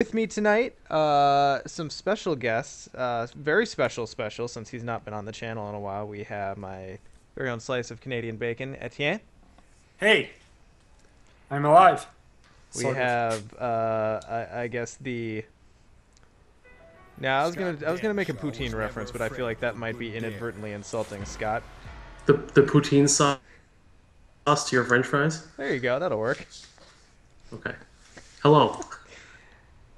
with me tonight, some special guests. Very special since he's not been on the channel in a while. We have my very own slice of Canadian bacon, Etienne. Hey, I'm alive. We Sort of. have, I guess the. Now I was gonna make a poutine reference, but I feel like that might be inadvertently insulting, Scott. The poutine sauce to your French fries? There you go. That'll work. Okay. Hello.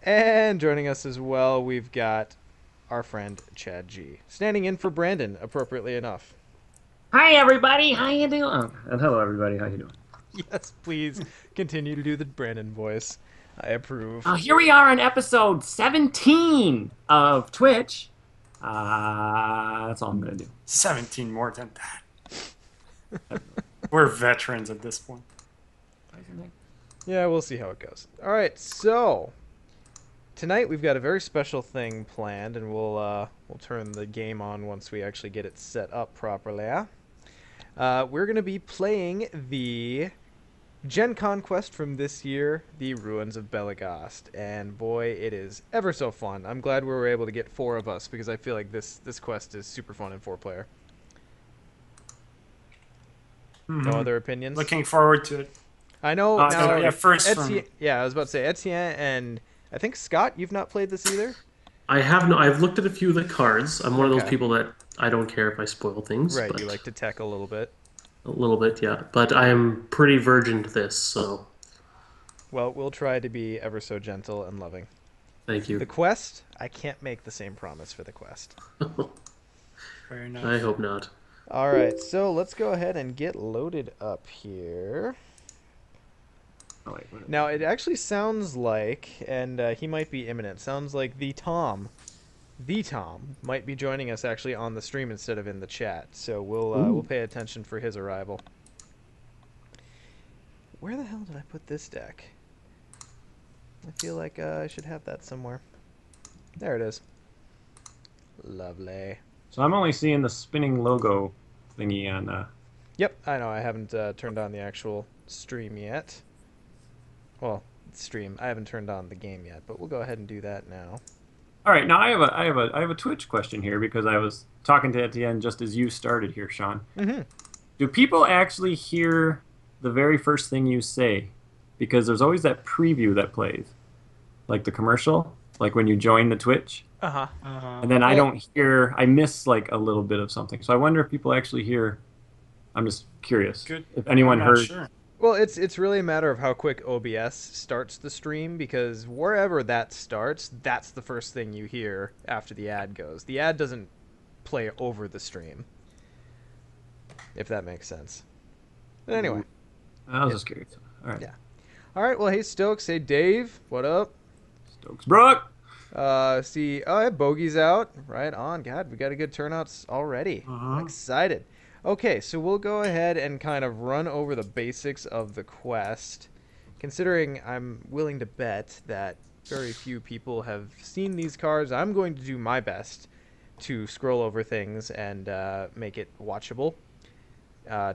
And joining us as well, we've got our friend Chad G, standing in for Brandon, appropriately enough. Hi everybody, how you doing? And hello everybody, how you doing? Yes, please continue to do the Brandon voice. I approve. Here we are on episode 17 of Twitch. That's all I'm gonna do. 17 more than that. We're veterans at this point. Yeah, we'll see how it goes. All right, so tonight we've got a very special thing planned, and we'll turn the game on once we actually get it set up properly. We're going to be playing the Gen Con quest from this year, The Ruins of Belegost, and boy, it is ever so fun. I'm glad we were able to get 4 of us, because I feel like this quest is super fun in 4-player. No other opinions? Looking forward to it. I know. So yeah, first Etienne, yeah, I was about to say Etienne, and I think Scott, you've not played this either. I've looked at a few of the cards. I'm one of those Okay. people that I don't care if I spoil things. Right, But you like to tech a little bit. a little bit, yeah. But I am pretty virgin to this, so Well, we'll try to be ever so gentle and loving. thank The you. quest, I can't make the same promise for the quest. Fair enough. I hope not. All right, so let's go ahead and get loaded up here. Oh, wait, what is Now, it actually sounds like, and he might be imminent, sounds like the Tom might be joining us actually on the stream instead of in the chat. So we'll pay attention for his arrival. Where the hell did I put this deck? I feel like I should have that somewhere. There it is. Lovely. So I'm only seeing the spinning logo thingy on. Yep, I know. I haven't turned on the actual stream yet. Well, stream. I haven't turned on the game yet, but we'll go ahead and do that now. All right, now I have a Twitch question here because I was talking to Etienne just as you started here, Sean. Mm-hmm. Do people actually hear the very first thing you say? Because there's always that preview that plays, like the commercial, like when you join the Twitch. Uh-huh. And then I don't hear, I miss like a little bit of something. So I wonder if people actually hear. I'm just curious. Good. If anyone I'm not heard. sure. Well, it's really a matter of how quick OBS starts the stream, because wherever that starts, that's the first thing you hear after the ad goes. The ad doesn't play over the stream, if that makes sense. But anyway. I was just curious. All right. Yeah. All right, well, hey, Stokes. Hey, Dave. What up? Stokes Brook. See, oh, yeah, Bogey's out. Right on. God, we got a good turnouts already. I'm excited. Okay, so we'll go ahead and kind of run over the basics of the quest, considering I'm willing to bet that very few people have seen these cards. I'm going to do my best to scroll over things and make it watchable.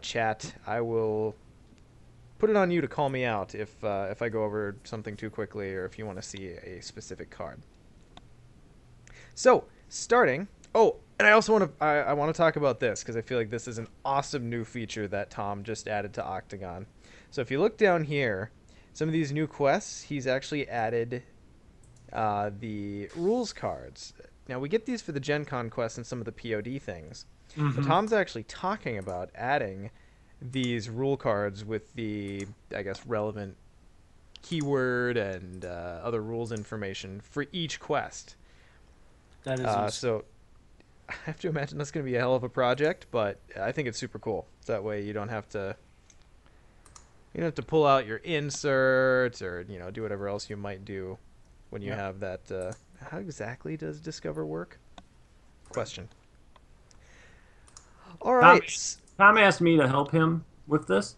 Chat, I will put it on you to call me out if I go over something too quickly or if you want to see a specific card. So, starting... Oh, and I also want to I want to talk about this because I feel like this is an awesome new feature that Tom just added to Octagon. So if you look down here, some of these new quests, he's actually added the rules cards. Now, we get these for the Gen Con quests and some of the POD things. But Tom's actually talking about adding these rule cards with the, I guess, relevant keyword and other rules information for each quest. That is So I have to imagine that's going to be a hell of a project, but I think it's super cool. So that way you don't have to pull out your insert or do whatever else you might do when you have that. How exactly does Discover work? Question. All right. Tom asked me to help him with this,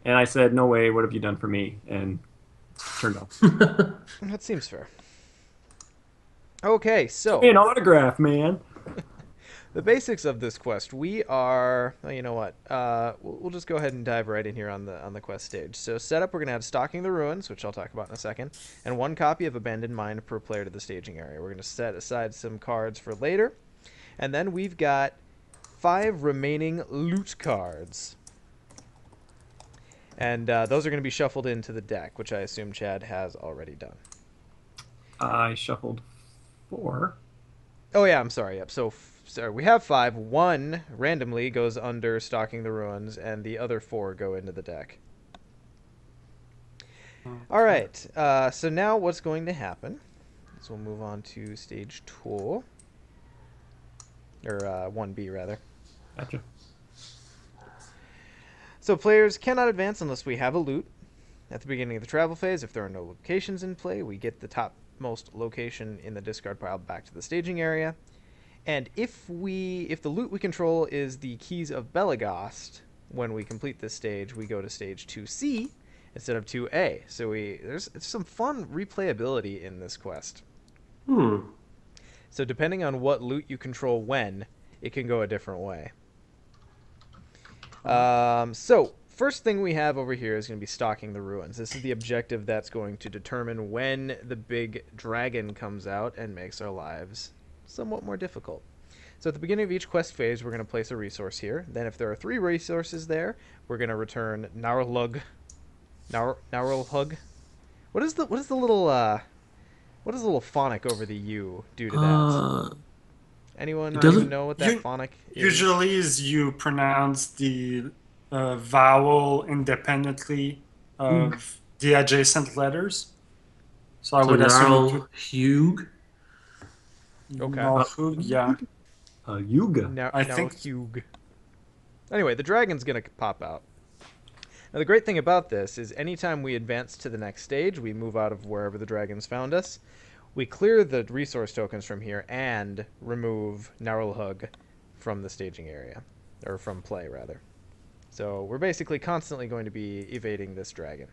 and I said, "No way. What have you done for me?" And turned off. That seems fair. Okay, so An autograph, man. The basics of this quest. We are. Oh, you know what? We'll just go ahead and dive right in here on the quest stage. So setup, we're gonna have Stalking the Ruins, which I'll talk about in a second, and 1 copy of Abandoned Mine per player to the staging area. We're gonna set aside some cards for later, and then we've got 5 remaining loot cards. And those are going to be shuffled into the deck, which I assume Chad has already done. I shuffled 4. Oh, yeah, I'm sorry. Yep. So, sorry, we have 5. 1 randomly goes under Stalking the Ruins, and the other 4 go into the deck. All right. So now what's going to happen is we'll move on to stage 2. Or 1B, rather. Gotcha. So players cannot advance unless we have a loot. At the beginning of the travel phase, if there are no locations in play, we get the topmost location in the discard pile back to the staging area. And if the loot we control is the keys of Belegost, when we complete this stage, we go to stage 2C instead of 2A. So there's some fun replayability in this quest. So depending on what loot you control when, it can go a different way. So first thing we have over here is going to be Stalking the Ruins. This is the objective that's going to determine when the big dragon comes out and makes our lives somewhat more difficult. So at the beginning of each quest phase, we're going to place a resource here. Then if there are 3 resources there, we're going to return Naurlug. What is the little phonic over the U do to that? Anyone even know what that phonic is? Usually is you pronounce the vowel independently of the adjacent letters. So I would assume Hugh. Okay. Yeah. Yuga. I think. Anyway, the dragon's going to pop out. Now, the great thing about this is anytime we advance to the next stage, we move out of wherever the dragon's found us. We clear the resource tokens from here and remove Naurlhug from the staging area. Or from play, rather. So we're basically constantly going to be evading this dragon.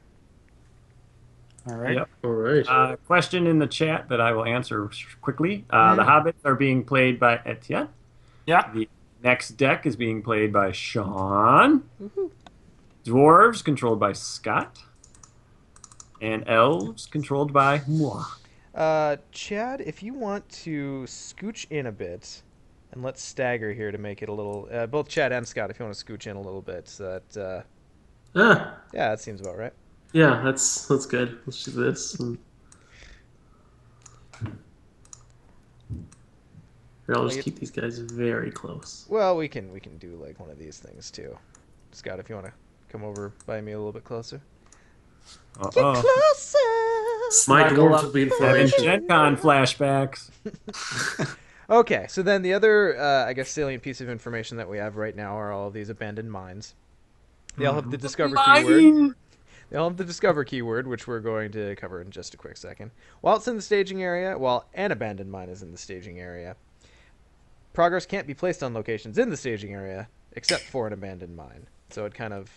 All right. Yep. All right. Question in the chat that I will answer quickly. The Hobbits are being played by Etienne. Yeah. The next deck is being played by Sean. Dwarves controlled by Scott. And elves controlled by moi. Chad, if you want to scooch in a bit, and let's stagger here to make it a little... both Chad and Scott, if you want to scooch in a little bit, so that... yeah, that seems about right. Yeah, that's good. Let's do this. Here, I'll just keep these guys very close. Well, we can do like one of these things too. Scott, if you want to come over by me a little bit closer. Get closer. My dwarves will be in formation. Gen Con flashbacks. Okay, so then the other, I guess, salient piece of information that we have right now are all of these abandoned mines. They all have the discover keyword. They all have the discover keyword, which we're going to cover in just a quick second. While it's in the staging area, while an abandoned mine is in the staging area, progress can't be placed on locations in the staging area except for an abandoned mine. So it can't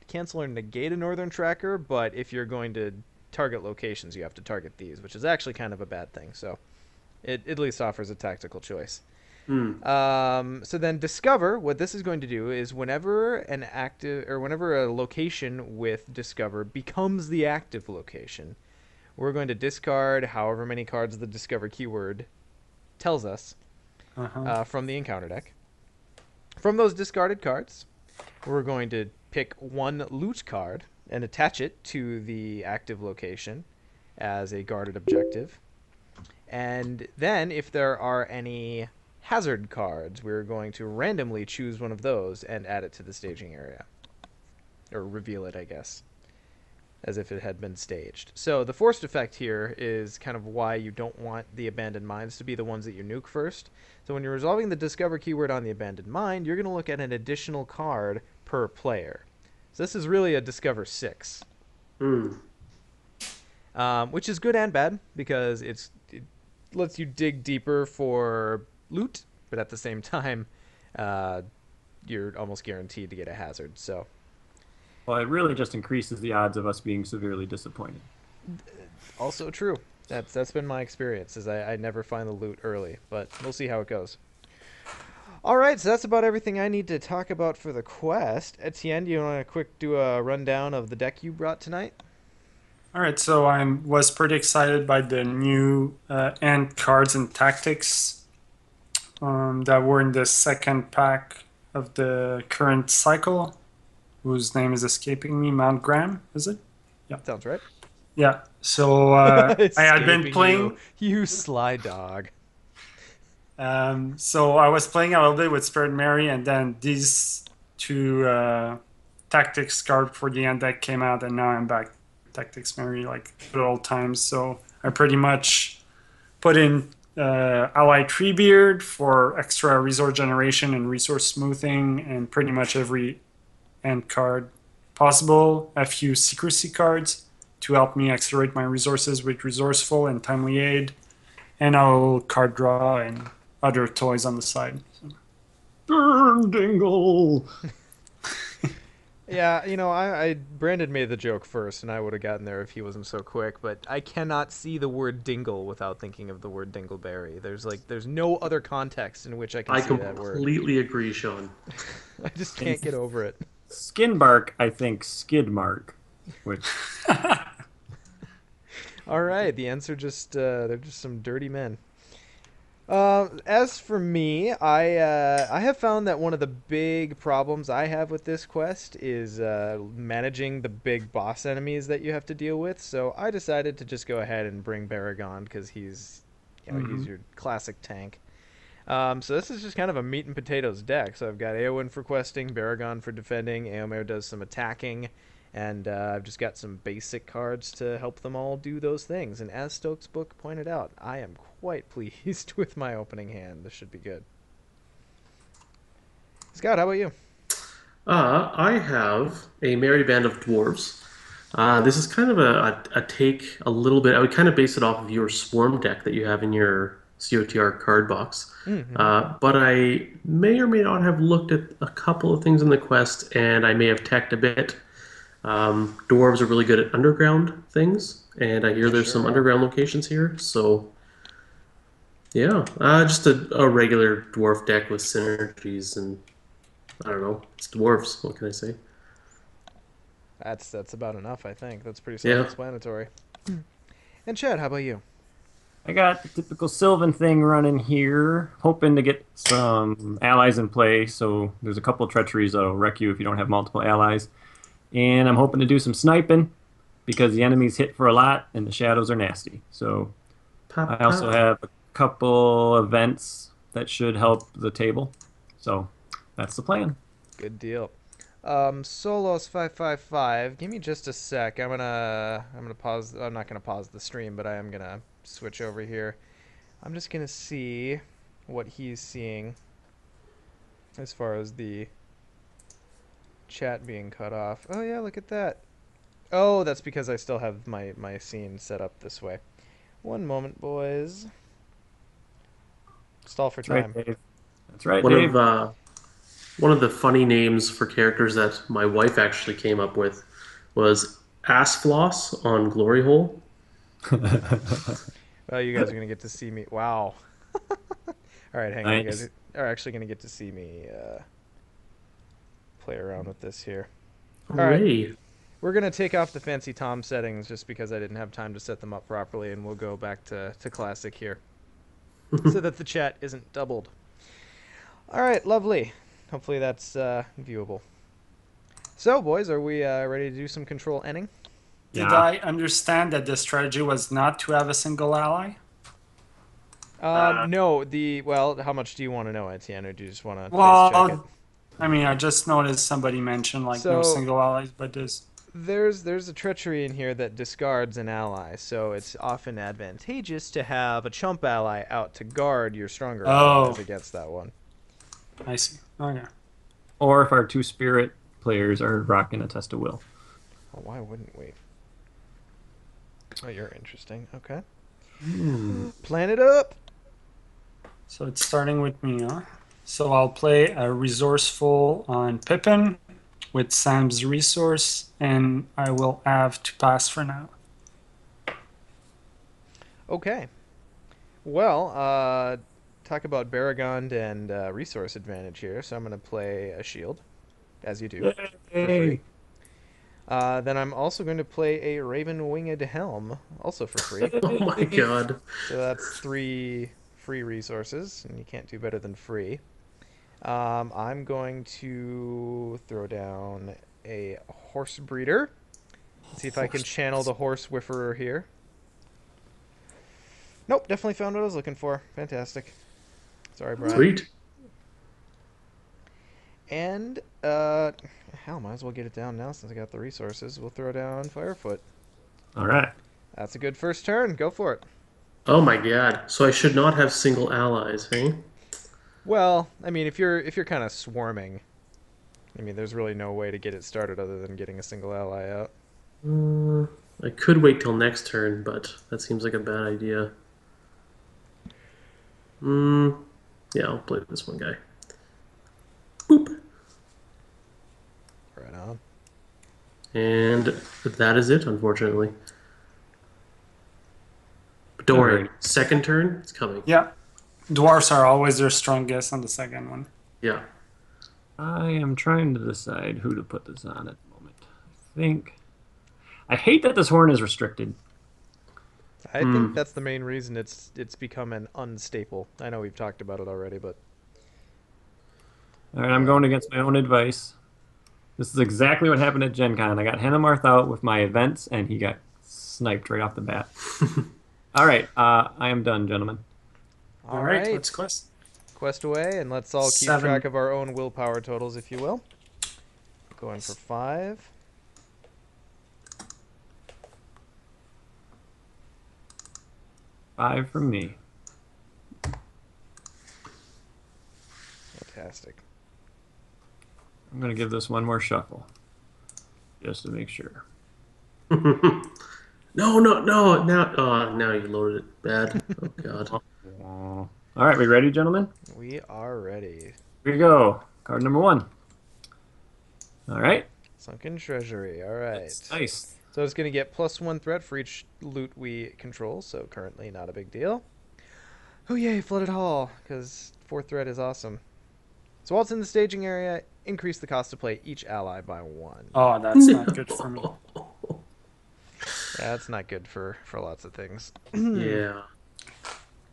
cancel or negate a northern tracker, but if you're going to target locations, you have to target these, which is actually kind of a bad thing. So it at least offers a tactical choice. So then discover, what this is going to do is whenever a location with discover becomes the active location, we're going to discard however many cards the discover keyword tells us from the encounter deck. From those discarded cards, we're going to pick 1 loot card and attach it to the active location as a guarded objective. And then if there are any hazard cards, we're going to randomly choose one of those and add it to the staging area. Or reveal it, I guess, as if it had been staged. So the forced effect here is kind of why you don't want the abandoned mines to be the ones that you nuke first. So when you're resolving the discover keyword on the abandoned mine, you're going to look at an additional card per player. So this is really a discover 6. Which is good and bad, because it lets you dig deeper for loot, but at the same time, you're almost guaranteed to get a hazard. So, well, it really just increases the odds of us being severely disappointed. Also true. That's been my experience. Is I never find the loot early, but we'll see how it goes. All right, so that's about everything I need to talk about for the quest. Etienne, do you want to do a rundown of the deck you brought tonight? All right, so I was pretty excited by the new end cards and tactics that were in the second pack of the current cycle, whose name is escaping me. Mount Graham, is it? Yeah. Sounds right. Yeah. So I had been Escaping playing. you sly dog. So I was playing a little bit with Spirit Mary, and then these two tactics card for the end deck came out, and now I'm back Tactics Mary like good old times. So I pretty much put in Ally Treebeard for extra resource generation and resource smoothing, and pretty much every end card possible. A few secrecy cards to help me accelerate my resources with resourceful and timely aid, and I'll card draw and other toys on the side. So. Burn Dingle. Yeah, I Brandon made the joke first, and I would have gotten there if he wasn't so quick. But I cannot see the word dingle without thinking of the word dingleberry. There's no other context in which I can see that word. I completely agree, Sean. I just can't get over it. Skinbark, I think Skidmark, which. All right, the ends are just they're just some dirty men. As for me, I have found that one of the big problems I have with this quest is managing the big boss enemies that you have to deal with. So I decided to just go ahead and bring Baragon because he's your classic tank. So this is just kind of a meat and potatoes deck. So I've got Eowyn for questing, Baragon for defending, Eomer does some attacking, and I've just got some basic cards to help them all do those things. And as Stokes' book pointed out, I am quite pleased with my opening hand. This should be good. Scott, how about you? I have a merry band of dwarves. This is kind of a take a little bit. I would kind of base it off of your swarm deck that you have in your COTR card box. But I may or may not have looked at a couple of things in the quest, and I may have teched a bit. Dwarves are really good at underground things, and I hear there's some underground locations here. So, yeah, just a regular dwarf deck with synergies, and I don't know, it's dwarves. What can I say? That's about enough, I think. That's pretty self-explanatory. And Chad, how about you? I got the typical Sylvan thing running here, hoping to get some allies in play. So there's a couple of treacheries that'll wreck you if you don't have multiple allies. And I'm hoping to do some sniping because the enemies hit for a lot and the shadows are nasty. So I also have a couple events that should help the table. So that's the plan. Good deal. Solos 555. Give me just a sec. I'm gonna pause. I'm not gonna pause the stream, but I am gonna switch over here. I'm just gonna see what he's seeing as far as the chat being cut off. Oh yeah, look at that. Oh, that's because I still have my scene set up this way. One moment, boys. Stall for time. Right, Dave. That's right, Dave. One of the funny names for characters that my wife actually came up with was Ass Floss on Glory Hole. Well, you guys are gonna get to see me. Wow. All right, hang on. You guys are actually gonna get to see me play around with this here. All right. We're going to take off the Fancy Tom settings just because I didn't have time to set them up properly, and we'll go back to Classic here so that the chat isn't doubled. All right, lovely. Hopefully that's viewable. So, boys, are we ready to do some control ending? Did I understand that the strategy was not to have a single ally? No. How much do you want to know, Etienne, or do you just want to check it? I mean, I just noticed somebody mentioned no single allies, but there's a treachery in here that discards an ally, so it's often advantageous to have a chump ally out to guard your stronger allies against that one. I see. Oh yeah. Or if our two spirit players are rocking a test of will. Oh, why wouldn't we? Oh, you're interesting. Okay. Plan it up. So it's starting with me, huh? So I'll play a resourceful on Pippin with Sam's resource, and I will have to pass for now. Okay. Well, talk about Belegost and resource advantage here, so I'm going to play a shield, as you do, for free. Then I'm also going to play a Raven Winged Helm, also for free. Oh my god. So that's 3 free resources, and you can't do better than free. I'm going to throw down a Horse Breeder. Let's see if I can channel the Horse Whifferer here. Nope, definitely found what I was looking for. Fantastic. Sorry, Brian. Sweet. And, hell, might as well get it down now since I got the resources. We'll throw down Firefoot. All right. That's a good first turn. Go for it. Oh my god. So I should not have single allies, hey? Well, I mean, if you're kind of swarming, I mean, there's really no way to get it started other than getting a single ally out. I could wait till next turn, but that seems like a bad idea. Yeah, I'll play this one guy. Boop. Right on. And that is it, unfortunately. But don't worry, second turn, it's coming. Yeah. Dwarfs are always their strongest on the second one. Yeah. I am trying to decide who to put this on at the moment. I hate that this horn is restricted. I think that's the main reason it's become an unstaple. I know we've talked about it already, but... All right, I'm going against my own advice. This is exactly what happened at Gen Con. I got Hennemarth out with my events, and he got sniped right off the bat. All right, I am done, gentlemen. All right, let's quest. Quest away, and let's all keep track of our own willpower totals, if you will. Going for 5. Five from me. Fantastic. I'm going to give this one more shuffle, just to make sure. No. Now you loaded it bad. Oh, God. All right, we ready, gentlemen? We are ready. Here we go. Card number 1. All right. Sunken Treasury. All right. That's nice. So it's going to get +1 threat for each loot we control, so currently not a big deal. Oh yay, Flooded Hall, because 4th threat is awesome. So while it's in the staging area, increase the cost to play each ally by 1. Oh, that's not good for me. Yeah, that's not good for lots of things. Yeah.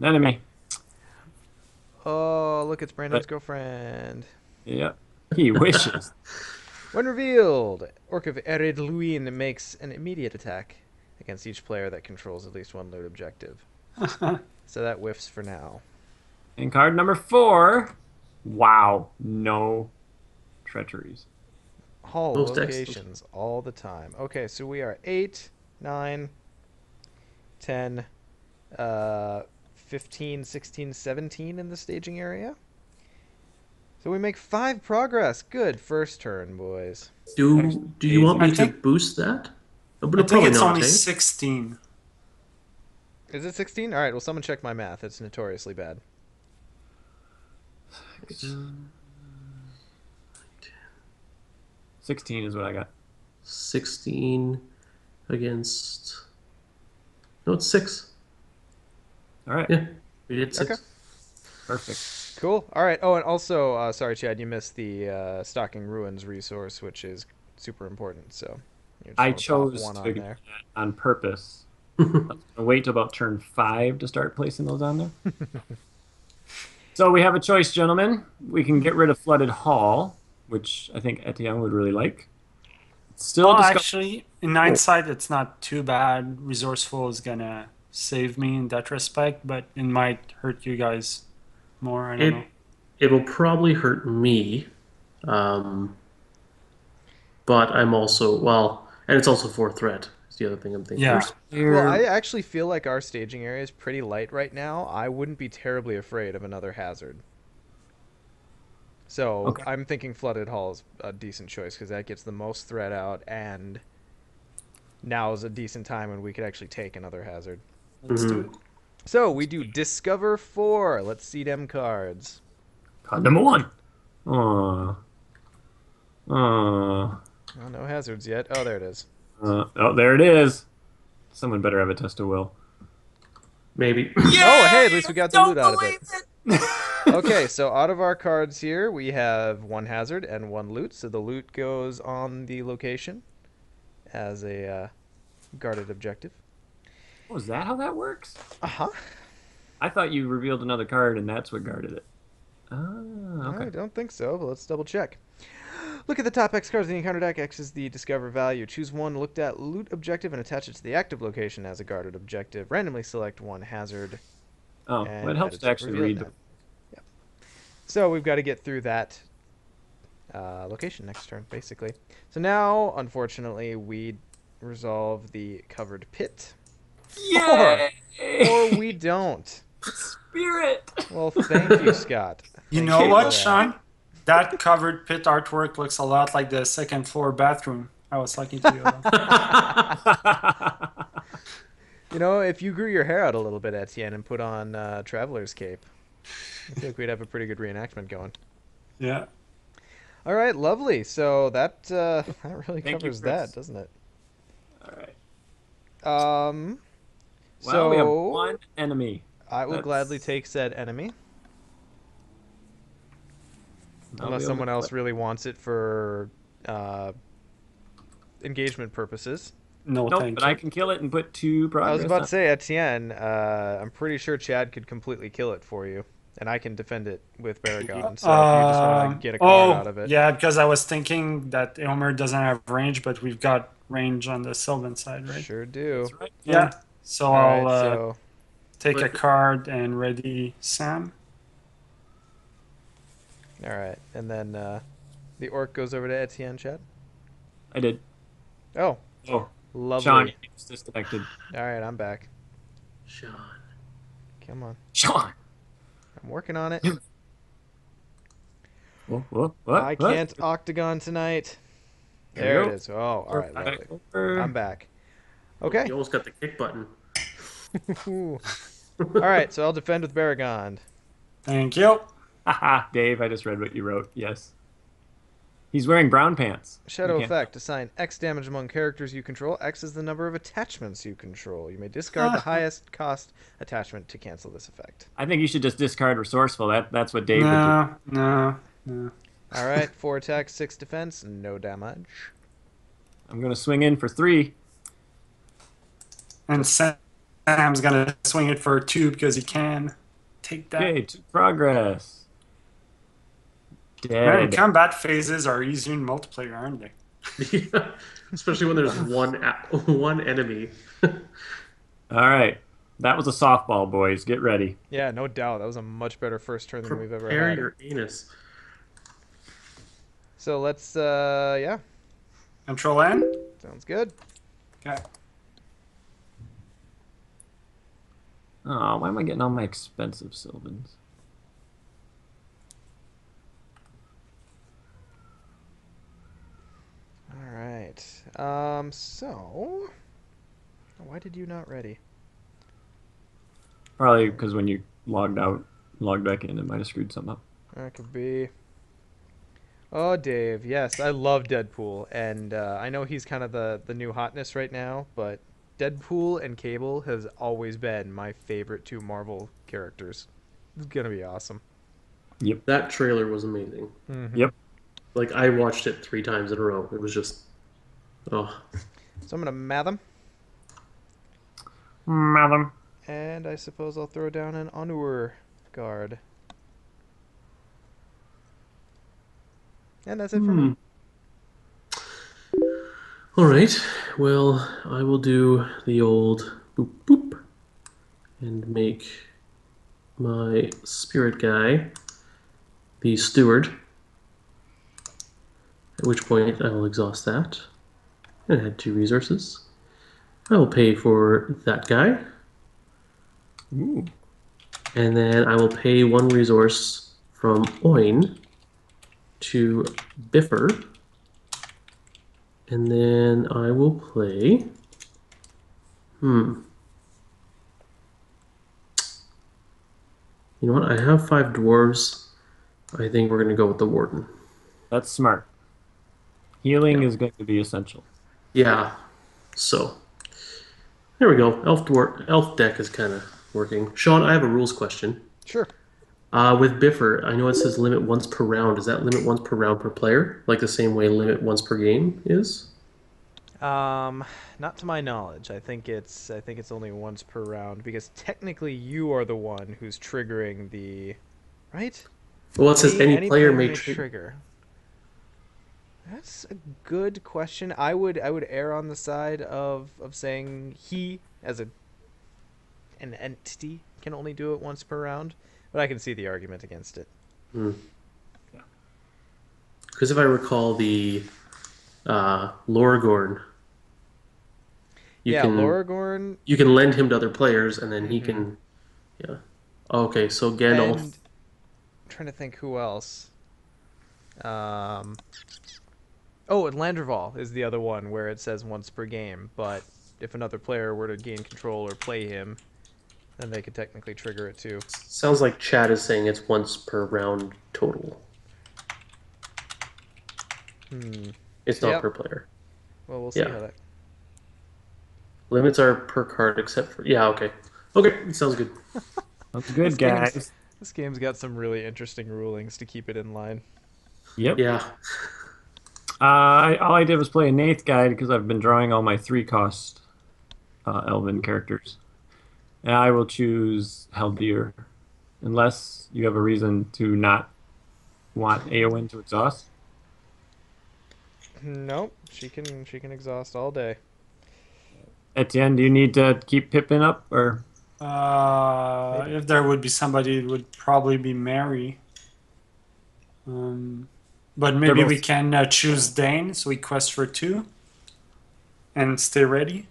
Enemy. Oh, look, it's Brandon's girlfriend. Yep. He wishes. When revealed, Orc of Ered Luin makes an immediate attack against each player that controls at least 1 loot objective. So that whiffs for now. And card number 4. Wow. No treacheries. Hall Most locations all the time. Okay, so we are 8, 9, 10, 15, 16, 17 in the staging area. So we make 5 progress. Good first turn, boys. Do you want me to boost that? But I think it's not, only eh? 16. Is it 16? All right, well, someone check my math. It's notoriously bad. 16 is what I got. 16 against... No, it's 6. All right. Yeah, we did 6. Okay. Perfect. Cool. All right. Oh, and also, sorry, Chad, you missed the Stalking Ruins resource, which is super important. So you just I wanna pop chose one to on do there. that on purpose. I was going to wait till about turn 5 to start placing those on there. So we have a choice, gentlemen. We can get rid of Flooded Hall, which I think Etienne would really like. Still, Actually, in hindsight, it's not too bad. Resourceful is gonna save me in that respect, but it might hurt you guys more. I don't know. It'll probably hurt me, but I'm also and it's also 4 threat. Is the other thing I'm thinking. Yeah. Well, I actually feel like our staging area is pretty light right now. I wouldn't be terribly afraid of another hazard. So Okay. I'm thinking Flooded Hall is a decent choice because that gets the most threat out, and now is a decent time when we could actually take another hazard. Let's do it. So we do Discover 4. Let's see them cards. Card number 1. Aww. Oh, no hazards yet. Oh, there it is. Oh, there it is. Someone better have a test of will. Maybe. Oh, hey, at least we got the loot out of it. Okay, so out of our cards here, we have one hazard and one loot. So the loot goes on the location as a guarded objective. Oh, is that how that works? Uh-huh. I thought you revealed another card and that's what guarded it. Ah, I okay. don't think so, but let's double check. Look at the top X cards in the encounter deck. X is the discover value. Choose one looked at loot objective and attach it to the active location as a guarded objective. Randomly select one hazard Oh, well, and it add helps it to actually reveal it read now. the. Yep. So we've got to get through that location next turn, basically. So now, unfortunately, we resolve the covered pit. Or, Yay! or we don't. Spirit! Well, thank you, Scott. You Thank know you what, for that. Sean? That covered pit artwork looks a lot like the second floor bathroom I was talking to you about. You know, if you grew your hair out a little bit, Etienne, and put on Traveler's Cape, I feel like we'd have a pretty good reenactment going. Yeah. All right, lovely. So that that really Thank you, covers Chris. that, doesn't it? All right. Um, Well, we have so one enemy. I will That's- gladly take said enemy, I'll unless be able someone to else play. really wants it for engagement purposes. No, Nope, thank but you. I can kill it and put 2 progress. I was about on to say, Etienne, I'm pretty sure Chad could completely kill it for you, and I can defend it with Baragon. So if you just want to get a card out of it. Yeah, because I was thinking that Elmer doesn't have range, but we've got range on the Sylvan side, right? Sure do. That's right. Yeah. So All I'll right, so take a But- card and ready Sam. all right, and then the orc goes over to Etienne, Chad. I did. Oh, Oh, lovely. Sean, it's disconnected. All right, I'm back. Sean. Come on, Sean. I'm working on it. What? I can't octagon tonight. There There you it go. is. Oh, all right, lovely. Over. I'm back. Okay. You almost got the kick button. All right, so I'll defend with Baragon. Thank you. Haha, Dave, I just read what you wrote. Yes. He's wearing brown pants. Shadow You can't- effect. Assign X damage among characters you control. X is the number of attachments you control. You may discard the highest cost attachment to cancel this effect. I think you should just discard resourceful. That's what Dave would No. All right, 4 attack, 6 defense, no damage. do. I'm gonna swing in for 3. And Sam's gonna swing it for 2 because he can. Take that. Okay, 2 progress. Man, Dead. combat phases are easier in multiplayer, aren't they? Yeah. Especially when there's one enemy. All right, that was a softball, boys. Get ready. Yeah, no doubt. That was a much better first turn than we've ever Prepare had. your anus. So let's, yeah, Control N. sounds good. Okay. Oh, why am I getting all my expensive Sylvans? All right. So why did you not ready? Probably because when you logged back in, it might have screwed something up. That could be. Oh, Dave. Yes, I love Deadpool, and I know he's kind of the new hotness right now, but Deadpool and Cable has always been my favorite 2 Marvel characters. It's gonna be awesome. That trailer was amazing. Mhm. Yep. Like, I watched it 3 times in a row. It was just, oh. So I'm gonna math them, Madam. and I suppose I'll throw down an Onur guard. And that's it for me. All right. Well, I will do the old boop boop and make my spirit guy the steward. At which point I will exhaust that and add 2 resources. I will pay for that guy, Ooh. and then I will pay 1 resource from Oin to Biffer, and then I will play. You know what? I have 5 dwarves. I think we're gonna go with the warden. That's smart. Healing Yeah. is going to be essential. Yeah. So there we go. Elf deck is kind of working. Sean, I have a rules question. Sure. With Biffer, I know it says limit once per round. Is that limit once per round per player? Like the same way limit once per game is? Not to my knowledge. I think it's only once per round because technically you are the one who's triggering the, right? Well, it says any Any player player may may trigger. trigger. That's a good question. I would err on the side of saying he as an entity can only do it once per round, but I can see the argument against it. Because if I recall the Lorgorn, you Yeah, can Loragorn. you can lend him to other players, and then he Hmm. can. Yeah. Okay, so Gandalf. And I'm trying to think who else. Um, oh, and Landreval is the other one where it says once per game, but if another player were to gain control or play him, then they could technically trigger it too. Sounds like Chad is saying it's once per round total. Hmm. It's not Yep. per player. Well, we'll see Yeah. how that. Limits are per card except for. Yeah, okay. Okay, sounds good. Sounds This good, game's guys. this game's got some really interesting rulings to keep it in line. Yep. Yeah. All I did was play a Nath guide because I've been drawing all my 3-cost Elven characters. And I will choose Haldir, unless you have a reason to not want Eowyn to exhaust. Nope, she can exhaust all day. Etienne, do you need to keep Pippin up, or Maybe. If there would be somebody, it would probably be Mary. But they're maybe we both? can choose Dane, so we quest for 2 and stay ready.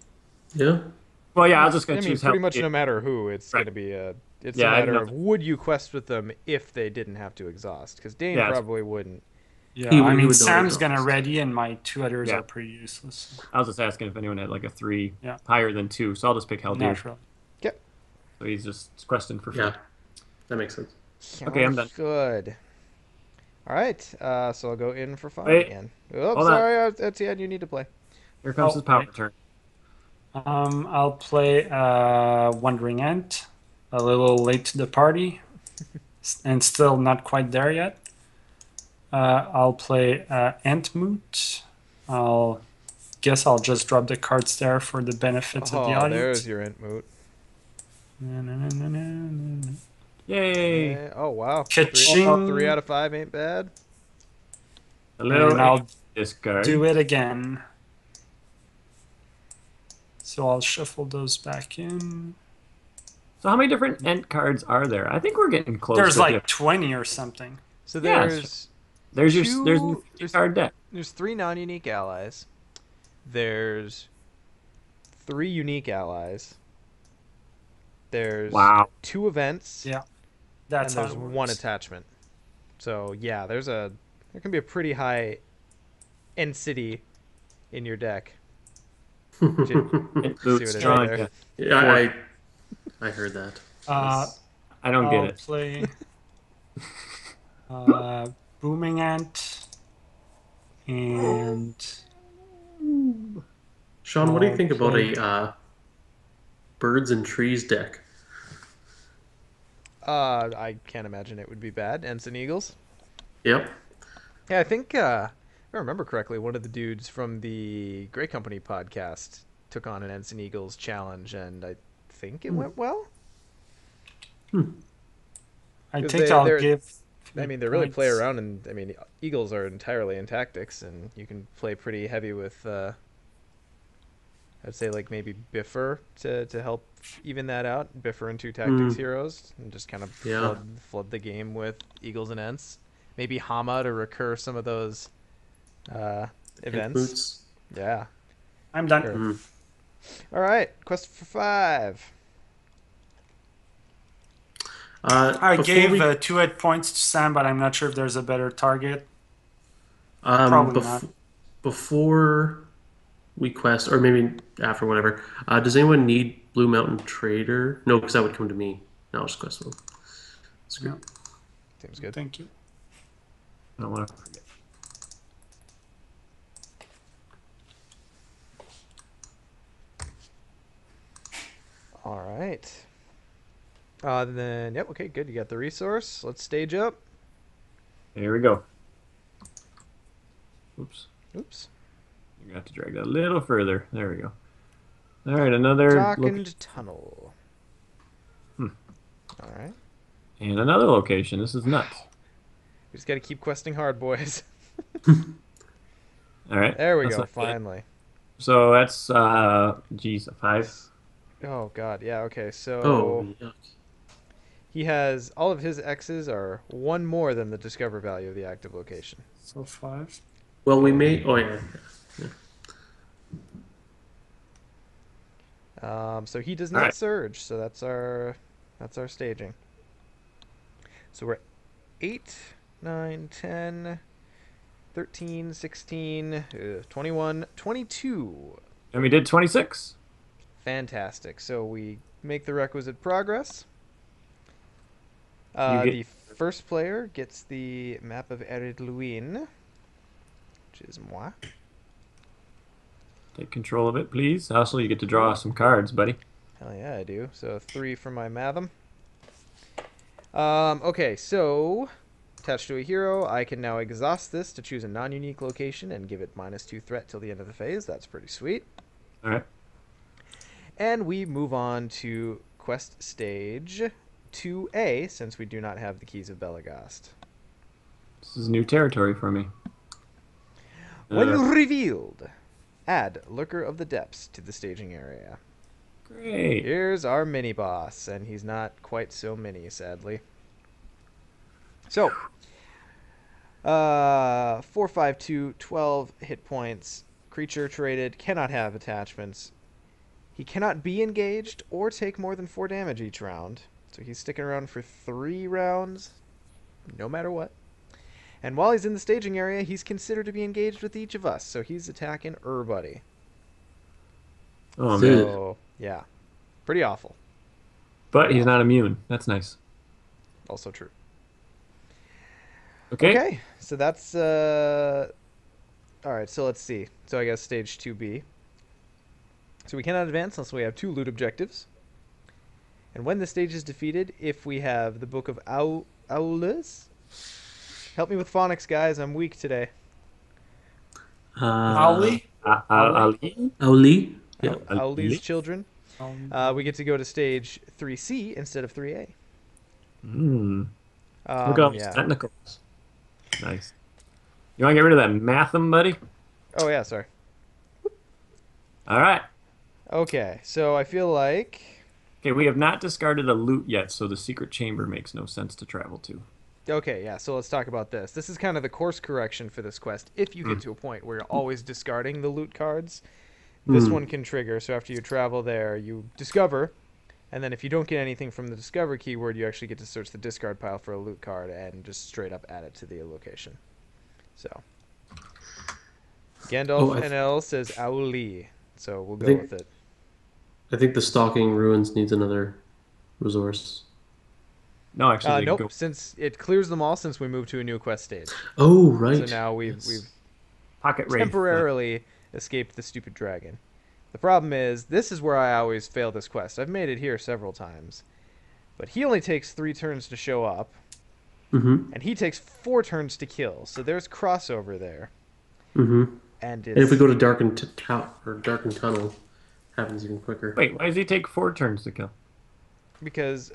Yeah. Well, yeah, I'll just I gonna mean, choose pretty much Haldir. no matter who, it's Right. gonna be a. It's a Yeah, I didn't matter know. of would you quest with them if they didn't have to exhaust? Because Dane Yeah, probably wouldn't. Yeah, He, I he mean, would not Sam's gonna exhaust. ready, and my 2 others yeah. are pretty useless. I was just asking if anyone had like a 3 Yeah. higher than 2, so I'll just pick Haldir. Natural. Yep. So he's just questing for free. Yeah, that makes sense. Okay, I'm done. Good. All right. So I'll go in for 5 Wait, again. Oh, hold on. sorry. That's the end. You need to play. Here comes Oh, his power right. turn. I'll play Wandering Ant, a little late to the party, and still not quite there yet. I'll play Antmoot. I'll guess I'll just drop the cards there for the benefit of the Oh, there's audience. your Entmoot. Yay! Oh wow. Ka-ching. 3 out of 5 ain't bad. A little And I'll discard. do it again. So I'll shuffle those back in. So how many different Ent cards are there? I think we're getting close. There's to like 20 or something. So Yeah, there's your two- there's your 50 card deck. there's 3 non-unique allies. There's 3 unique allies. There's Wow. 2 events. Yeah, And that's how there's it 1 works. attachment. So yeah, there can be a pretty high end city in your deck. Ent See what boots I did drawing there? a Yeah, four. I heard that. I don't get I'll it. play Booming Ant and Sean, what do you I'll think about play- a birds and trees deck? I can't imagine it would be bad. Ensign Eagles. Yep. Yeah, I think if I remember correctly, one of the dudes from the Great Company podcast took on an Ensign Eagles challenge, and I think it went well. I 'Cause think they- I'll they're- give. I mean, they really play points. around, and I mean, Eagles are entirely in tactics, and you can play pretty heavy with. I'd say like maybe Biffer to help even that out. Biffer and 2 tactics heroes, and just kind of Yeah. flood the game with Eagles and Ents. Maybe Hama to recur some of those events. Boots. Yeah. I'm done. Sure. All right, quest for 5. I Before gave we- 2 hit points to Sam, but I'm not sure if there's a better target. Um, Probably bef- not. Before we quest, or maybe after, whatever. Does anyone need Blue Mountain Trader? No, because that would come to me. No, I'll just quest them. That's good. Seems good. Thank you. I don't want to forget. All right. Then, yep, okay, good. You got the resource. Let's stage up. There we go. Oops. Oops. You're gonna have to drag that a little further. There we go. All right, another Darkened tunnel. Hmm. All right. And another location. This is nuts. We just got to keep questing hard, boys. All right. There we that's go, not good. finally. So that's geez, a 5. Oh, God, yeah, okay, Oh, so yuck. he has, all of his X's are one more than the discover value of the active location. So 5. Well, we may. Oh yeah. So he does All not right. surge, so that's our staging. So we're 8, 9, 10, 13, 16, 21, 22. And we did 26. Fantastic. So we make the requisite progress. You The first player gets the map of Eridluin, which is moi. Take control of it, please. Also, you get to draw some cards, buddy. Hell yeah, I do. So 3 for my Matham. Okay, so attached to a hero, I can now exhaust this to choose a non-unique location and give it -2 threat till the end of the phase. That's pretty sweet. All right. And we move on to quest stage 2A, since we do not have the keys of Belegost. This is new territory for me. When revealed, add Lurker of the Depths to the staging area. Great. Here's our mini-boss, and he's not quite so mini, sadly. So, 4, 5, 2, 12 hit points. Creature traded, cannot have attachments. He cannot be engaged or take more than 4 damage each round. So he's sticking around for 3 rounds, no matter what. And while he's in the staging area, he's considered to be engaged with each of us. So he's attacking everybody. Oh, man. So, yeah. Pretty awful. But he's not immune. That's nice. Also true. Okay. So that's alright, so let's see. So I guess stage 2B. So we cannot advance unless we have 2 loot objectives. And when the stage is defeated, if we have the Book of Aulas. Help me with phonics, guys. I'm weak today. Ali? Ali? Ali? Yeah. Auli's children. We get to go to stage 3C instead of 3A. Look at all these yeah. tentacles. Nice. You want to get rid of that Matham, buddy? Oh, yeah, sorry. All right. Okay, so I feel like... Okay, we have not discarded a loot yet, so the secret chamber makes no sense to travel to. Okay, yeah, so let's talk about this. This is kind of the course correction for this quest. If you get to a point where you're always discarding the loot cards, this one can trigger. So after you travel there, you discover, and then if you don't get anything from the discover keyword, you actually get to search the discard pile for a loot card and just straight up add it to the location. So, Gandalf NL says Auli, so we'll go with it. I think the Stalking Ruins needs another resource. No, actually, nope. Since it clears them all, since we moved to a new quest stage. Oh, right. So now we've Pocket Wraith, temporarily escaped the stupid dragon. The problem is, this is where I always fail this quest. I've made it here several times, but he only takes 3 turns to show up, and he takes 4 turns to kill. So there's crossover there. And if we go to Darkened Tunnel, happens even quicker. Wait, why does he take 4 turns to kill? Because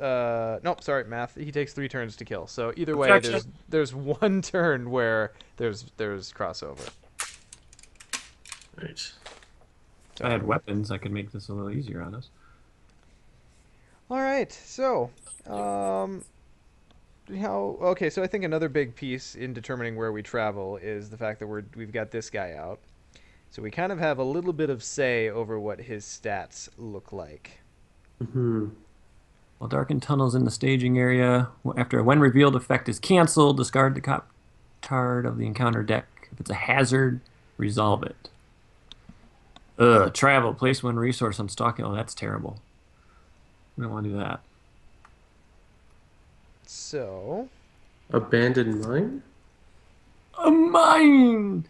nope, sorry, math. He takes 3 turns to kill. So either way, there's 1 turn where there's crossover. Right. If I had weapons, I could make this a little easier on us. All right, so okay, so I think another big piece in determining where we travel is the fact that we've got this guy out. So we kind of have a little bit of say over what his stats look like. While Darkened Tunnel's in the staging area, after a when revealed effect is canceled, discard the card of the encounter deck. If it's a hazard, resolve it. Travel. Place 1 resource on stalking. Oh, that's terrible. We don't want to do that. So... Abandoned Mine? A mine!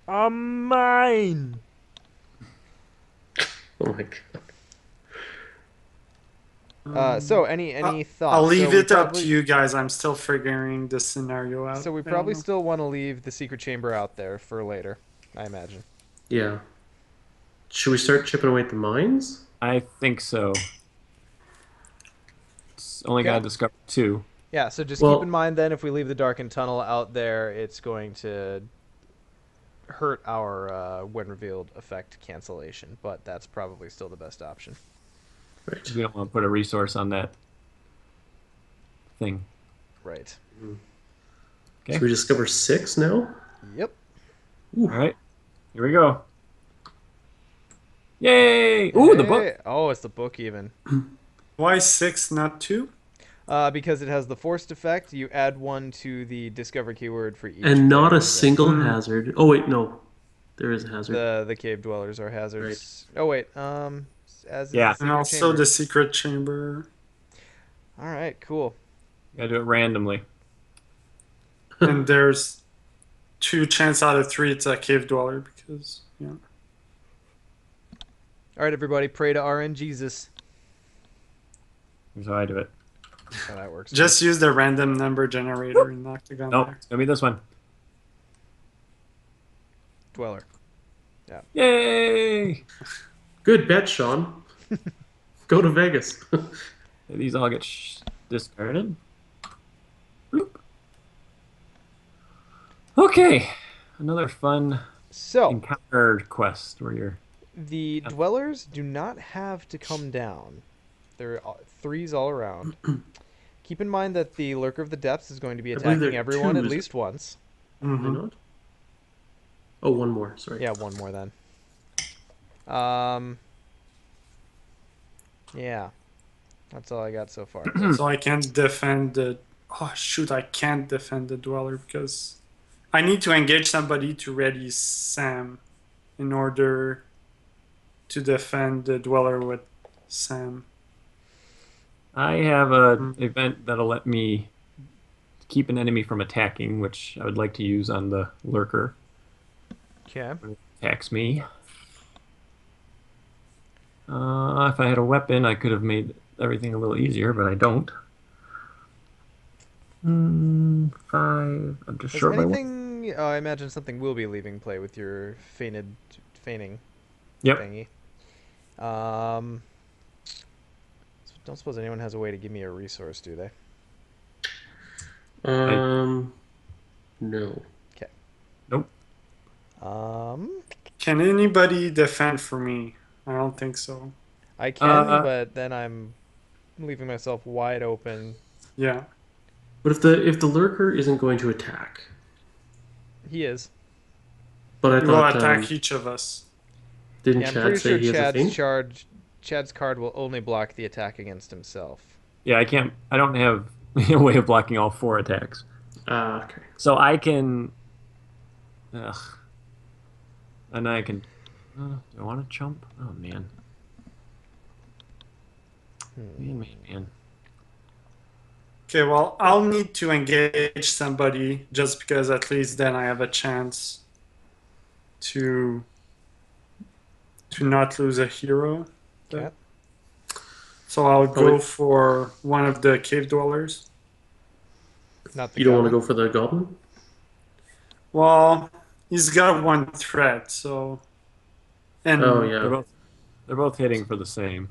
A mine! Oh my god. So any I'll thoughts? leave it up to you guys. I'm still figuring this scenario out. So we I don't probably know. still want to leave the secret chamber out there for later, I imagine. Yeah. Should we start chipping away at the mines? I think so. It's only got Okay. to discover 2. Yeah, so just keep in Well, mind then if we leave the darkened tunnel out there, it's going to hurt our when revealed effect cancellation, but that's probably still the best option. right. We don't want to put a resource on that thing. Right. Okay. So we discover 6 now? Yep. All right. Here we go. Yay! Ooh, the book. Hey. Oh, it's the book even. Why 6, not 2? Because it has the forced effect, you add 1 to the discover keyword for each. And not player a who's in. single hazard. Oh, wait, no. There is a hazard. The cave dwellers are hazards. Oh wait, as is Yeah. the And secret also chamber. the secret chamber. All right, cool. Gotta do it randomly. And there's 2 chance out of 3 it's a cave dweller because, yeah. All right, everybody, pray to RN Jesus. Here's how I do it. That's how that works. Just use the random number generator and knock the gun Nope. there. It's gonna be this one. Dweller. Yay! Good bet, Sean. Go to Vegas. These all get discarded. Bloop. Okay. Another fun So encounter quest where you're. the dwellers do not have to come down. They're 3s all around. Keep in mind that the Lurker of the Depths is going to be I believe attacking there are everyone at 2s. least once. Why not? Oh, one more. Sorry. Yeah, 1 more then. Yeah. That's all I got so far. So I can't defend the... Oh, shoot, I can't defend the dweller because I need to engage somebody to ready Sam in order to defend the dweller with Sam. I have a event that'll let me keep an enemy from attacking, which I would like to use on the lurker. Okay. When it attacks me. If I had a weapon, I could have made everything a little easier, but I don't. 5. I'm just Is short by 1. anything? I imagine something will be leaving play with your feigning Yep. thingy. Don't suppose anyone has a way to give me a resource, do they? No. Okay. Nope. Can anybody defend for me? I don't think so. I can, but then I'm leaving myself wide open. Yeah. But if the lurker isn't going to attack, He is. but I He will thought attack each of us. didn't Yeah, I'm Chad pretty say sure he has a thing? Chad's card will only block the attack against himself. Yeah, I can't. I don't have a way of blocking all 4 attacks. Okay. So I can. Ugh. And I can. Do I want to jump? Oh, man. Man. Okay, well, I'll need to engage somebody just because at least then I have a chance to not lose a hero. Okay. So I'll go for one of the cave dwellers. Not the You don't want to goblin. go for the goblin? Well, he's got 1 threat, so... And Oh, yeah. They're both hitting for the same.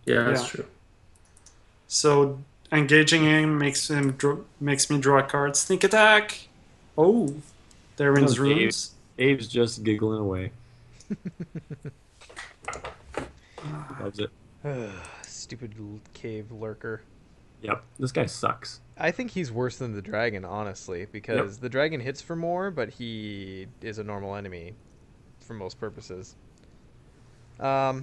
Yeah, that's Yeah. true. So engaging him makes me draw a card. Sneak attack! Oh, they're in his Oh, Dave. runes. Abe's just giggling away. Loves it. Stupid cave lurker. Yep. This guy sucks. I think he's worse than the dragon, honestly, because the dragon hits for more, but he is a normal enemy for most purposes. So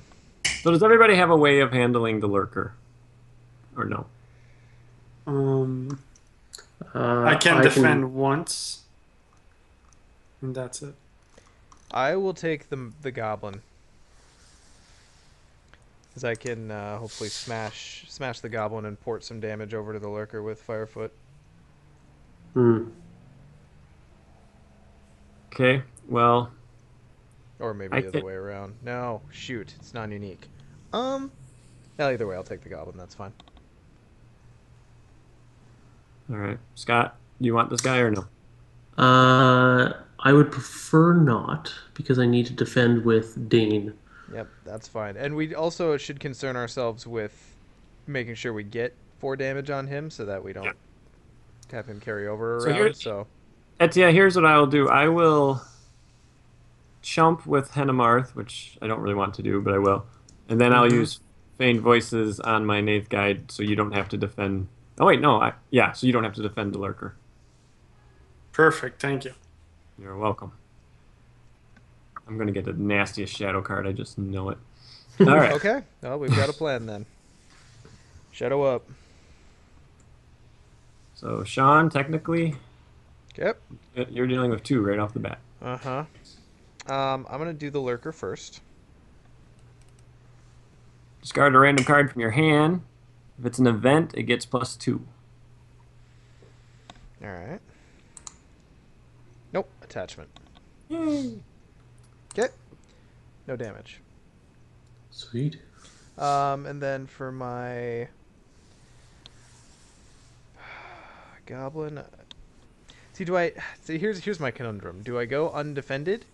does everybody have a way of handling the lurker? Or no? I can defend once, and that's it. I will take the goblin, because I can hopefully smash the goblin and port some damage over to the lurker with Firefoot. Okay. Well, Or maybe the other way around. No, shoot, it's non-unique. Well, either way, I'll take the goblin. That's fine. All right, Scott, do you want this guy or no? I would prefer not because I need to defend with Dane. Yep, that's fine. And we also should concern ourselves with making sure we get 4 damage on him so that we don't have him carry over So here, around. So Etia, here's what I will do. I will chump with Henemarth, which I don't really want to do, but I will. And then I'll use Feigned Voices on my Nath Guide so you don't have to defend. Oh, wait, no. Yeah, so you don't have to defend the Lurker. Perfect. Thank you. You're welcome. I'm going to get the nastiest shadow card. I just know it. All right. okay, well, we've got a plan then. Shadow up. So, Sean, technically, Yep. you're dealing with 2 right off the bat. Uh-huh. I'm going to do the Lurker first. Discard a random card from your hand. If it's an event, it gets +2. All right. Nope, attachment. Yay! Okay. No damage. Sweet. And then for my goblin, see here's my conundrum. Do I go undefended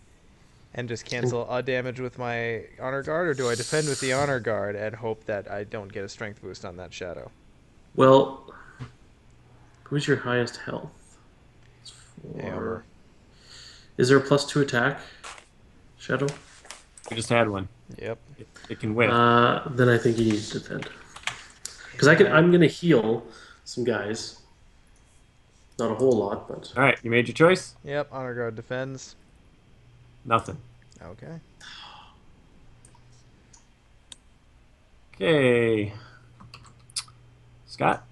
and just cancel a damage with my honor guard, or do I defend with the honor guard and hope that I don't get a strength boost on that shadow? Well, who's your highest health? It's 4. Amber. Is there a +2 attack, Shadow? We just had one. Yep. It can whip. Then I think you need to defend. Because I'm going to heal some guys. Not a whole lot, but... All right, you made your choice? Yep, honor guard defends. Nothing. Okay. Okay. Scott?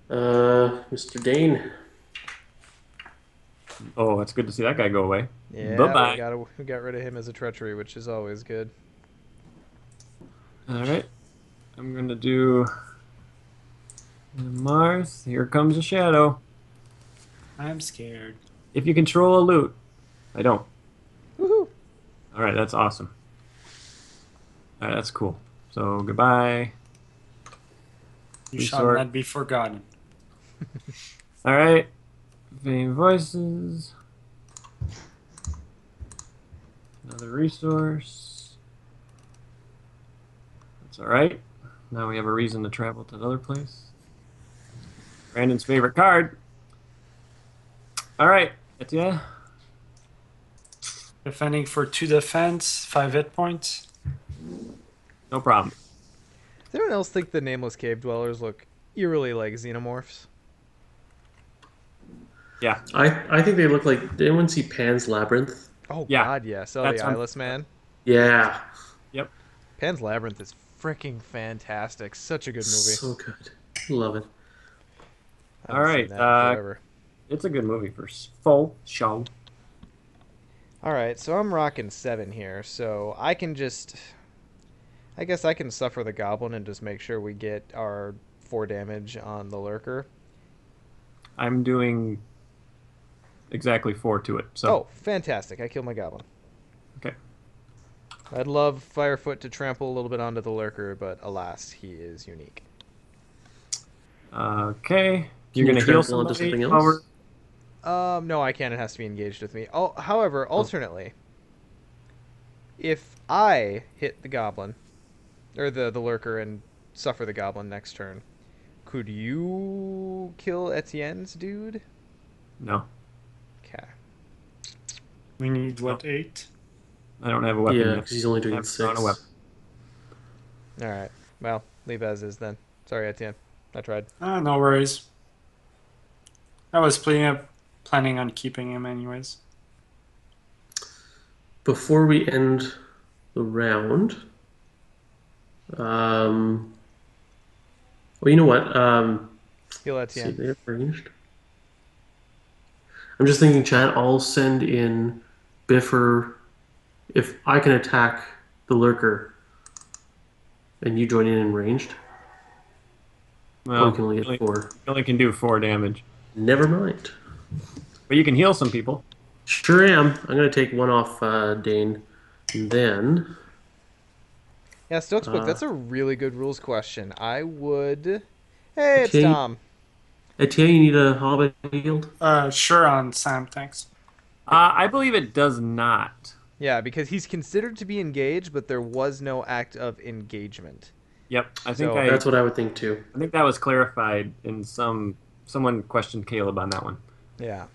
Mr. Dane. Oh, it's good to see that guy go away. Yeah, Bye-bye. we got rid of him as a treachery, which is always good. All right. I'm going to do Mars. Here comes a shadow. I'm scared. If you control a loot. I don't. Woohoo! All right, that's awesome. All right, that's cool. So, goodbye. You shall Resort. not be forgotten. All right. Vain Voices. Another resource. That's all right. Now we have a reason to travel to another place. Brandon's favorite card. All right, Etienne. Defending for 2 defense, 5 hit points. No problem. Does anyone else think the Nameless Cave Dwellers look eerily like xenomorphs? Yeah. I think they look like... Did anyone see Pan's Labyrinth? Oh, Yeah. God, yes. Oh, That's the on- Eyeless Man. Yeah. Yep. Pan's Labyrinth is freaking fantastic. Such a good movie. So good. Love it. I haven't All seen right, that in forever. It's a good movie for full show. All right, so I'm rocking 7 here, so I can just... I guess I can suffer the goblin and just make sure we get our 4 damage on the lurker. I'm doing exactly 4 to it. So. Oh, fantastic. I killed my goblin. Okay. I'd love Firefoot to trample a little bit onto the lurker, but alas, he is unique. Okay. You're Can going you to heal trample onto somebody? something else? No, I can't. It has to be engaged with me. Oh, however, alternately, if I hit the goblin, or the lurker, and suffer the goblin next turn, could you kill Etienne's dude? No. Okay. We need, what, 8? I don't have a weapon Yeah, yet. because he's only I doing haven't 6. drawn a weapon. All right. Well, leave as is then. Sorry, Etienne. I tried. No worries. I was planning on keeping him anyways. Before we end the round, well, you know what? Heal See, Etienne. they're ranged. I'm just thinking, Chad, I'll send in Biffer if I can attack the lurker and you join in ranged. Well, we can only get 4. You only can do 4 damage. Never mind. But you can heal some people. Sure am. I'm going to take 1 off Dane. And then... Yeah, Stokesbook, that's a really good rules question. I would... Hey, it's Okay. Tom. Etienne, you need a Hobbit healed? Sure on Sam, thanks. I believe it does not. Yeah, because he's considered to be engaged, but there was no act of engagement. Yep, So That's what I would think too. I think that was clarified in someone questioned Caleb on that one. yeah.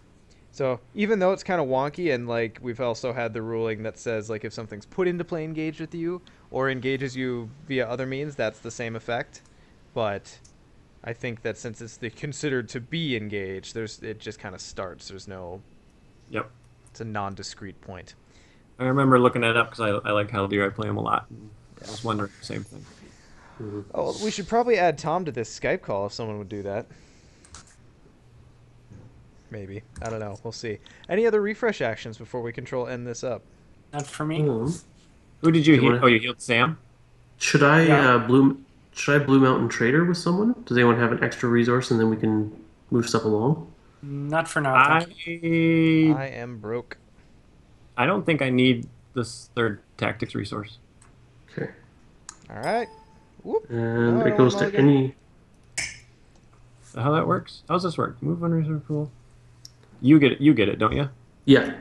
So even though it's kind of wonky, and like we've also had the ruling that says like if something's put into play engaged with you or engages you via other means, that's the same effect. But I think that since it's considered to be engaged, it just kind of starts. There's no. Yep. It's a non-discrete point. I remember looking it up because I like Haldir. I play him a lot. I was wondering the same thing. Oh, we should probably add Tom to this Skype call if someone would do that. Maybe. I don't know. We'll see. Any other refresh actions before we end this up? Not for me. Who did you Do you heal? wanna- Oh, you healed Sam? Should I Yeah. Blue Mountain Trader with someone? Does anyone have an extra resource and then we can move stuff along? Not for now. Thank you. I am broke. I don't think I need this third tactics resource. Okay. All right. Whoop. And No, it goes I'm to all good. any. How that works? How's this work? Move one resource pool. You get it, don't you? Yeah. Okay.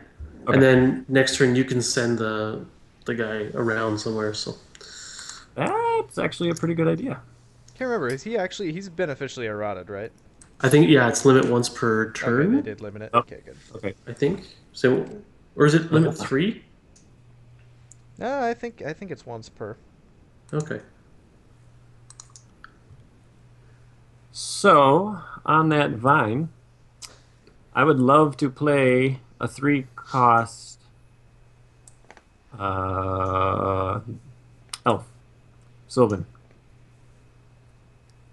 And then next turn you can send the guy around somewhere. So That's actually a pretty good idea. Can't remember. Is he actually? He's beneficially eroded, right? I think it's limit once per Okay, turn. they did limit it. Oh. Okay, good. Okay. I think so. Or is it limit 3? No, I think it's once per. Okay. So, on that vine, I would love to play a 3-cost elf, Sylvan.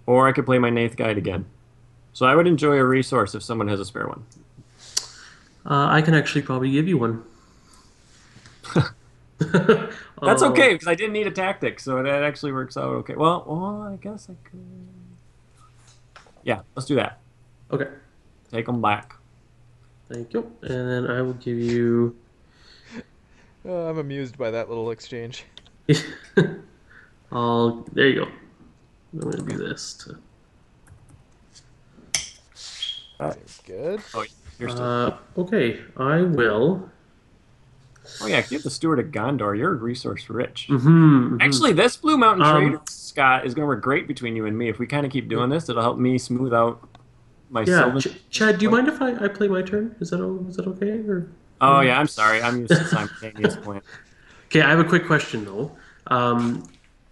Or I could play my Nath Guide again. So I would enjoy a resource if someone has a spare one. I can actually probably give you one. That's okay, because I didn't need a tactic, so that actually works out okay. Well, I guess I could... Yeah, let's do that. Okay. Take them back. Thank you. And then I will give you. I'm amused by that little exchange. There you go. I'm gonna do this to. Seems good. Oh, you're still... Okay, I will. Oh yeah, if you have the Steward of Gondor, you're resource rich. Mm-hmm. Actually, this Blue Mountain Trader, Scott, is going to work great between you and me. If we kind of keep doing this, it'll help me smooth out my Sylvan. Chad, do you mind if I play my turn? Is that okay? Or Oh yeah, I'm sorry. I'm used to simultaneous plan. okay, I have a quick question though.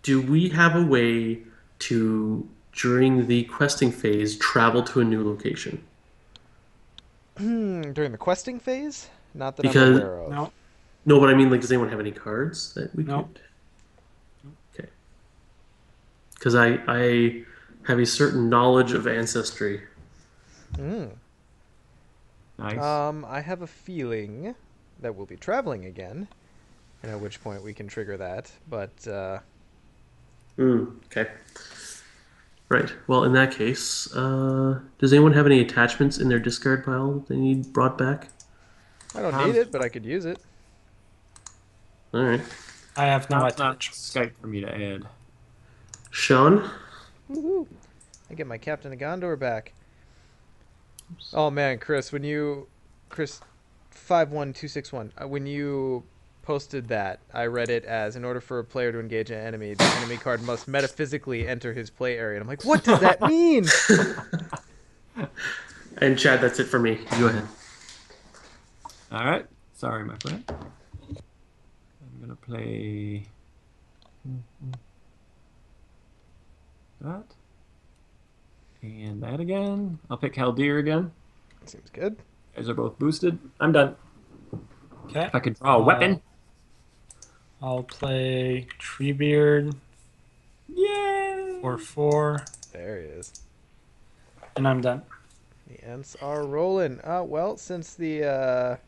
Do we have a way to, during the questing phase, travel to a new location? During the questing phase? Not that Because- I'm aware of. No. No, but I mean, like, does anyone have any cards that we No. could? Okay. Because I have a certain knowledge of ancestry. Mm. Nice. I have a feeling that we'll be traveling again, and at which point we can trigger that. But Okay. Right. Well, in that case, does anyone have any attachments in their discard pile that they need brought back? I don't need it, but I could use it. All right. I have no Not attachments. Skype for me to add. Sean? Woohoo! I get my Captain of Gondor back. Oh man, Chris, Chris 51261, when you posted that, I read it as, in order for a player to engage an enemy, the enemy card must metaphysically enter his play area. And I'm like, what does that mean? And Chad, that's it for me. Go ahead. All right. Sorry, my friend. I'm gonna play that and that again. I'll pick Haldir again. Seems good. You guys are both boosted. I'm done. Okay. If I could draw a weapon. I'll play Treebeard Yay! for 4, There he is. and I'm done. The Ents are rolling. Well, since the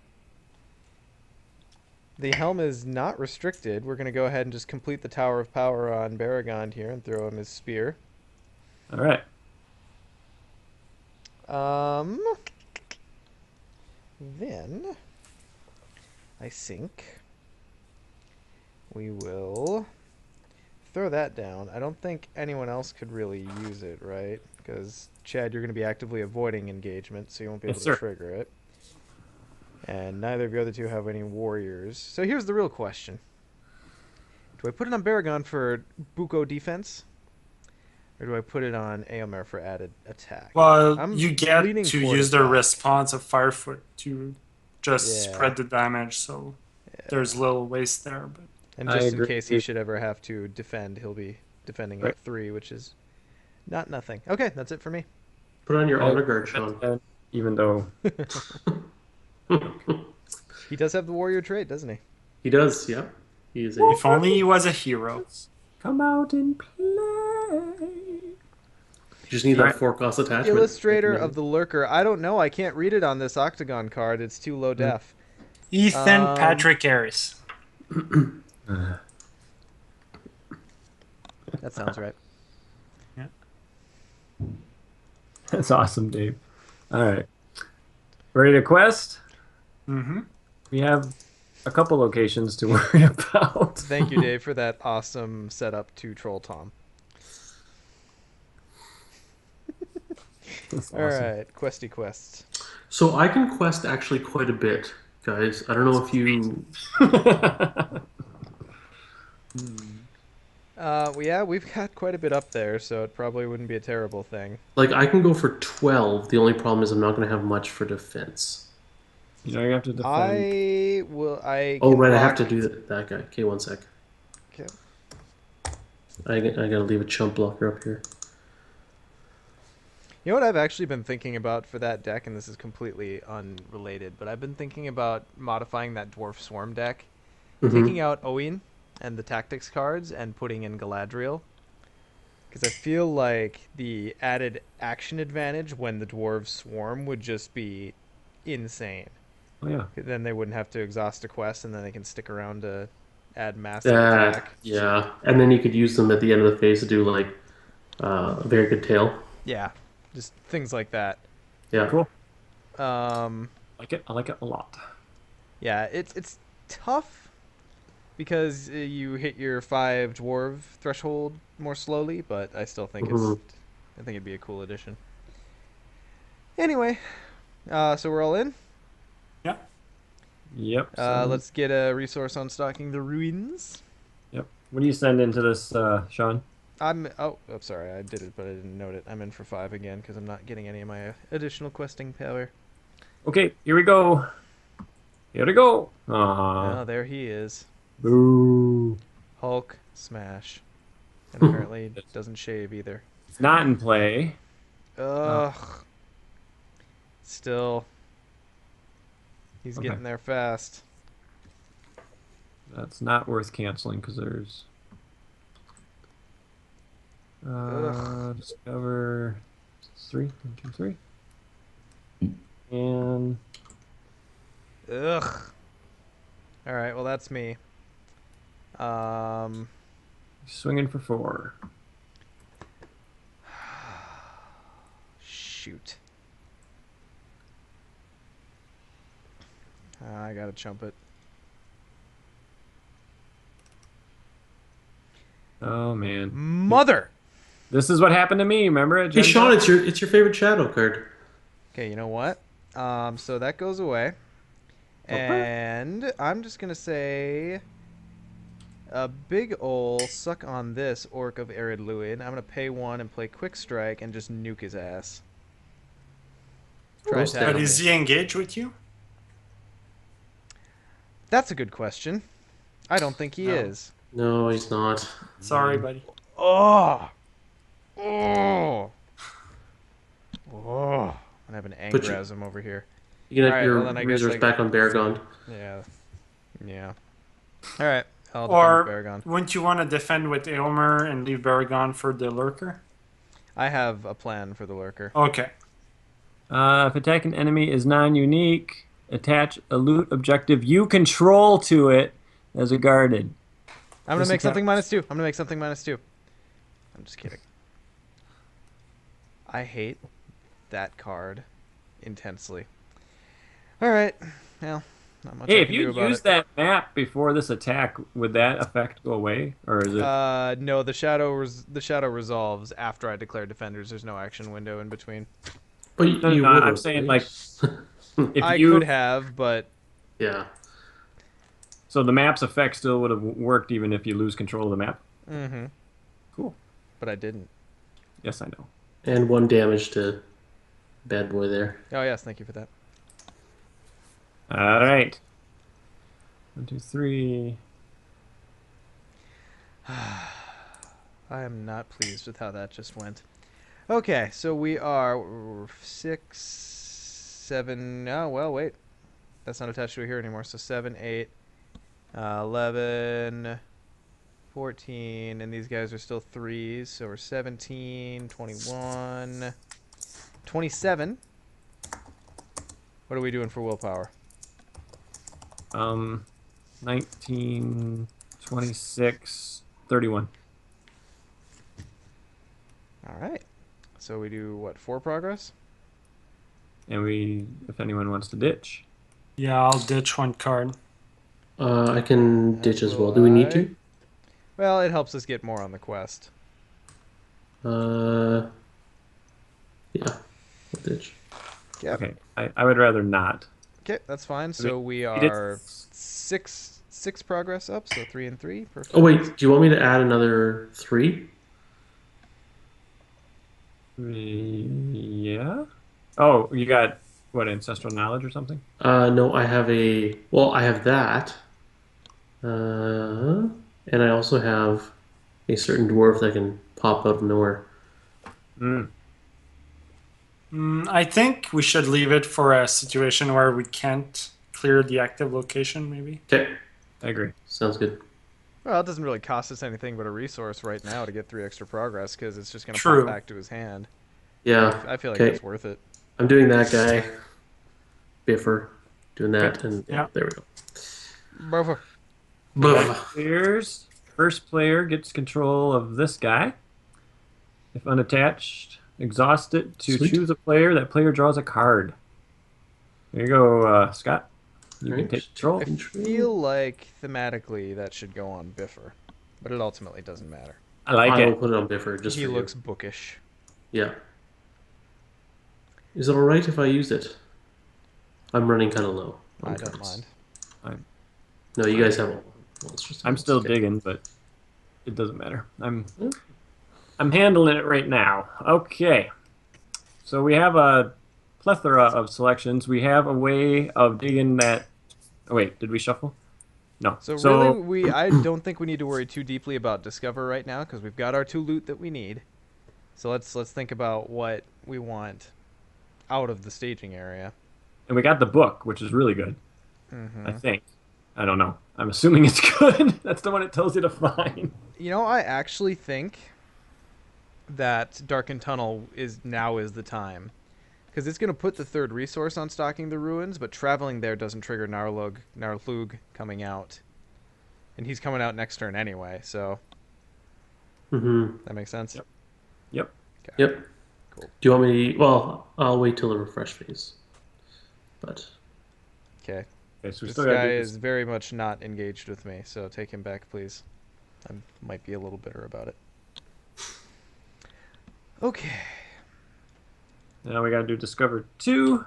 helm is not restricted, we're going to go ahead and just complete the Tower of Power on Belegost here and throw him his spear. All right. Then I think we will throw that down. I don't think anyone else could really use it, right? because Chad, you're going to be actively avoiding engagement, so you won't be able Yes, to sir. trigger it. And neither of you other two have any warriors. So here's the real question. Do I put it on Baragon for Buko defense? Or do I put it on Aomer for added attack? Well, I'm you get leaning to toward use the attack. response of Firefoot to just Yeah. spread the damage, so there's little waste there. But And I just in agree. case he should ever have to defend, he'll be defending Right. at 3, which is not nothing. Okay, that's it for me. Put on your I- honor guard, Sean. Even though He does have the warrior trait, doesn't he? He does, yeah. He is a. if only he was a hero. come out and play. You just need that Right. 4-cost attachment. Illustrator of the Lurker. I don't know. I can't read it on this octagon card. It's too low def. Ethan Patrick Harris. That sounds right. That's awesome, Dave. All right. Ready to quest? Mm-hmm. We have a couple locations to worry about. Thank you, Dave, for that awesome setup to troll Tom. That's All awesome. right, questy quests. So I can quest actually quite a bit, guys. I don't know if you. Yeah, we've got quite a bit up there, so it probably wouldn't be a terrible thing. Like, I can go for 12. The only problem is I'm not going to have much for defense. You know, you have to defend. I will. I. Oh, can right, I have rock- to do that guy. Okay, one sec. Okay. I gotta leave a chump blocker up here. You know what I've actually been thinking about for that deck, and this is completely unrelated, but I've been thinking about modifying that Dwarf Swarm deck, taking out Owen and the Tactics cards and putting in Galadriel. Because I feel like the added action advantage when the Dwarves swarm would just be insane. Oh, yeah. Then they wouldn't have to exhaust a quest, and then they can stick around to add massive attack. Yeah. And then you could use them at the end of the phase to do, like, a very good tail. Yeah, just things like that. Yeah. Cool. Um, I like it a lot. yeah, it's tough because you hit your 5 dwarf threshold more slowly, but I still think I think it'd be a cool addition. Anyway, so we're all in. Yep. so- Let's get a resource on stocking the ruins. Yep. What do you send into this, Sean? I'm sorry, I did it, but I didn't note it. I'm in for 5 again because I'm not getting any of my additional questing power. Okay, here we go. Here we go. Aw. Oh, there he is. Boo. Hulk smash. And apparently doesn't shave either. It's not in play. Ugh. Still. He's Okay. getting there fast. That's not worth canceling because there's. Discover 3, 1, 2, 3. And Ugh. Alright, well that's me. swinging for 4. Shoot. I gotta chump it. Oh man, Mother! this is what happened to me. Remember it? Hey, Sean, it's your favorite shadow card. Okay, you know what? So that goes away. And I'm just gonna say a big ol' suck on this Orc of Arid Luid. I'm gonna pay 1 and play Quick Strike and just nuke his ass. Try Almost attacking But me. is he engaged with you? That's a good question. I don't think he No. is. No, he's not. Sorry, buddy. Oh! Oh! Oh! I have an But you- angrasm over here. You can have Alright, your well then I guess resource I- back on Baragon. Yeah. Yeah. Alright. I'll Or defend Baragon. wouldn't you want to defend with Aomer and leave Baragon for the Lurker? I have a plan for the Lurker. Okay. If attacking enemy is non-unique, attach a loot objective you control to it as a guarded. I'm gonna This make attack- something -2. I'm gonna make something -2. I'm just kidding. I hate that card intensely. Alright. Well, Not much Hey, I if can do you about use it. that map before this attack, would that effect go away, or is it? No, the shadow resolves after I declare defenders. There's no action window in between. But No, no, you no. would I'm have, saying right? like if I could you. have, but Yeah. So the map's effect still would have worked even if you lose control of the map. mm-hmm. Cool. But I didn't. Yes, I know. And 1 damage to bad boy there. Oh yes, thank you for that. All right. 1, 2, 3. I am not pleased with how that just went. Okay, so we are 6, 7. Oh well, wait. That's not attached to it here anymore. So 7, 8, 11, 14, and these guys are still threes. So we're 17, 21, 27. What are we doing for willpower? 19, 26, 31. All right. So we do what? 4 progress? And we, if anyone wants to ditch. Yeah, I'll ditch 1 card. I can As ditch as will well. Do we need I. to? Well, it helps us get more on the quest. Yeah. I'll ditch. Yep. Okay, I would rather not. Okay, that's fine. So we We did- are six progress up. So 3 and 3. Perfect. Oh, wait. Do you want me to add another 3? Yeah. Oh, you got what, ancestral knowledge or something? No, I have a. Well, I have that. And I also have a certain dwarf that can pop out of nowhere. Mm. I think we should leave it for a situation where we can't clear the active location, maybe. Okay. I agree. Sounds good. Well, it doesn't really cost us anything but a resource right now to get 3 extra progress because it's just going to True. pop back to his hand. Yeah. I feel like Okay. that's worth it. I'm doing that guy. Biffer. Doing that. Okay. And Yeah. there we go. Buffer. Players. First player gets control of this guy. If unattached, exhaust it to Sweet. choose a player. That player draws a card. There you go, Scott. You can Right. take control. I feel like thematically that should go on Biffer, but it ultimately doesn't matter. I like I will it. put it on Biffer just He for looks you. bookish. Yeah. Is it alright if I use it? I'm running kind of low. on I don't cards. mind. No, you guys have all. Well, it's just I'm still okay. digging, but it doesn't matter. Hmm. I'm handling it right now. Okay. So we have a plethora of selections. We have a way of digging that. Oh, wait, did we shuffle? No. So really, I don't think we need to worry too deeply about Discover right now because we've got our 2 loot that we need. So let's think about what we want out of the staging area. And we got the book, which is really good. Mm-hmm. I think. I don't know. I'm assuming it's good. That's the one it tells you to find. You know, I actually think that Darkened Tunnel is the time. Because it's going to put the 3rd resource on stocking the ruins, but traveling there doesn't trigger Narlug coming out. And he's coming out next turn anyway, so Mm-hmm. that makes sense? Yep. Okay. Yep. Cool. Do you want me to... Well, I'll wait till the refresh phase. But... Okay. Okay, so we This still got guy to do is very much not engaged with me, so take him back, please. I might be a little bitter about it. Okay. Now we got to do Discover 2.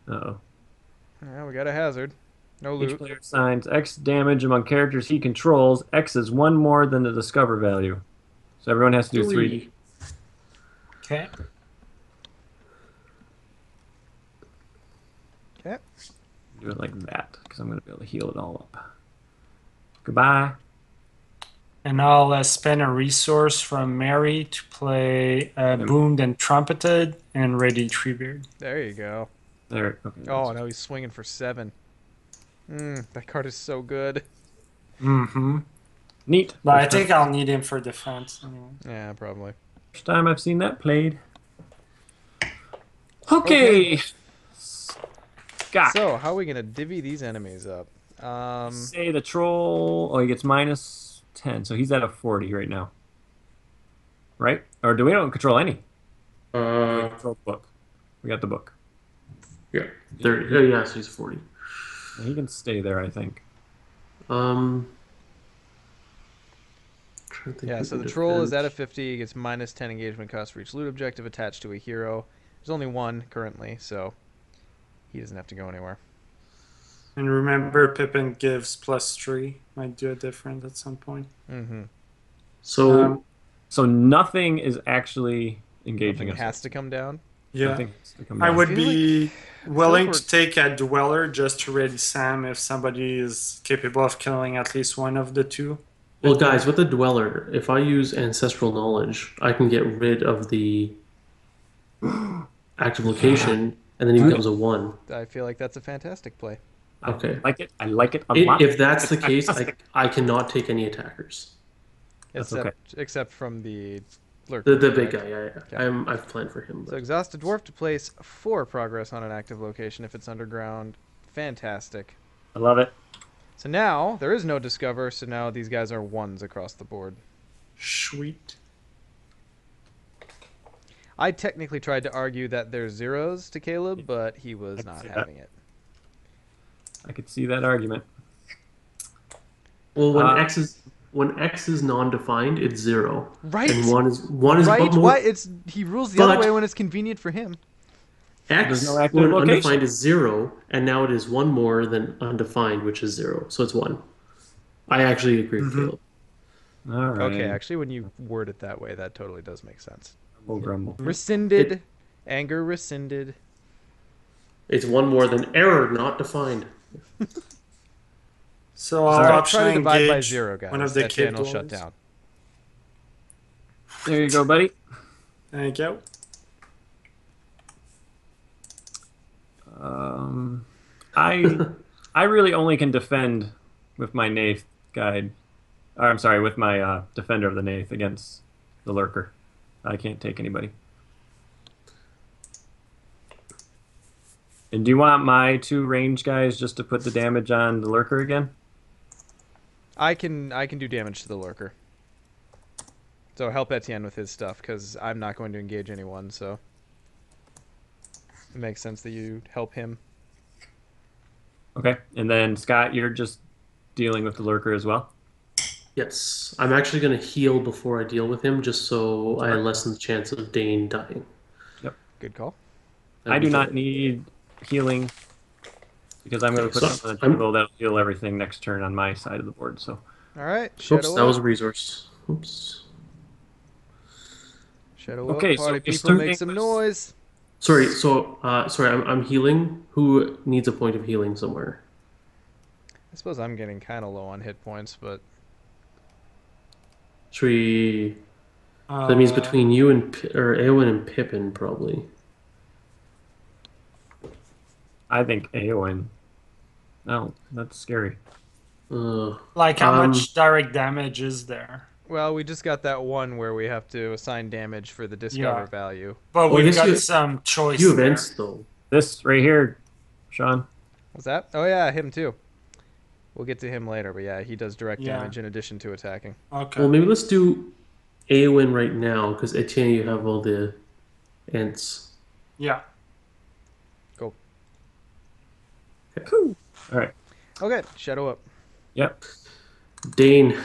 Uh-oh. Yeah, we got a hazard. No Each loot. player assigns X damage among characters he controls. X is 1 more than the Discover value. So everyone has to do 3. Okay. Okay. Do it like that, because I'm going to be able to heal it all up. Goodbye. And I'll spend a resource from Mary to play Boomed and Trumpeted and Ready Treebeard. There you go. There. Okay. Oh, no, he's swinging for 7. That card is so good. Mm-hmm. Neat. But I think I'll need him for defense. Anyway. Yeah, probably. First time I've seen that played. Okay. Scott. So, how are we going to divvy these enemies up? Say the troll. Oh, he gets minus 10, so he's at a 40 right now. Right? Or do we don't control any? We control the book. We got the book. Yeah. There. Yeah. So he's 40. He can stay there, I think. Trying to think Yeah, who so can the troll is defend. at a 50. He gets minus 10 engagement cost for each loot objective attached to a hero. There's only one currently, so he doesn't have to go anywhere. And remember, Pippin gives +3. Might do a difference at some point. Mm-hmm. So So nothing is actually engaging Nothing us. has to come down. Yeah. Nothing has to come I down. would feel be like willing we're- to take a Dweller just to ready Sam if somebody is capable of killing at least one of the two. well, guys, with the Dweller, if I use Ancestral Knowledge, I can get rid of the active location, and then he becomes a 1. I feel like that's a fantastic play. Okay. I like it a lot. If that's the case, I cannot take any attackers. That's Except from the lurker. The big correct? guy, yeah. Okay. I've planned for him. So But. exhaust a dwarf to place 4 progress on an active location if it's underground. Fantastic. I love it. So now there is no discover. So now these guys are 1s across the board. Sweet. I technically tried to argue that there's 0s to Caleb, but he was can not see that. having it. I could see that argument. Well, when X is non-defined, it's 0. Right. And one is Right? but more, Why? He rules the other But- way when it's convenient for him. X There's no active when location. undefined is 0, and now it is 1 more than undefined, which is 0. So it's 1. I actually agree with Caleb. All right. Okay, actually, when you word it that way, that totally does make sense. Grumble, grumble. Rescinded. Anger rescinded. It's 1 more than error not defined. So I'll Try option to divide by engage 0, guys. one of the That cave channel shut dwellers. down. There you go, buddy. Thank you. I really only can defend with my Nath guide. Or, I'm sorry, with my Defender of the Nath against the Lurker. I can't take anybody. And do you want my 2 range guys just to put the damage on the Lurker again? I can do damage to the lurker. So help Etienne with his stuff, because I'm not going to engage anyone, so it makes sense that you help him. Okay. And then, Scott, you're just dealing with the Lurker as well? Yes. I'm actually going to heal before I deal with him, just so I lessen the chance of Dane dying. Good call. I do not need healing because I'm going to put So, something on the table that'll heal everything next turn on my side of the board. So All right, Oops, Shadow that was a up. resource. Oops. Shadow Okay, up. so Party you're people make starting some with- noise. Sorry, I'm healing. Who needs a point of healing somewhere? I suppose I'm getting kind of low on hit points, but Should we... that means between you and Eowyn and Pippin, probably. I think Eowyn. No, that's scary. Like how much direct damage is there? well, we just got that one where we have to assign damage for the discover Yeah. value. But Well, I we've guess got you- some choice Few there. events, though. This right here, Sean. What's that? Oh yeah, him too. We'll get to him later, but yeah, he does direct Yeah. damage in addition to attacking. Okay. Well, maybe let's do Eowyn right now, because Etienne, you have all the ants. Yeah. Cool. All right. Okay, Shadow up. Yep. Dane.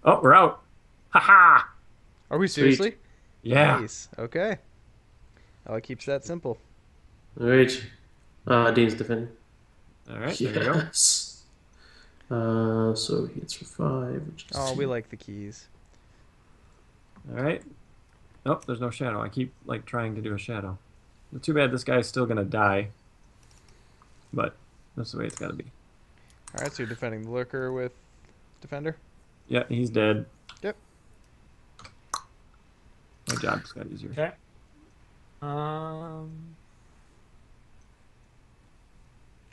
Oh, we're out. Ha. Are we Sweet. seriously? Yeah. Nice. Okay. Oh, it keeps that simple. All right. Dane's defending. All right. There we go. Yes. So he hits for 5. Which is Oh, we like the keys. All right. Nope, there's no shadow. I keep like trying to do a shadow. It's too bad this guy's still gonna die. But that's the way it's got to be. All right, so you're defending the lurker with defender. Yeah, he's dead. Yep. My job just got easier. Okay.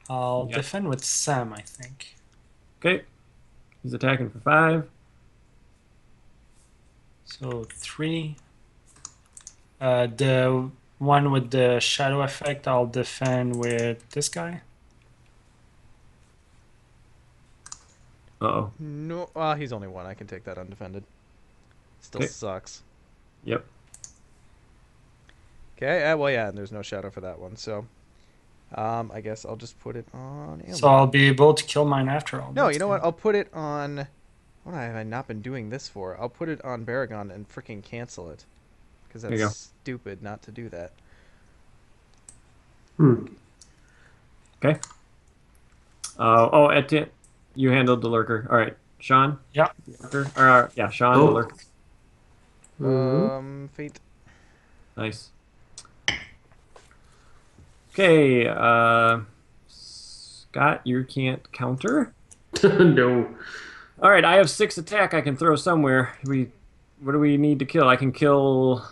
I'll Yeah. defend with Sam, I think. Okay. He's attacking for 5. So 3. The one with the shadow effect, I'll defend with this guy. Uh-oh. No, he's only 1. I can take that undefended. Still Okay. sucks. Yep. Okay, well, yeah, and there's no shadow for that one, so I guess I'll just put it on Aylmer. So I'll be able to kill mine after all. No, That's you know good. what? I'll put it on... What have I not been doing this for? I'll put it on Baragon and freaking cancel it. Because There you go. that's stupid not to do that. Okay. Oh, Etienne, you handled the lurker. All right, Sean. Yeah. Lurker. Yeah, Sean, the lurker. Fate. Nice. Okay, Scott, you can't counter. No. All right, I have 6 attack I can throw somewhere. What do we need to kill? I can kill.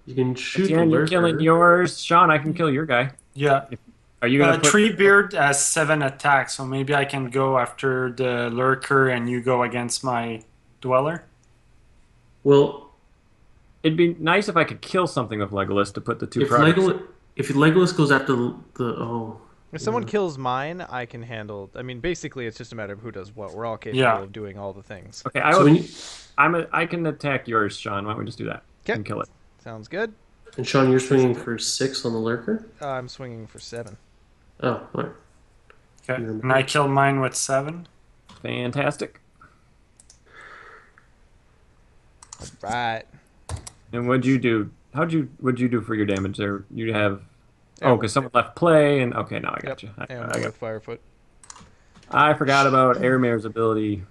You can shoot the Etienne, you're lurker. killing yours. Sean, I can kill your guy. Yeah. Are you gonna put? Treebeard has 7 attacks, so maybe I can go after the lurker and you go against my dweller. Well, It'd be nice if I could kill something with Legolas to put the 2 if products. Legolas goes after the If someone kills mine, I can handle... I mean, basically, it's just a matter of who does what. We're all capable of doing all the things. Okay, I can attack yours, Sean. Why don't we just do that? Okay. And kill it. Sounds good. And Sean, you're swinging for 6 on the lurker. I'm swinging for 7. Oh, all right. Okay. And I kill mine with 7. Fantastic. Right. And what'd you do? What'd you do for your damage there? You have... Oh, because someone left play, and... Okay, now I got you. And I got... with Firefoot. I forgot about Airmare's ability.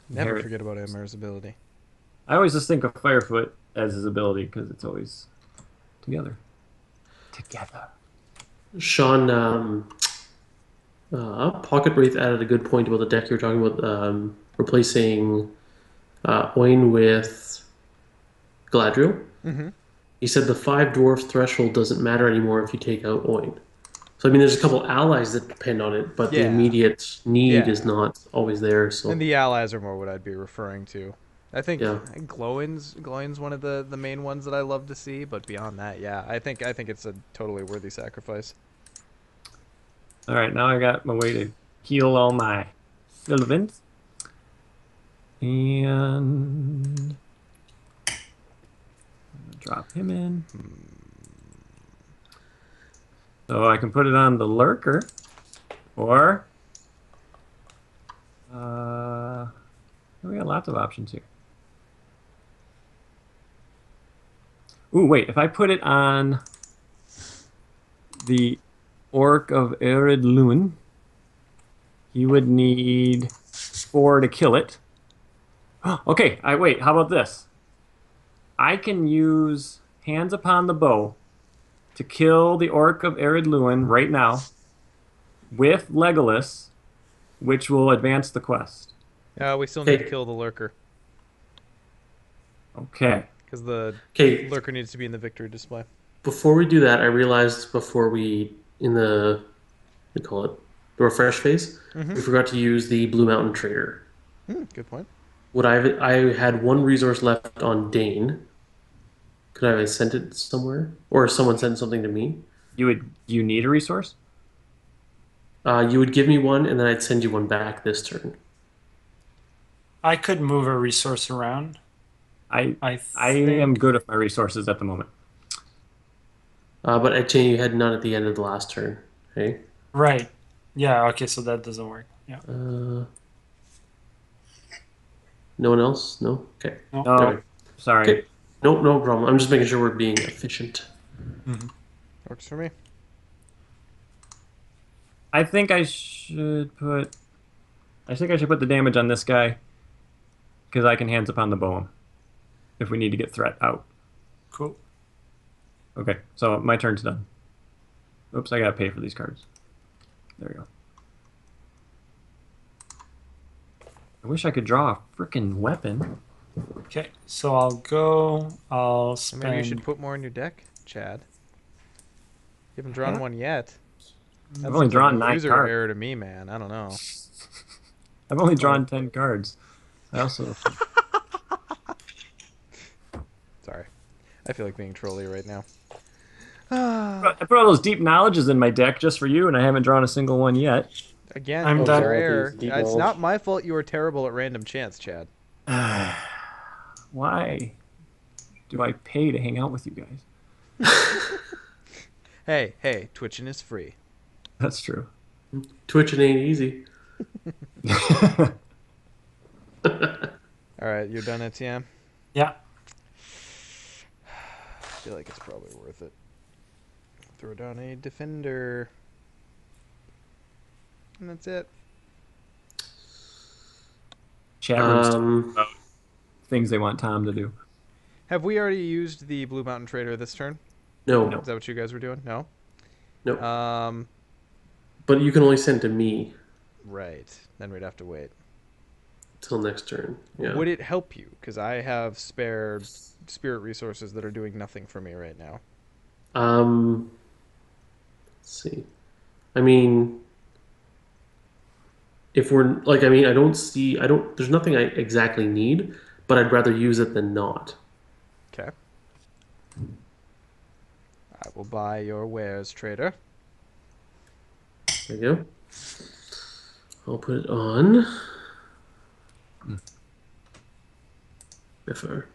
Never forget about Aylmer's ability. I always just think of Firefoot as his ability, because it's always together. Together. Sean, Pocket Wraith added a good point about the deck you were talking about, replacing Oin with Galadriel. Mm-hmm. He said the 5 dwarf threshold doesn't matter anymore if you take out Oin. So I mean, there's a couple allies that depend on it, but the immediate need is not always there. So and the allies are more what I'd be referring to. I think Yeah. Glowin's one of the main ones that I love to see, but beyond that, yeah, I think it's a totally worthy sacrifice. All right, now I got my way to heal all my Sylvans. And drop him in. So I can put it on the lurker, or we got lots of options here. Ooh, wait! If I put it on the Orc of Ered Luin, he would need 4 to kill it. Okay, wait. How about this? I can use Hands Upon the Bow to kill the Orc of Ered Luin right now with Legolas, which will advance the quest. We still need to kill the lurker. Okay. Because the lurker needs to be in the victory display. Before we do that, I realized in the the refresh phase, we forgot to use the Blue Mountain Trader. Good point. I had 1 resource left on Dane. Could I have sent it somewhere, or someone sent something to me? You need a resource? You would give me 1, and then I'd send you 1 back this turn. I could move a resource around. I am good with my resources at the moment. But I'd say you had none at the end of the last turn. Hey. Right. Yeah. Okay. So that doesn't work. Yeah. No one else? No. Okay. No. No. Sorry. Okay. No problem. I'm just making sure we're being efficient. Works for me. I think I should put the damage on this guy, because I can Hands Upon the Bow him if we need to get threat out. Cool. Okay, so my turn's done. Oops, I gotta pay for these cards. There we go. I wish I could draw a freaking weapon. Okay, so I'll spend... Maybe you should put more in your deck, Chad. You haven't drawn one yet. I've only drawn 9 user cards. error to me, man. I don't know. I've only drawn 10 cards. I also... Sorry. I feel like being trolly right now. I put all those deep knowledges in my deck just for you, and I haven't drawn a single one yet. Again, I'm done. user error. Deep It's knowledge. not my fault you were terrible at random chance, Chad. Why do I pay to hang out with you guys? Hey, twitching is free. That's true. Twitching ain't easy. All right, you're done, Etienne? Yeah. I feel like it's probably worth it. Throw down a defender. And that's it. Chat rooms Um, about things they want Tom to do. Have we already used the Blue Mountain Trader this turn? no, Is that what you guys were doing? No? no. Um, But you can only send to me right. Then we'd have to wait. till next turn. Yeah. Would it help you? Because I have spare spirit resources that are doing nothing for me right now. Let's see. I mean, if we're like, I mean, I don't see, I don't. There's nothing I exactly need, but I'd rather use it than not. Okay. I will buy your wares, trader. There you go. I'll put it on. Biffer.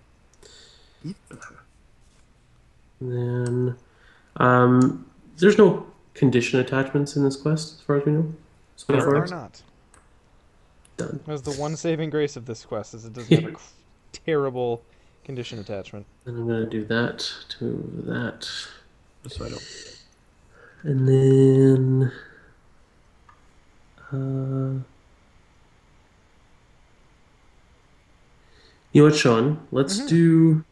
And then, there's no condition attachments in this quest, as far as we know. So There far, are not. done. That's the one saving grace of this quest, is it doesn't have a terrible condition attachment. And I'm gonna do that to that, Just so I don't. and then, uh, you know what, Sean? Let's do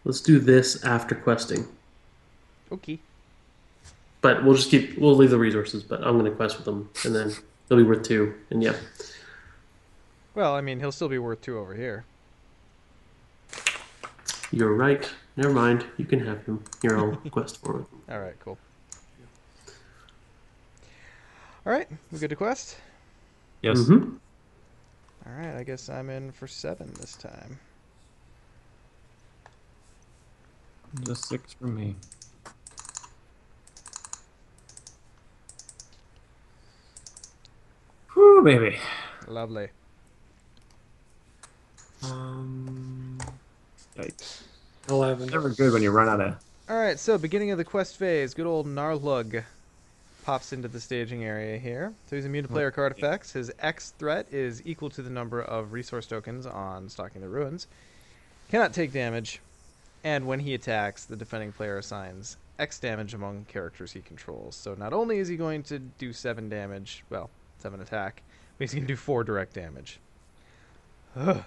this after questing. Okay. But we'll leave the resources, but I'm gonna quest with them, and then they'll be worth 2, and yeah. Well, I mean, he'll still be worth 2 over here. You're right. Never mind. You can have him. Here, I'll quest for him. All right, cool. All right, we good to quest? Yes. Mm-hmm. All right, I guess I'm in for 7 this time. Just 6 for me. Whew, baby. Lovely. Yikes. 11. Never good when you run out of. All right, so beginning of the quest phase. Good old Narlug pops into the staging area here. So he's immune to player card effects. His X threat is equal to the number of resource tokens on Stalking the Ruins. Cannot take damage. And when he attacks, the defending player assigns X damage among characters he controls. So not only is he going to do 7 damage, well, 7 attack, but he's going to do 4 direct damage. Ugh.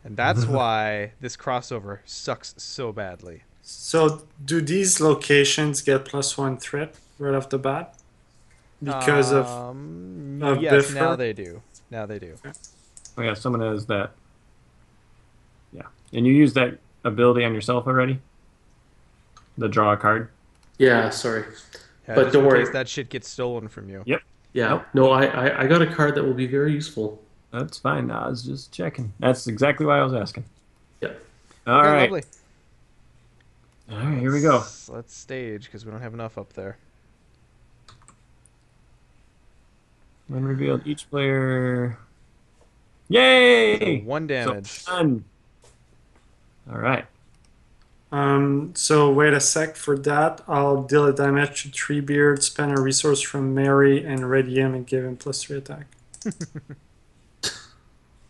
And that's why this crossover sucks so badly. So, do these locations get +1 threat right off the bat? Because of yes, Biffer? now they do. Now they do. Oh yeah, someone has that. Yeah, and you use that ability on yourself already. The draw a card. Yeah, sorry. Yeah, But just don't in worry. case that shit gets stolen from you. Yep. Yeah. Nope. No, I got a card that will be very useful. That's fine. I was just checking. That's exactly why I was asking. Yeah. All Okay, right. lovely. All right, here we go. Let's stage, because we don't have enough up there. When revealed, each player. Yay! So 1 damage. So done. All right. So wait a sec for that. I'll deal a damage to Treebeard, spend a resource from Mary, and ready him and give him +3 attack.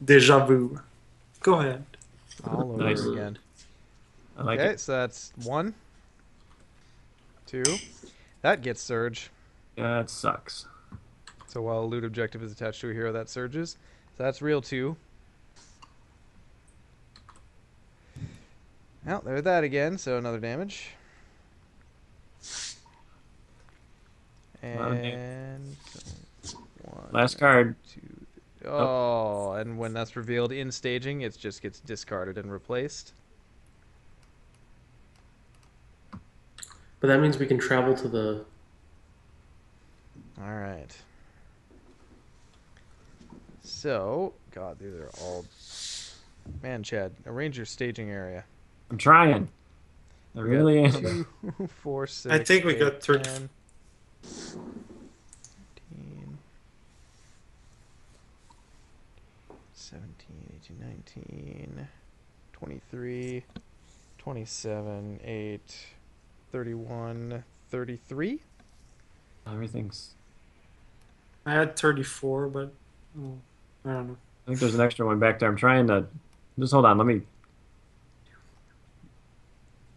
Deja vu. Go ahead. All over Nice. again. I like Okay, it. so that's 1, 2. That gets Surge. That sucks. So while a loot objective is attached to a hero, that surges. So that's real 2. Well, there's that again, so another damage. Lot of And 1, Last card. 2. Oh, and when that's revealed in staging, it just gets discarded and replaced. But that means we can travel to the. All right. So, God, these are all. Man, Chad, arrange your staging area. I'm trying. I We really got am. 2, 4, 6. I think we 8, got 30. 10, 15, 17, 18, 19, 23, 27, 8, 31, 33. Everything's. I had 34, but oh, I don't know. I think there's an extra one back there. I'm trying to. Just hold on. Let me.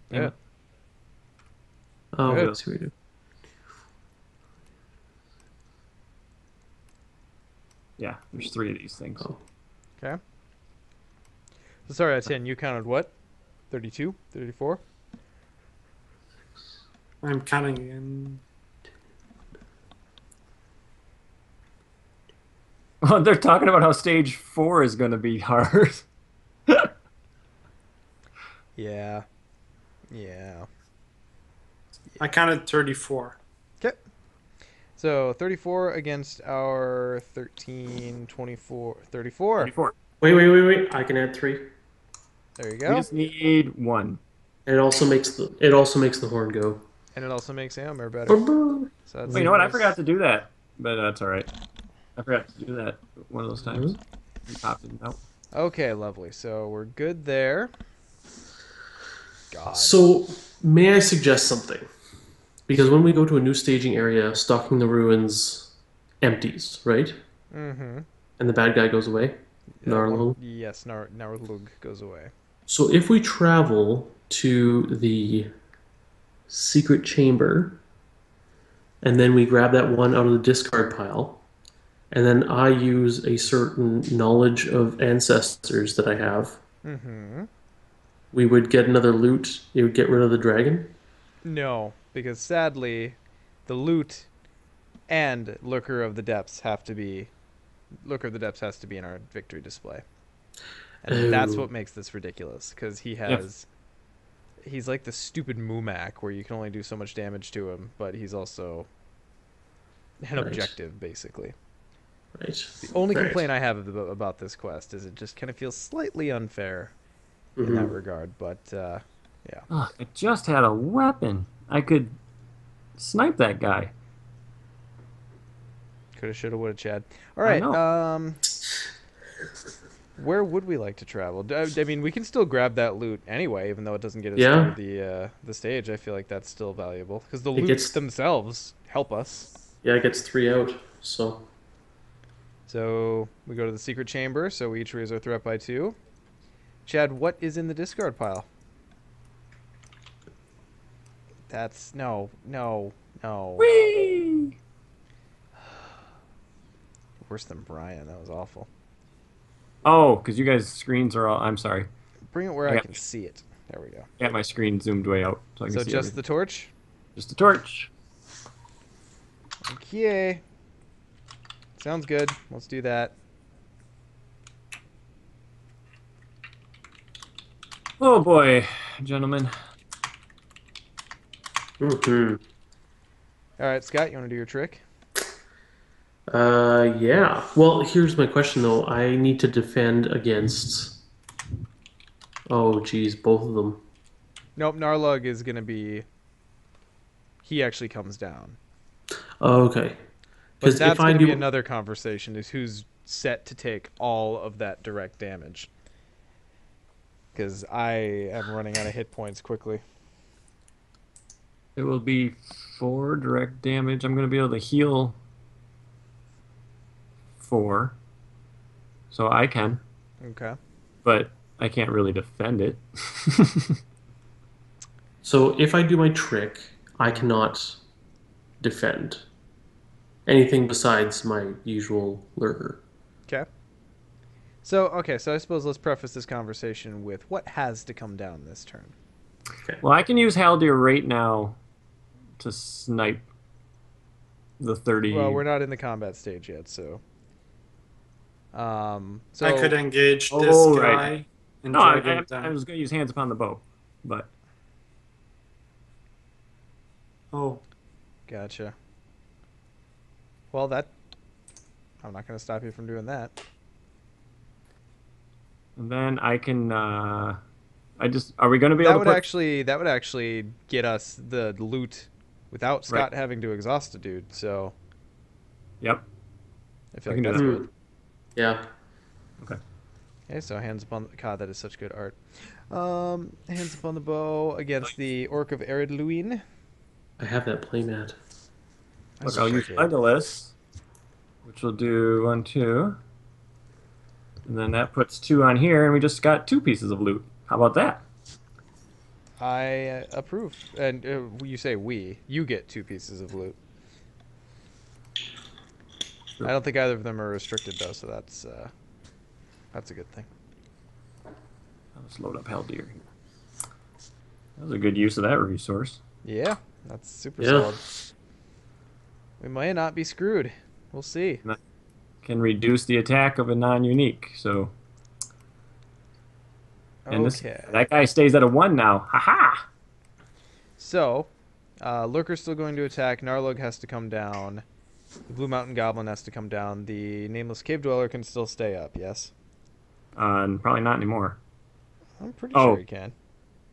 Yeah. Oh, okay, Good. let's see what we do. Yeah, there's 3 of these things. Oh. Okay. So sorry, Etienne, you counted what? 32? 34? I'm counting again. Well, they're talking about how stage 4 is going to be hard. Yeah. Yeah. I counted 34. Okay. So 34 against our 13, 24, 34. 34. Wait. I can add 3. There you We go. just need 1. And it also makes the horn go. And it also makes Aomer better. Brr. So that's Well, you know what? I nice. forgot to do that, but that's all right. I forgot to do that one of those times. You popped it out. Okay, lovely. So we're good there. God. So, may I suggest something? Because when we go to a new staging area, stalking the ruins empties, right? Mm-hmm. And the bad guy goes away. Narlung. Yes, Narlug goes away. So if we travel to the secret chamber, and then we grab that one out of the discard pile, and then I use a certain knowledge of ancestors that I have, Mm-hmm. we would get another loot. It would get rid of the dragon. No, because sadly, the loot and Lurker of the Depths has to be in our victory display. And that's Oh. what makes this ridiculous, because he's like the stupid Mumak where you can only do so much damage to him, but he's also an Right. objective, basically. Right. The only Right. complaint I have about this quest is it just kind of feels slightly unfair in that regard, but yeah. Oh, I just had a weapon. I could snipe that guy. Coulda, shoulda, woulda, Chad. All I right. know. Where would we like to travel? I mean, we can still grab that loot anyway, even though it doesn't get us Yeah. through the stage. I feel like that's still valuable because the It loots gets- themselves help us. Yeah, it gets 3 out. So So we go to the secret chamber. So we each raise our threat by 2. Chad, what is in the discard pile? That's no. Whee! Worse than Brian. That was awful. Oh, because you guys' screens are all. I'm sorry. Bring it where I Yeah. can see it. There we go. I got my screen zoomed way out so I can So see just everything. the torch. Just a torch. Okay. Sounds good. Let's do that. Oh boy, gentlemen. Mhm. All right, Scott, you want to do your trick? Yeah. Well, here's my question though. I need to defend against. Oh, geez, both of them. Nope, Narlug is going to be... He actually comes down. Oh, okay. But Because that's if I going to be do, another conversation, is who's set to take all of that direct damage. Because I am running out of hit points quickly. It will be 4 direct damage. I'm going to be able to heal 4. So I can, Okay. but I can't really defend it. so if I do my trick, I cannot defend anything besides my usual lurker. Okay. So I suppose let's preface this conversation with what has to come down this turn. Well, I can use Haldir right now to snipe the 30. Well, we're not in the combat stage yet, so... So I could engage this Oh, guy right. and No, drag him I down. was going to use hands upon the bow, but Oh, Gotcha. Well, that... I'm not going to stop you from doing that. and then I can. Are we going to be able to put? That would actually get us the loot without Scott having to exhaust a dude. So Yep. I feel I like can do that's that. good. Yeah. Okay. Okay, so hands up on. God, that is such good art. Hands up on the bow against the Orc of Arid Luin. I have that playmat. I Look, wish I'll I use did. Legolas, which will do 1, 2. And then that puts 2 on here, and we just got 2 pieces of loot. How about that? I approve. And you say we. You get 2 pieces of loot. Sure. I don't think either of them are restricted though, so that's a good thing. Let's load up Haldir. That was a good use of that resource. Yeah, that's super Yeah. solid. We might not be screwed. We'll see. And that can reduce the attack of a non-unique. So, and Okay. that guy stays at a 1 now. Ha-ha! So, Lurker's still going to attack. Narlug has to come down. The Blue Mountain Goblin has to come down. The Nameless Cave Dweller can still stay up, yes? And probably not anymore. I'm pretty Oh. sure he can.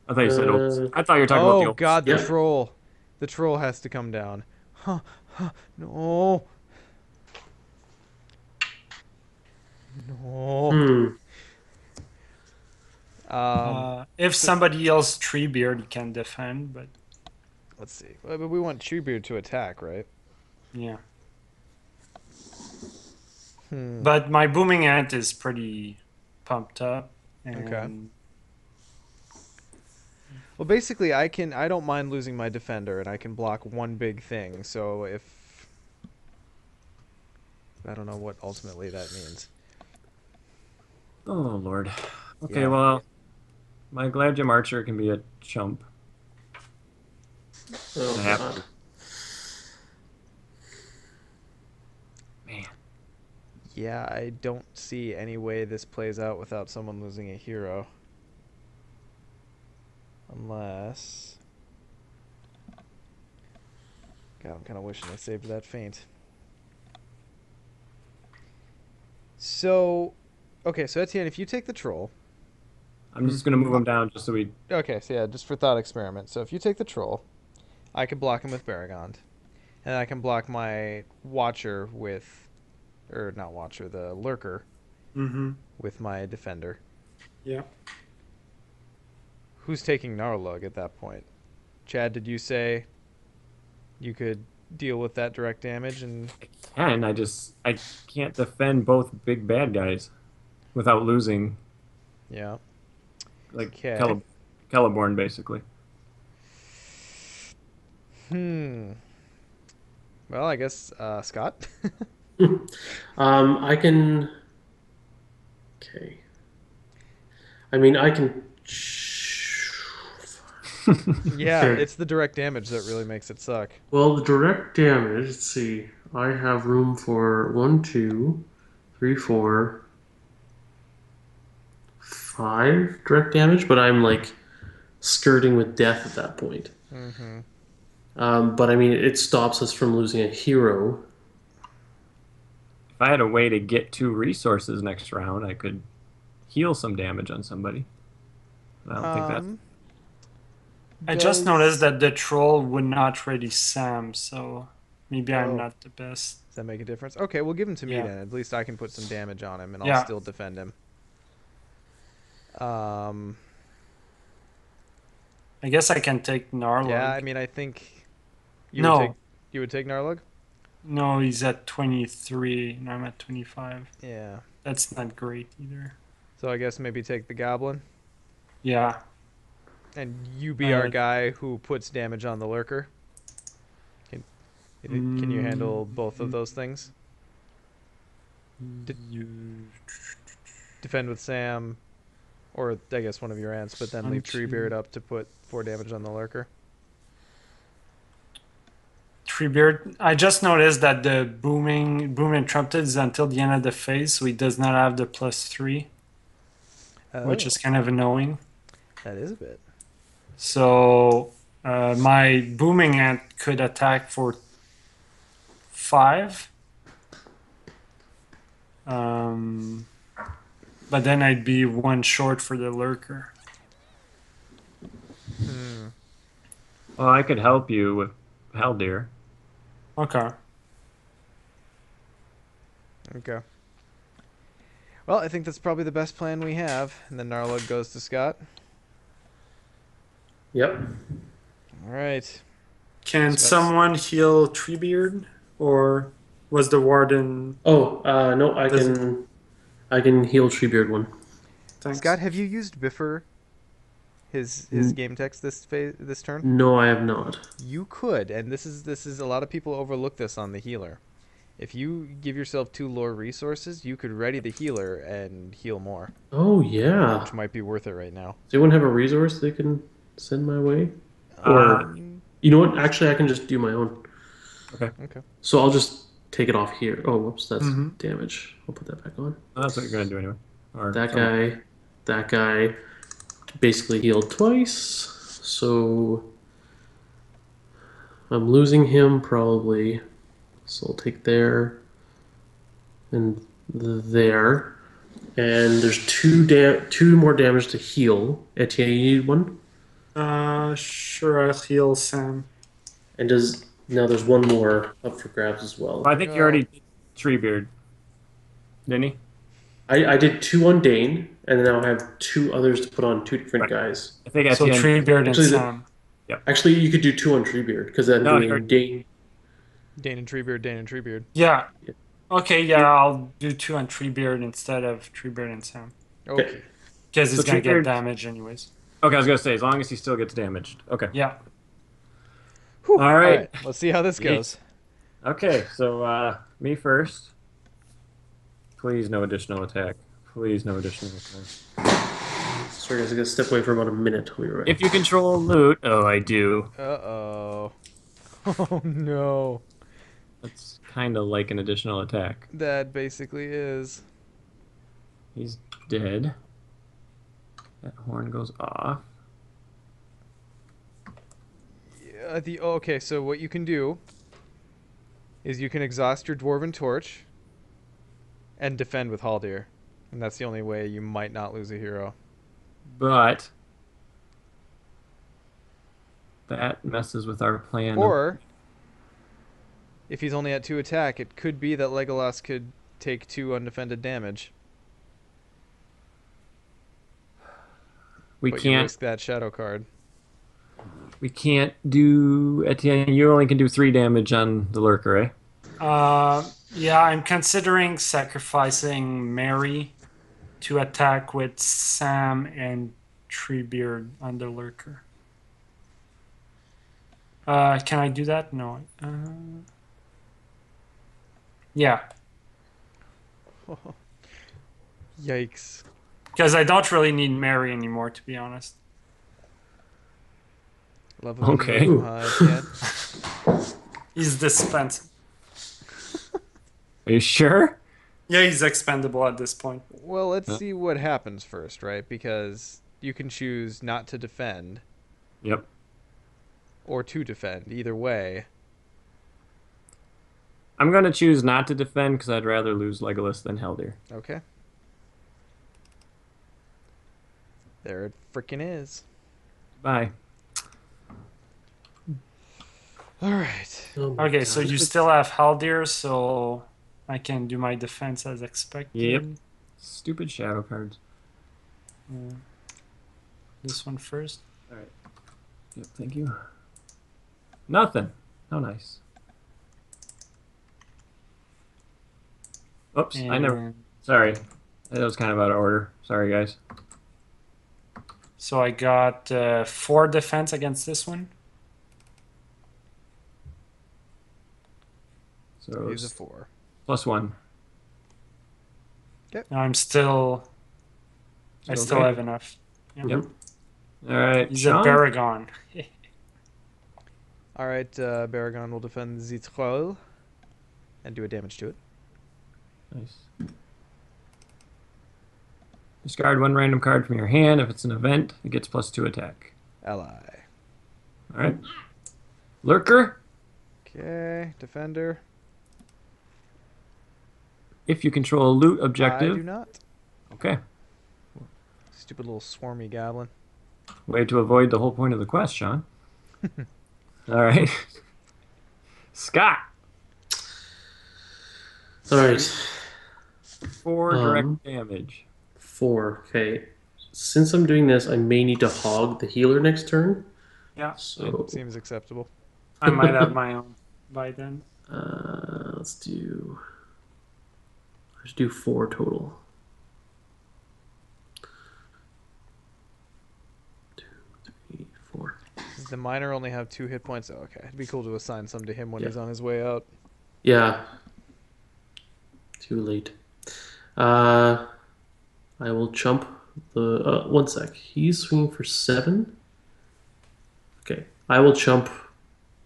I thought you said Uh, I thought you were talking about the Oh, old. God, the Yeah. troll. The troll has to come down. Huh, no. No. Hmm. If somebody else Treebeard, he can defend, but Let's see. But we want Treebeard to attack, right? yeah. Hmm. But my Booming Ant is pretty pumped up. And Okay. Well, basically, I don't mind losing my defender, and I can block one big thing. So if I don't know what ultimately that means. Oh Lord. Okay, Yeah. well, my Gladjam Archer can be a chump. Oh, I have God. to. Man. Yeah, I don't see any way this plays out without someone losing a hero. Unless... God, I'm kind of wishing I saved that feint. So... Okay, so Etienne, if you take the troll... I'm just gonna move him down just so we. Okay, so yeah, just for thought experiment. So if you take the troll, I can block him with Baragond. And I can block my Watcher with... Or not Watcher, the Lurker with my Defender. Yeah. Who's taking Narlug at that point? Chad, did you say you could deal with that direct damage? And I can't defend both big bad guys without losing, yeah, like okay. Celeborn basically. Well, I guess Scott. I can. Okay. I mean, I can. Yeah, Okay. it's the direct damage that really makes it suck. Well, the direct damage. Let's see. I have room for 1, 2, 3, 4, 5 direct damage, but I'm like skirting with death at that point. But I mean, it stops us from losing a hero. If I had a way to get 2 resources next round, I could heal some damage on somebody. I don't think that. I just noticed that the troll would not ready Sam, so maybe I'm not the best. Does that make a difference? Okay, well, give him to me Yeah. then. At least I can put some damage on him, and I'll Yeah. still defend him. I guess I can take Narlug. Yeah, I mean, I think you No. would take Narlug? No, he's at 23, and I'm at 25. Yeah. That's not great either. So I guess maybe take the Goblin. Yeah. And you be our guy who puts damage on the Lurker. Can you handle both of those things? Defend with Sam, or I guess one of your ants, but then leave Treebeard up to put 4 damage on the Lurker. Treebeard. I just noticed that the boom and trumpet is until the end of the phase, so he does not have the +3, which is kind of annoying. That is a bit. So my booming ant could attack for 5. But then I'd be 1 short for the lurker. Well, I could help you with Haldir. Okay. Okay. Well, I think that's probably the best plan we have. And then Narlug goes to Scott. Yep. All right. Can Scott's- someone heal Treebeard, or was the warden? Oh, no, I Does it- can. I can heal Treebeard one. Thanks. Scott, have you used Biffer, his game text this turn? No, I have not. You could, and this is a lot of people overlook this on the healer. If you give yourself 2 lore resources, you could ready the healer and heal more, Oh yeah. which might be worth it right now. Does anyone have a resource they can send my way? Or you know what? Actually, I can just do my own. Okay. So I'll just take it off here. Oh, whoops, that's Mhm. damage. I'll put that back on. That's what you're gonna do anyway. Or That guy basically healed twice. So I'm losing him probably. So I'll take there and there. And there's two more damage to heal. Etienne, you need one? Sure, I'll heal Sam. And now there's one more up for grabs as well. I think you already did Treebeard, didn't he? I did 2 on Dane, and now I have 2 others to put on 2 different guys. I think So Etienne. Treebeard and Actually, Sam. Actually, you could do 2 on Treebeard, because then No, doing you're- Dane. Dane and Treebeard. Yeah. Okay, yeah, I'll do 2 on Treebeard instead of Treebeard and Sam. Okay. Because he's So gonna get Treebeard- damage anyways. Okay, I was gonna say as long as he still gets damaged. Okay. Yeah. Whew. All right. Let's see how this Yeah. goes. Okay, so me first. Please no additional attack. Please no additional attack. Sorry guys, I gotta step away for about a minute. I'll be right. If you control loot, oh I do. Uh-oh. Oh, no. That's kind of like an additional attack. That basically is. He's dead. That horn goes off. Yeah, okay, so what you can do is you can exhaust your Dwarven Torch and defend with Haldir. And that's the only way you might not lose a hero. But that messes with our plan. Or, if he's only at 2 attack, it could be that Legolas could take 2 undefended damage. we But you can't. risk that shadow card. We can't do Etienne. You only can do 3 damage on the lurker, eh? Yeah, I'm considering sacrificing Mary to attack with Sam and Treebeard on the lurker. Can I do that? No. Yeah, Yikes. because I don't really need Mary anymore, to be honest. Level Okay. Yeah. He's dispensable. Are you sure? Yeah, he's expendable at this point. Well, let's Yeah. see what happens first, right? Because you can choose not to defend Yep. or to defend. Either way. I'm gonna choose not to defend because I'd rather lose Legolas than Haldir. Okay. There it frickin' is. Bye. All right. Oh my Okay, so God. you still have Haldir, so I can do my defense as expected. Yep. Stupid shadow cards. This one first. Yep. Thank you. Nothing. How nice. Oops. I never. And Sorry. That was kind of out of order. Sorry, guys. So I got 4 defense against this one. So Use a it's +4. +1. I'm still. I Still still okay? have enough. Yep. All right. He's Sean? a Baragon. All right, Baragon will defend the troll and do a damage to it. Nice. Discard 1 random card from your hand. If it's an event, it gets +2 attack. Ally. All right. Lurker. Okay, defender. If you control a loot I do objective. not. Okay. Stupid little swarmy goblin. Way to avoid the whole point of the quest, Sean. All right. Scott. All right. 4 direct damage. 4. Okay. Since I'm doing this, I may need to hog the healer next turn. Yeah, So Seems acceptable. I might have my own by then. let's do. Let's do 4 total. 2, 3, 4. Does the miner only have 2 hit points? Oh, okay. It'd be cool to assign some to him when he's on his way out. Yeah. Too late. I will chump the. 1 sec. He's swinging for 7. Okay. I will chump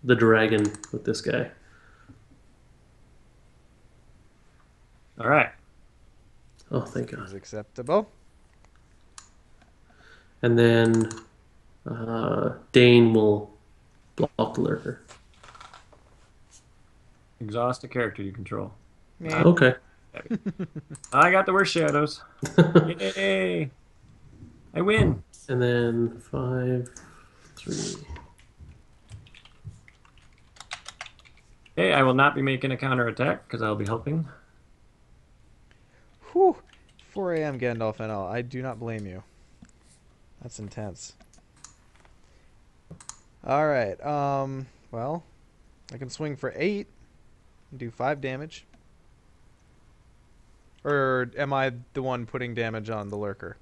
the dragon with this guy. All right. Oh, thank God. Seems acceptable. And then Dane will block the lurker. Exhaust a character you control. Yeah. Okay. I got the worst shadows. Yay! I win. And then 5, 3. Hey, I will not be making a counterattack because I'll be helping. Whew. 4 a.m. Gandalf and all. I do not blame you. That's intense. All right. Well, I can swing for 8 and do 5 damage. Or am I the one putting damage on the lurker?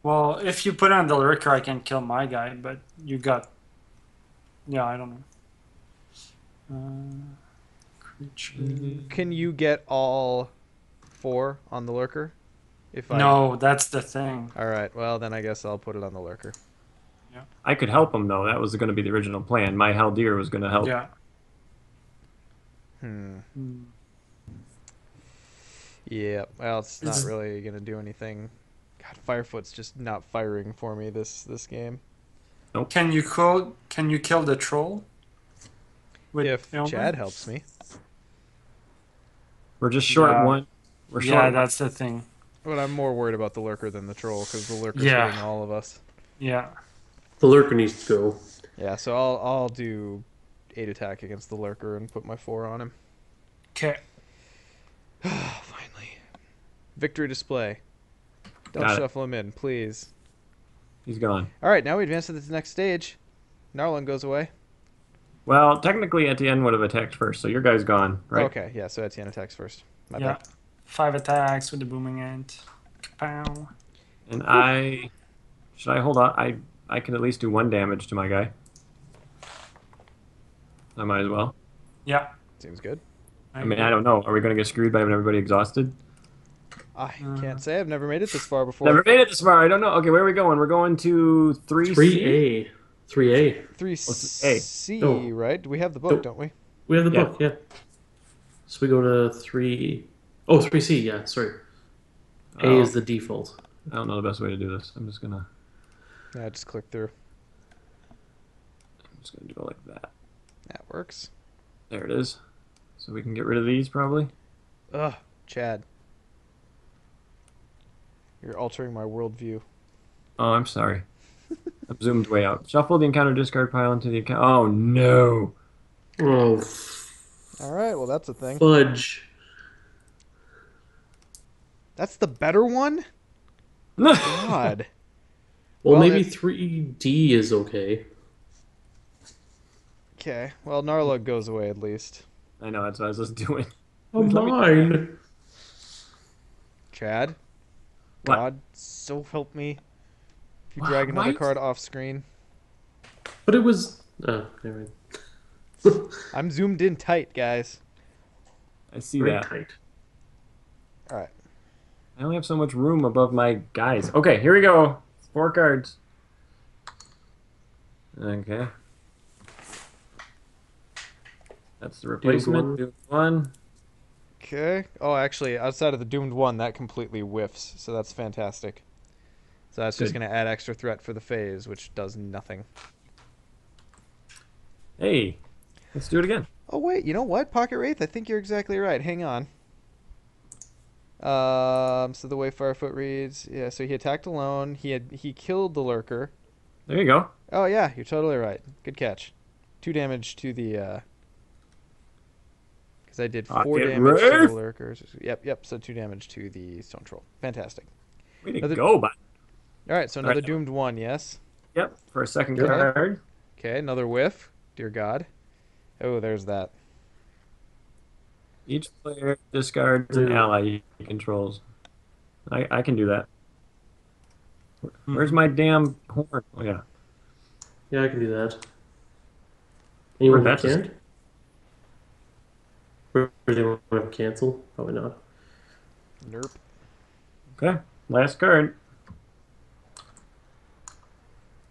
Well, if you put on the lurker, I can kill my guy, but you got. Yeah, I don't know. Creature. Can you get all 4 on the lurker? If I... No, that's the thing. All right. Well, then I guess I'll put it on the lurker. I could help him though. That was going to be the original plan. My Haldir was going to help. Yeah. Yeah. Well, it's not really gonna do anything. God, Firefoot's just not firing for me this game. Nope. Can you kill the troll? With If Elmer? Chad helps me. We're just short Yeah. one. We're short. Yeah, one. that's the thing. But I'm more worried about the lurker than the troll because the lurker's Yeah. hitting all of us. Yeah. The lurker needs to go. Yeah, so I'll do 8 attack against the lurker and put my 4 on him. Okay. Finally. Victory display. Don't Got it. shuffle him in, please. He's gone. All right, now we advance to the next stage. Narlan goes away. Well, technically Etienne would have attacked first, so your guy's gone, right? Okay, yeah, so Etienne attacks first. My Yeah. bad. 5 attacks with the booming ant. Kapow. And should I hold on? I can at least do 1 damage to my guy. I might as well. Yeah. Seems good. I mean, I don't know. Are we going to get screwed by having everybody exhausted? I can't say. I've never made it this far before. Never made it this far. I don't know. Okay, where are we going? We're going to 3C? 3A. 3A. 3C, Oh. right? We have the book, don't we? We have the Yeah. book, yeah. So we go to 3. Oh, 3C, yeah, sorry. A Oh. is the default. I don't know the best way to do this. I'm just gonna Yeah, just click through. do it like that. That works. There it is. So we can get rid of these probably. Ugh, Chad. You're altering my worldview. Oh, I'm sorry. I'm zoomed way out. Shuffle the encounter discard pile into the account. Oh no. Oh, All right, well, that's a thing. fudge. That's the better one? God. Well, Well, maybe it- 3D is okay. Okay, well, Narlug goes away at least. I know, that's what I was just doing. Oh, Let me- mine. Chad? What? God, so help me. If you Wha- drag another what? card off screen. But it was. Oh, never mind. I'm zoomed in tight, guys. I see Very that. tight. All right. I only have so much room above my guys. Okay, here we go. 4 cards. Okay. That's the replacement. one. Doomed 1. Okay. Oh, actually, outside of the doomed one, that completely whiffs, so that's fantastic. So that's just Good. going to add extra threat for the phase, which does nothing. Hey, let's do it again. Oh, wait, you know what, Pocket Wraith? I think you're exactly right. Hang on. So the way Firefoot reads, yeah, so he attacked alone. He killed the lurker. There you go. Oh, yeah, you're totally right. Good catch. 2 damage to the, because Because I did Pocket 4 damage to the Wraith. lurkers. Yep. So 2 damage to the stone troll. Fantastic. Way to Another- go, bud. All right, so All another right. doomed 1, yes? Yep, for a second Yep. card. Okay, another whiff. Dear God. Oh, there's that. Each player discards an ally he controls. I can do that. Where's my damn horn? Oh, yeah. Yeah, I can do that. Anyone Where'd that that can't? Or does anyone want to cancel? Probably not. Nerp. Okay, last card.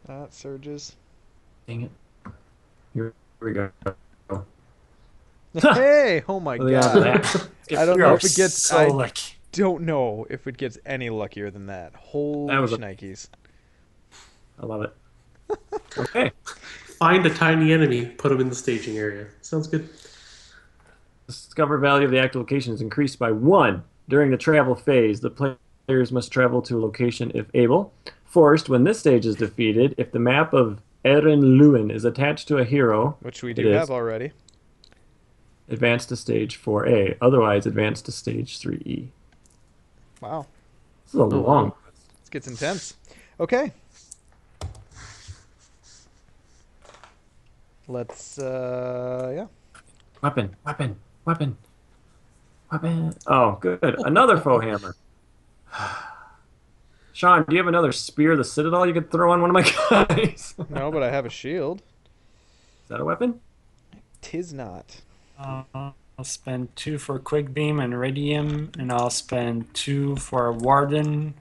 That surges. Dang it. Here we go. Hey! Oh my Look at God. that. I don't You know are if it gets. so I lucky. don't know if it gets any luckier than that. Holy That was a- shnikes. I love it. Okay. Find a tiny enemy, put them in the staging area. Sounds good. Discover value of the active location is increased by 1 during the travel phase. The players must travel to a location if able. Forced, when this stage is defeated, if the map of Erin Lewin is attached to a hero, Which we It do is. have already. advance to stage 4A. Otherwise, advance to stage 3E. Wow. This is a wow. long. This gets intense. Okay. Let's, yeah. Weapon. Oh, good. Another foe hammer. Sean, do you have another spear of the citadel you could throw on one of my guys? Is No, but I have a shield. that a weapon? Tis not. I'll spend 2 for quick beam and radium, and I'll spend 2 for warden.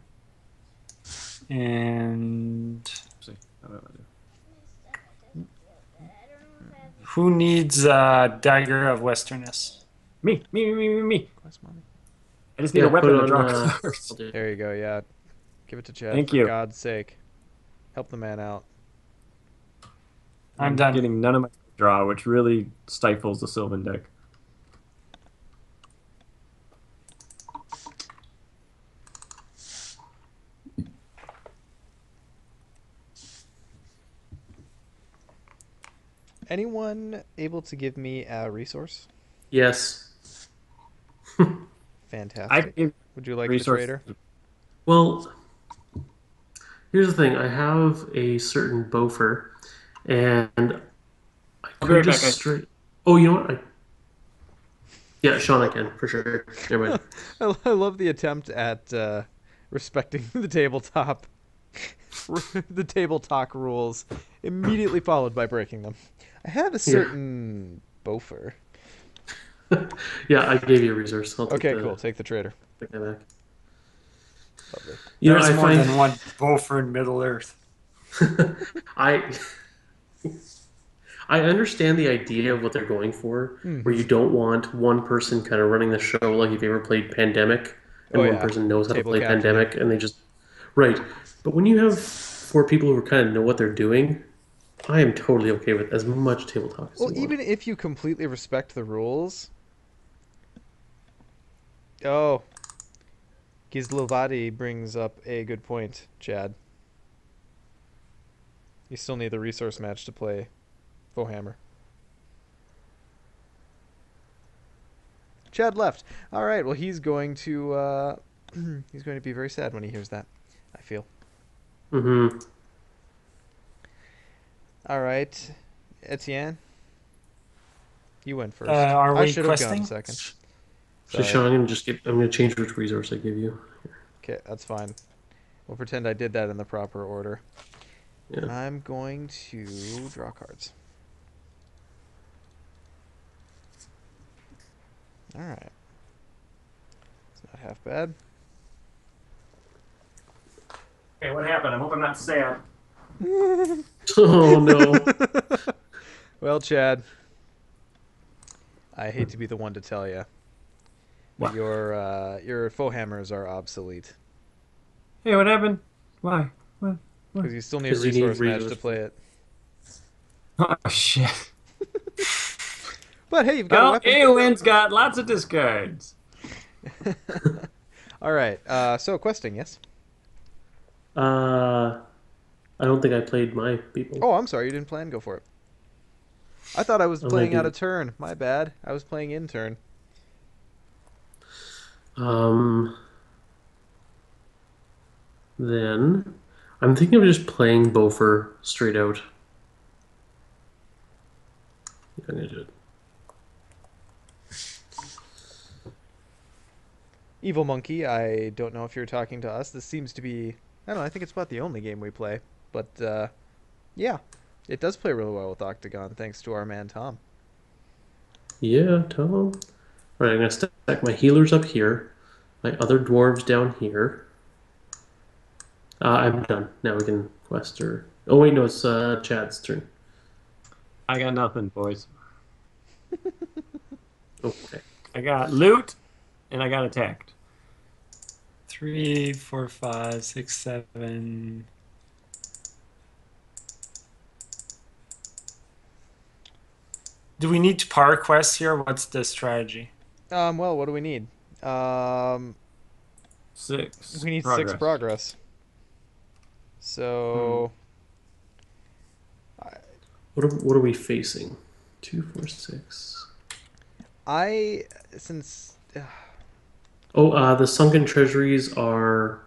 And who needs a dagger of westerness? Me. Quest money. I just need Yeah, a weapon put to on, draw cards. I'll do it. There you go, yeah. Give it to Chad, Thank for you. God's sake. Help the man out. I'm done. Getting none of my draw, which really stifles the Sylvan deck. Anyone able to give me a resource? Yes. Fantastic. I give Would you like resource. the trader? Well, here's the thing. I have a certain boffer, and I I'll be could right just back, guys. straight. Oh, you know what? Yeah, Sean, I can for sure. Never mind. I love the attempt at respecting the tabletop, the table talk rules, immediately followed by breaking them. I have a certain boffer. Yeah, I gave you a resource. I'll take Okay, the, cool. Take the trader. Take that back. Lovely. You know, There's I more find than one Beaufort in Middle Earth. I I understand the idea of what they're going for, Hmm. where you don't want one person kind of running the show. Like if you ever played Pandemic, and Oh, one yeah. person knows how to Table play captain. Pandemic, and they just right. But when you have 4 people who kind of know what they're doing, I am totally okay with as much table talk as Well, you want. even if you completely respect the rules. Oh. Gizlovati brings up a good point, Chad. You still need the resource match to play Fohammer. Chad left. All right. Well, he's going to he's going to be very sad when he hears that. I feel. Mm-hmm. All right, Etienne. You went first. Are I we should have gone questing? second. So Sorry. Sean, I'm gonna change which resource I give you. Okay, that's fine. We'll pretend I did that in the proper order. Yeah. I'm going to draw cards. All right. It's not half bad. Okay, what happened? I hope I'm not sad. Oh no. Well, Chad, I hate to be the one to tell you, but What? your faux hammers are obsolete Hey, what happened? Why? What? because you still need a 'Cause you need resource match to resource. play it. Oh, shit. But hey, you've got a Well, weapon. Eowyn's got lots of discards. All right. So questing, yes. I don't think I played my people. Oh, I'm sorry, you didn't plan. Go for it. I thought I was Oh, playing I out do. of turn. My bad. I was playing in turn. Um, then I'm thinking of just playing Bofer straight out. Yeah, I'm gonna do it. Evil Monkey, I don't know if you're talking to us. This seems to be, I don't know, I think it's about the only game we play. But, yeah, it does play really well with Octagon, thanks to our man Tom. Yeah, Tom. All right, I'm gonna stack my healers up here, my other dwarves down here. I'm done. Now we can quest or. Oh wait, no, it's Chad's turn. I got nothing, boys. Okay. I got loot, and I got attacked. 3, 4, 5, 6, 7. Do we need to power quest here? What's the strategy? Well, what do we need? Six. We need progress. 6 progress. So, What are we facing? 2, 4, 6. since Oh, the sunken treasuries are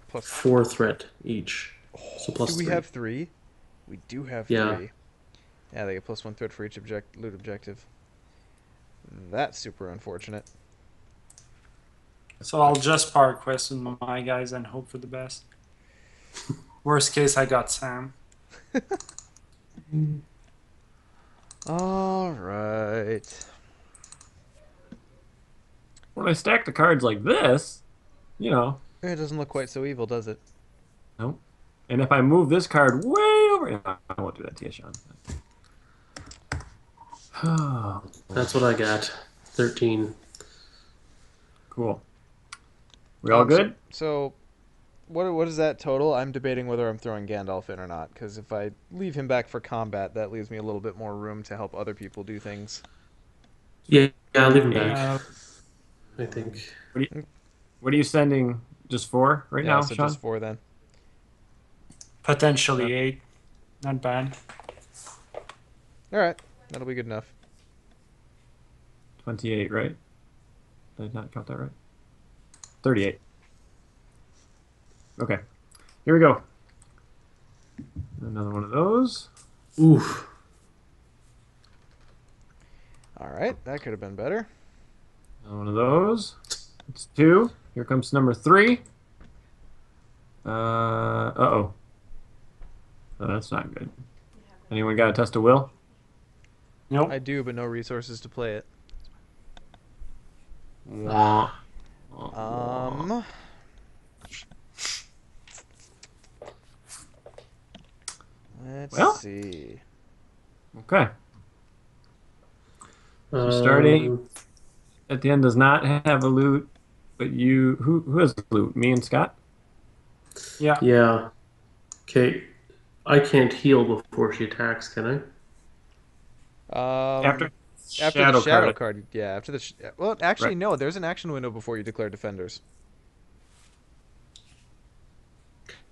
plus 4 threat each, so plus do we 3. have 3? We do have Yeah. 3. Yeah, they get +1 threat for each loot objective. That's super unfortunate. So I'll just power quest with my guys and hope for the best. Worst case, I got Sam. All right. When I stack the cards like this, you know, It doesn't look quite so evil, does it? nope. And if I move this card way over, I won't do that to you, Sean. That's what I got. 13. Cool. We all good? So, what is that total? I'm debating whether I'm throwing Gandalf in or not, because if I leave him back for combat, that leaves me a little bit more room to help other people do things. Yeah, I'll leave him back. I think. What are you sending? Just 4 right now, so Sean? just 4 then. Potentially 8. Not bad. All right, that'll be good enough. 28, right? Did I not count that right? 38. Okay. Here we go. Another one of those. Oof. All right, that could have been better. Another one of those. It's 2. Here comes number 3. Uh-oh. Oh, that's not good. Anyone got a test of will? Nope. I do, but no resources to play it. Wah. Let's see. Okay. So starting at the end does not have a loot, but who has loot? Me and Scott? Yeah. Yeah. Okay. I can't heal before she attacks, can I? After the shadow card. Yeah, after the well, actually Right. no, there's an action window before you declare defenders.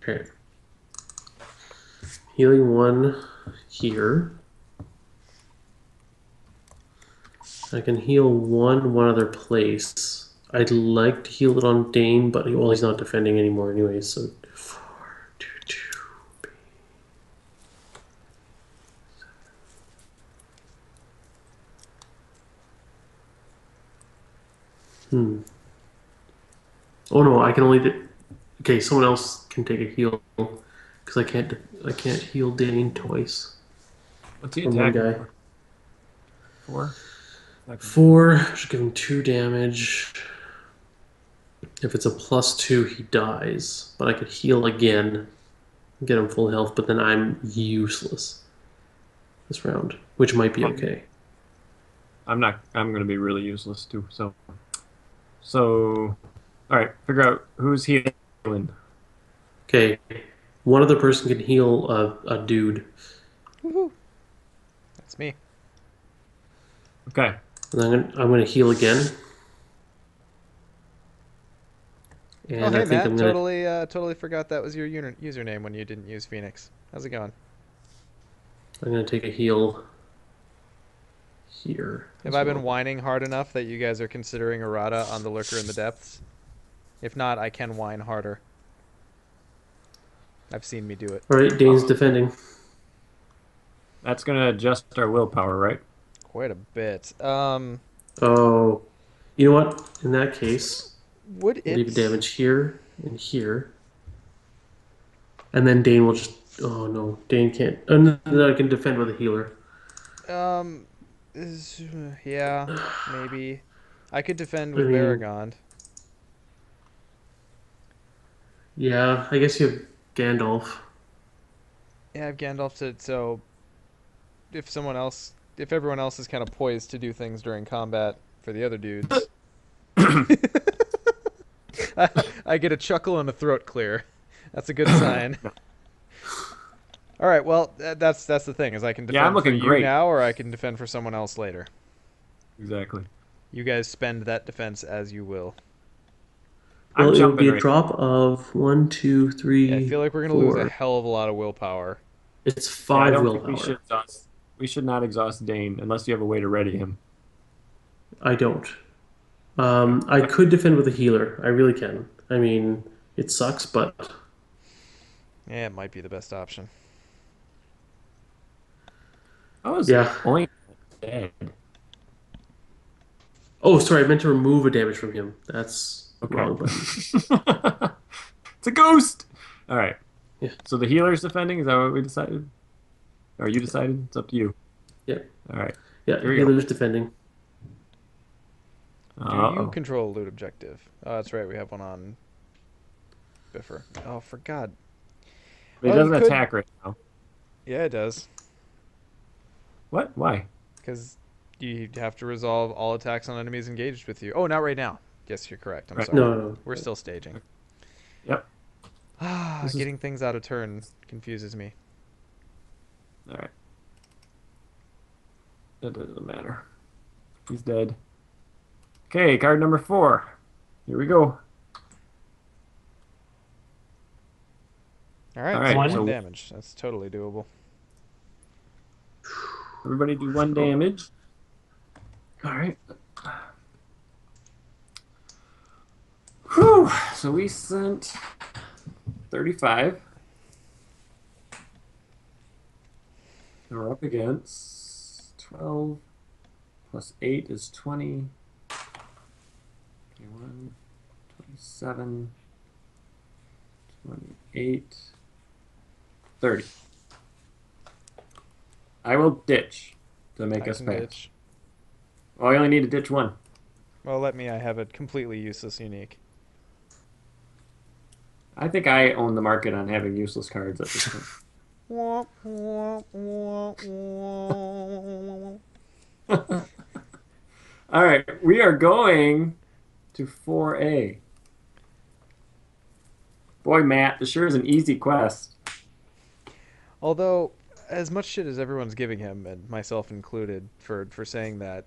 Okay. Healing 1 here. I can heal one other place. I'd like to heal it on Dane, but well, he's not defending anymore anyway, so 4, 2, 2. Oh no, I can only okay, someone else can take a heal because I can't heal Dane twice. What's he From one attacking guy. for? 4? 4, just give him 2 damage. If it's a +2, he dies. But I could heal again, get him full health, but then I'm useless this round, which might be okay. I'm going to be really useless too. So, all right. Figure out who's healing. Okay, one other person can heal a dude. Woohoo! That's me. Okay. And I'm gonna heal again. And Oh, hey I think Matt, I'm gonna totally forgot that was your username when you didn't use Phoenix. How's it going? take a heal here. Have I been whining hard enough that you guys are considering errata on the Lurker in the Depths? If not, I can whine harder. I've seen me do it. All right, Dane's defending. That's going to adjust our willpower, right? Quite a bit. Oh, you know what? In that case, Would it leave damage here and here, and then Dane will just. Oh no, Dane can't. No, I can defend with a healer. Yeah, maybe. I could defend I with mean, Belegost. Yeah, I guess you have Gandalf. Yeah, I have Gandalf to, so if everyone else is kind of poised to do things during combat for the other dudes, I get a chuckle and a throat clear. That's a good sign. All right, well, that's the thing, is I can defend I'm looking for you great. now, or I can defend for someone else later. Exactly. You guys spend that defense as you will. Well, it would be a right drop of 1, 2, 3. Yeah, I feel like we're gonna lose a hell of a lot of willpower. It's Yeah, 5 I don't willpower. think we should not exhaust Dane unless you have a way to ready him. I don't. I could defend with a healer. I really can. I mean, it sucks, but Yeah, it might be the best option. Oh, is yeah. Oink dead? Oh, sorry. I meant to remove a damage from him. That's Okay. wrong button. It's a ghost. All right. Yeah. So the healer's defending. Is that what we decided? Or you decided? It's up to you. Yeah. All right. Yeah, Here we go. healer's defending. Do you control a loot objective? Oh, that's right. We have one on Biffer. Oh, for God. It Oh, doesn't you could- attack right now. Yeah, it does. What? Why? Because you have to resolve all attacks on enemies engaged with you. Oh, not right now. Yes, you're correct. I'm Right. sorry. No. We're still staging. Yep. Getting things out of turn confuses me. All right. That doesn't matter. He's dead. Okay, card number 4. Here we go. All right, All right, one so- damage. That's totally doable. Everybody do 1 damage. All right. Whew. So we sent 35. And we're up against 12 plus 8 is 20. 21, 27, 28, 30. I will ditch to make us can pass. ditch. Oh, I only need to ditch 1. Well, let me. I have a completely useless unique. I think I own the market on having useless cards at this point. Wah, wah, wah, wah. All right, we are going to 4A. Boy, Matt, this sure is an easy quest. Although, as much shit as everyone's giving him, and myself included, for saying that,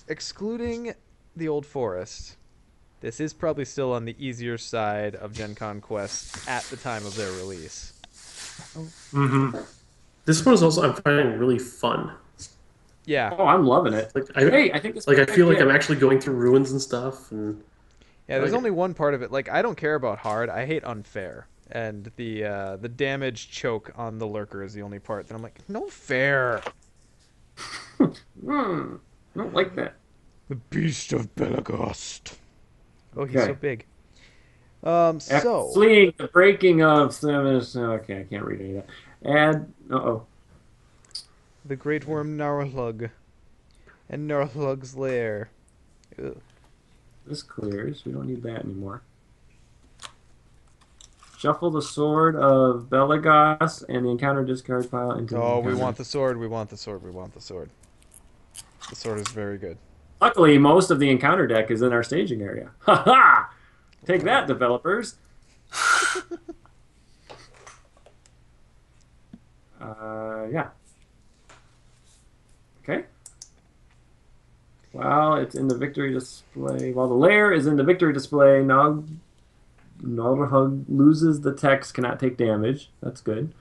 excluding the Old Forest, this is probably still on the easier side of Gen Con quests at the time of their release. Mm-hmm. This one is also, I'm finding really fun. Yeah. Oh, I'm loving it. Like, Hey, I think it's I feel like I'm actually going through ruins and stuff. And Yeah, there's like only one part of it. Like, I don't care about hard. I hate unfair. And the damage choke on the Lurker is the only part that I'm like, no fair. I don't like that. The Beast of Belegost. Oh, he's Okay. so big. After So fleeing the breaking of seven. Okay, I can't read any of that. Add. the Great Worm Narhlug and Narhlug's Lair. Ugh. This clears. We don't need that anymore. Shuffle the sword of Belegost and the encounter discard pile into. Oh, the we encounter. want the sword. We want the sword. We want the sword. The sword is very good. Luckily, most of the encounter deck is in our staging area. Ha ha! Take that, developers. Yeah. Okay. While it's in the victory display, while the Lair is in the victory display, Nalderhug loses the text, cannot take damage. That's good.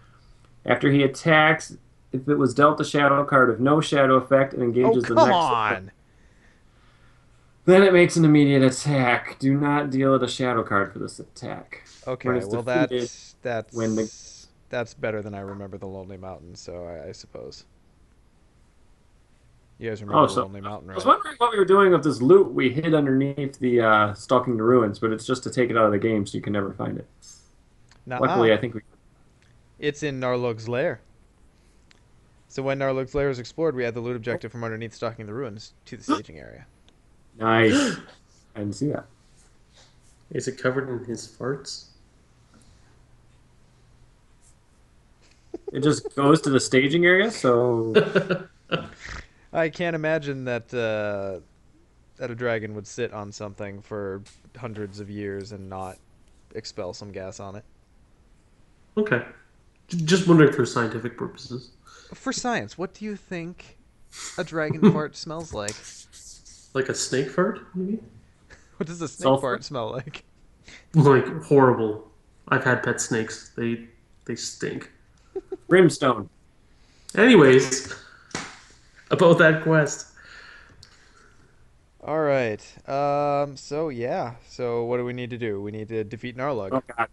After he attacks, if it was dealt a shadow card with no shadow effect and Oh, engages the come next on. then it makes an immediate attack. Do not deal it a shadow card for this attack. When Okay, it's well defeated, when the that's better than I remember the Lonely Mountain, so I suppose. You guys remember oh, the so Lonely Mountain, I was right? wondering what we were doing with this loot we hid underneath the Stalking the Ruins, but it's just to take it out of the game so you can never find it. Nuh-uh. Luckily, I think we. It's in Narlug's lair. So when Narlug's lair was explored, we had the loot objective from underneath Stalking the Ruins to the staging area. Nice. I didn't see that. Is it covered in his farts? It just goes to the staging area, so I can't imagine that that a dragon would sit on something for hundreds of years and not expel some gas on it. Okay. Just wondering for scientific purposes. For science, what do you think a dragon fart smells like? Like a snake fart, maybe? What does a snake Sulfur? fart smell like? Like horrible. I've had pet snakes. They stink. brimstone. Anyways, about that quest. All right. So yeah. So what do we need to do? We need to defeat Narlug. Oh god.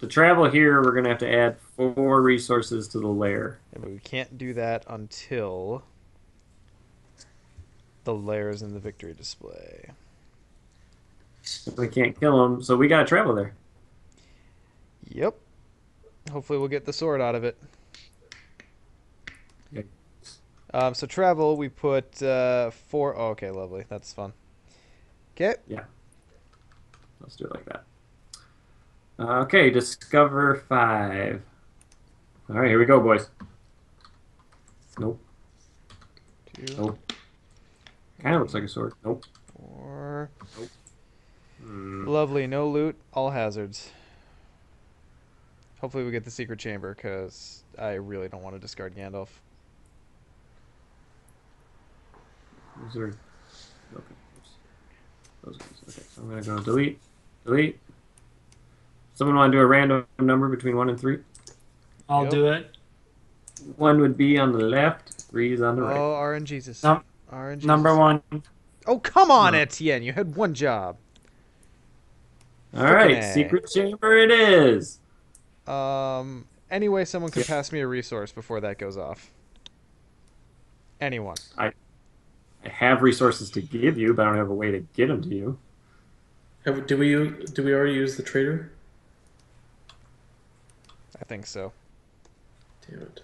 To travel here, we're gonna have to add 4 resources to the lair. Yeah, but we can't do that until the lair is in the victory display. We can't kill them, so we gotta travel there. Yep. Hopefully we'll get the sword out of it. Okay. So travel, we put 4. Oh, okay, lovely. That's fun. Okay. Yeah. Let's do it like that. Okay, discover 5. All right, here we go, boys. Nope. 2, Nope. Kind of looks like a sword. Nope. 4. Nope. Lovely. No loot. All hazards. Hopefully we get the secret chamber, because I really don't want to discard Gandalf. Those are okay. Those guys. Okay, so I'm gonna go delete, delete. Someone want to do a random number between 1 and 3? I'll Yep. do it. 1 would be on the left, 3 is on the right. Oh, RNGesus. Num- RNGesus. Number 1. Oh, come on, No. Etienne. You had one job. All right, A. secret chamber it is. Anyway, someone could Yeah. pass me a resource before that goes off. Anyone. I have resources to give you, but I don't have a way to get them to you. Do we already use the trader? I think so. Damn it.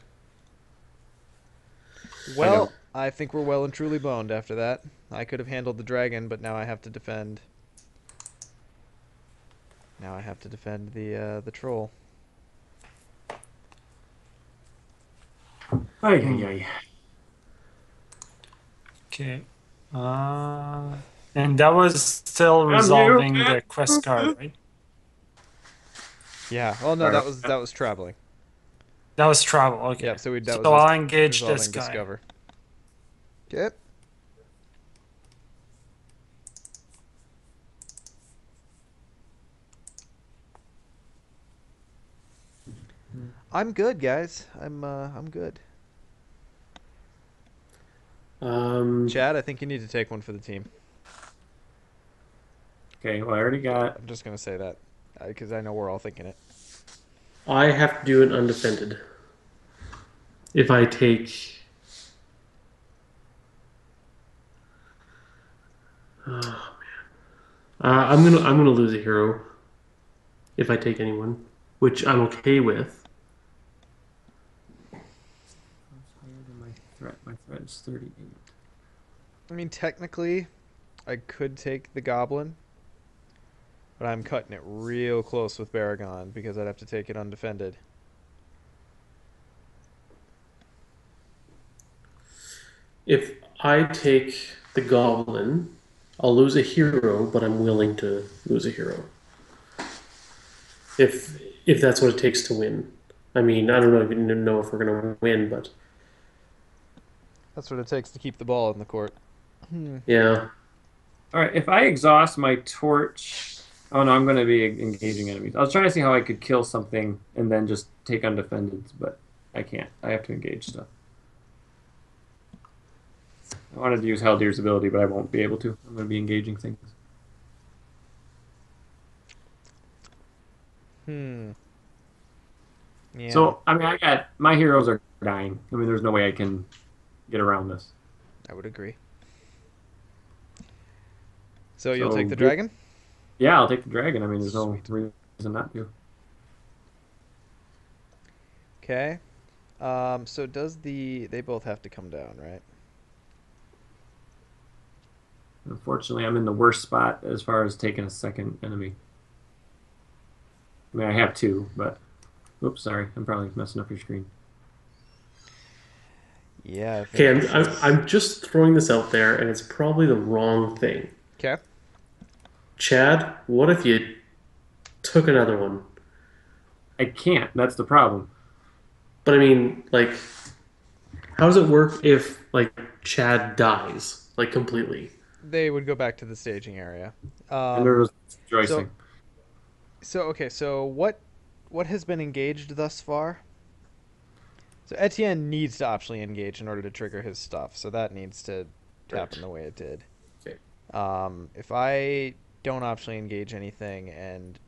Well, I think we're well and truly boned after that. I could have handled the dragon, but now I have to defend. Now I have to defend the troll. Ay, ay, ay. Okay. And that was still resolving here. the quest card, right? Yeah. Oh no, that was traveling. That was travel. Okay. Yeah. So that was So I'll just engage this resolving guy. discover. Okay. I'm good, guys. I'm good. Chad, I think you need to take one for the team. Okay, well, I already got. I'm just gonna say that because I know we're all thinking it. I have to do it undefended. If I take, oh man, I'm gonna lose a hero if I take anyone, which I'm okay with. My threat is 38. I mean, technically, I could take the goblin, but I'm cutting it real close with Baragon because I'd have to take it undefended. If I take the goblin, I'll lose a hero, but I'm willing to lose a hero. If that's what it takes to win. I mean, I don't even know if we're gonna win, but That's what it takes to keep the ball in the court. yeah. All right, if I exhaust my torch, oh no, I'm going to be engaging enemies. I was trying to see how I could kill something and then just take undefended, but I can't. I have to engage stuff. I wanted to use Haldir's ability, but I won't be able to. I'm going to be engaging things. Hmm. Yeah, So, I mean, my heroes are dying. I mean, there's no way I can get around this. I would agree. So you'll take So, the dragon? yeah, I'll take the dragon. I mean, there's no Sweet. reason not to. Okay. So does they both have to come down, right? Unfortunately, I'm in the worst spot as far as taking a second enemy. I mean, I have two, but oops, sorry, I'm probably messing up your screen. Yeah, I Okay, think this is I'm just throwing this out there, and it's probably the wrong thing. okay. Chad, what if you took another one? I can't. That's the problem. But I mean, like, how does it work if like Chad dies like completely? They would go back to the staging area. And there was So rejoicing. okay. So what has been engaged thus far? So Etienne needs to optionally engage in order to trigger his stuff. So that needs to happen Right. the way it did. Okay. If I don't optionally engage anything and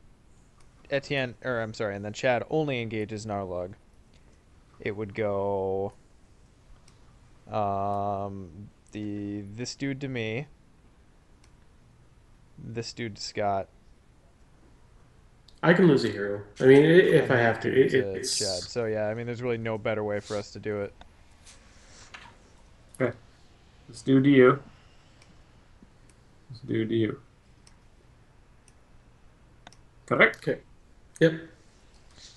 Etienne, or I'm sorry, and then Chad only engages Narlug, it would go this dude to me, this dude to Scott, I can lose a hero. I mean, if and I this have to, dude to Chad. it's So yeah, I mean, there's really no better way for us to do it. Okay, let's do to you. Let's do to you. Correct. okay. Yep.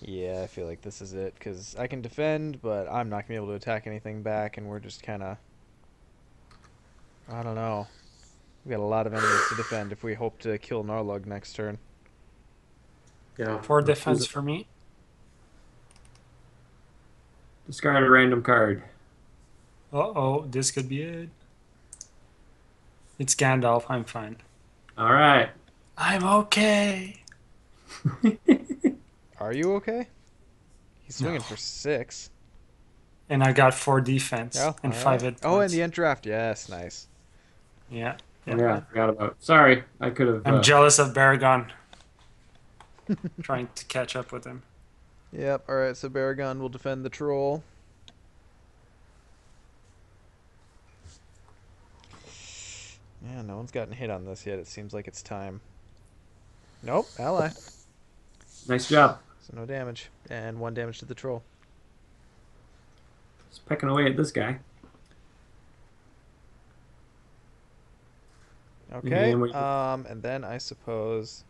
Yeah, I feel like this is it because I can defend, but I'm not gonna be able to attack anything back, and we're just kind of, I don't know. We got a lot of enemies to defend if we hope to kill Narlug next turn. Yeah. 4 defense for me. Discard a random card. Uh-oh, this could be it. It's Gandalf, I'm fine. All right. I'm okay. Are you okay? He's swinging No. for 6. And I got 4 defense Oh, and all 5 right. hit Oh, and points. the end draft. Yes, nice. Yeah. Yeah, I forgot about. Sorry, I could have. I'm jealous of Baragon. Trying to catch up with him. Yep. All right. So Baragon will defend the troll. Yeah, no one's gotten hit on this yet. It seems like it's time. Nope. Ally. Nice job. So no damage, and 1 damage to the troll. Just pecking away at this guy. Okay. And And then I suppose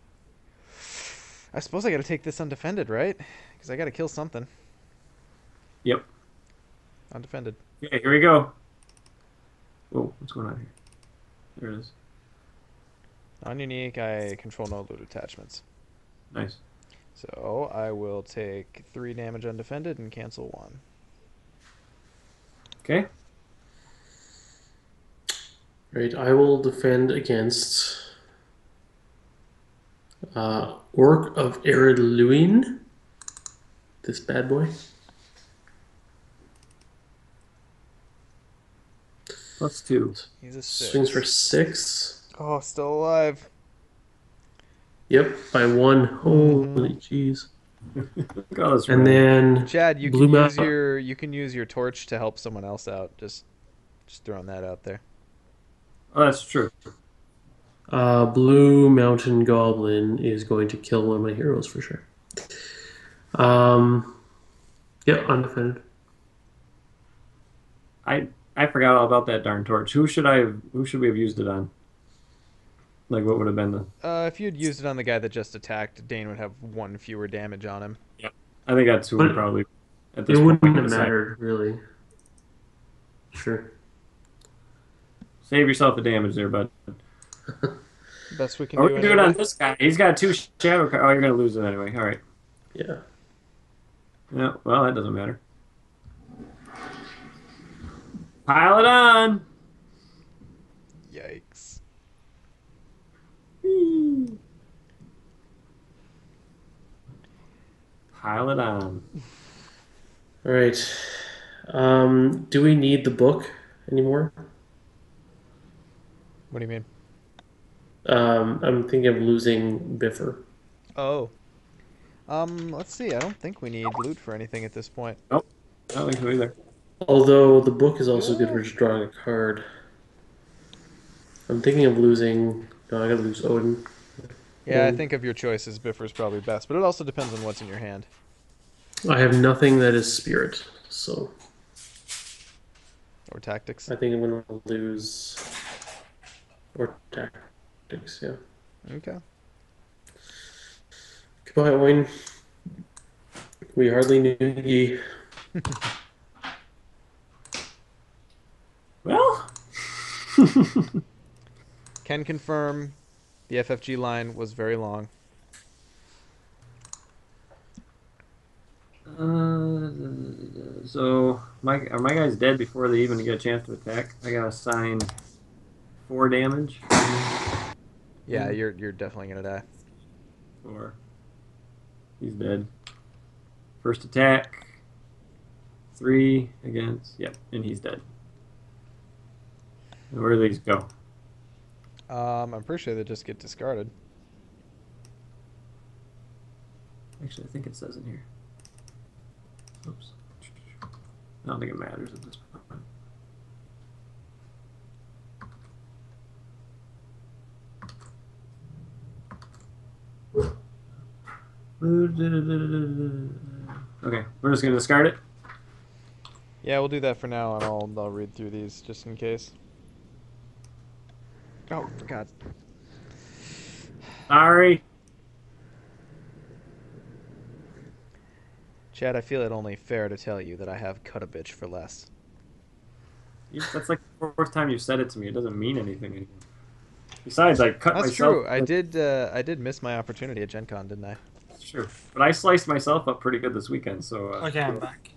I got to take this undefended, right? Because I got to kill something. Yep. Undefended. Okay, here we go. Oh, what's going on here? There it is. Non-unique. I control no loot attachments. Nice. So I will take 3 damage undefended and cancel 1. Okay. Right. I will defend against Orc of Eredluin. This bad boy. +2. He's a 6. Swings for 6. Oh, still alive. Yep, by 1. Holy jeez. Look at all this And red. then Chad, you Blue can use your torch to help someone else out. Just throwing that out there. Oh, that's true. Blue Mountain Goblin is going to kill one of my heroes for sure. Yeah, undefended. I forgot all about that darn torch. Who should we have used it on? Like, what would have been the? If you'd used it on the guy that just attacked, Dane would have 1 fewer damage on him. I think that's who we But probably. At It this wouldn't point, have decide. mattered, really. Sure. Save yourself the damage there, bud. Best we can Or we do. can do it on this guy. He's got 2 shadow cards. Oh, you're gonna lose it anyway. All right. Yeah. Yeah. Well, that doesn't matter. Pile it on. Yikes. Pile it on. All right. Do we need the book anymore? What do you mean? I'm thinking of losing Biffer. Oh. Let's see. I don't think we need loot for anything at this point. Nope. I don't think so either. Although the book is also good Yeah. for just drawing a card. I'm thinking of losing. No, I gotta lose Odin. Yeah, I think of your choices, Biffer's probably best, but it also depends on what's in your hand. I have nothing that is spirit, so Or tactics. I think I'm gonna lose or tactics. Yeah. Okay. Goodbye, Owen. We hardly knew ye. Well, Can confirm the FFG line was very long. so are my guys dead before they even get a chance to attack? I gotta assign 4 damage. Yeah, you're definitely gonna die. 4. He's dead. First attack. 3 against. Yep, and he's dead. And where do these go? I'm pretty sure they just get discarded. Actually, I think it says in here. Oops. I don't think it matters at this point. Okay, we're just gonna discard it. Yeah, we'll do that for now, and I'll read through these just in case. Oh, for God. Sorry. Chad, I feel it only fair to tell you that I have cut a bitch for less. That's like the 4th time you've said it to me. It doesn't mean anything anymore. Besides, I cut That's myself. true. I did miss my opportunity at Gen Con, didn't I? That's true. But I sliced myself up pretty good this weekend, so. Okay, I'm back.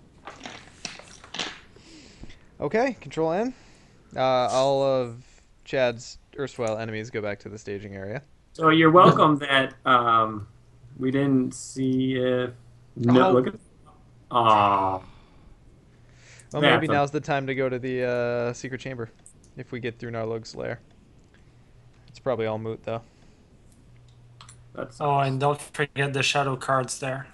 Okay, Control N. All of Chad's erstwhile enemies go back to the staging area. So you're welcome that we didn't see if. No, Oh. look at. Aw. Well, maybe now's the time to go to the secret chamber, if we get through Narlug's lair. It's probably all moot, though. That's. Oh, and don't forget the shadow cards there.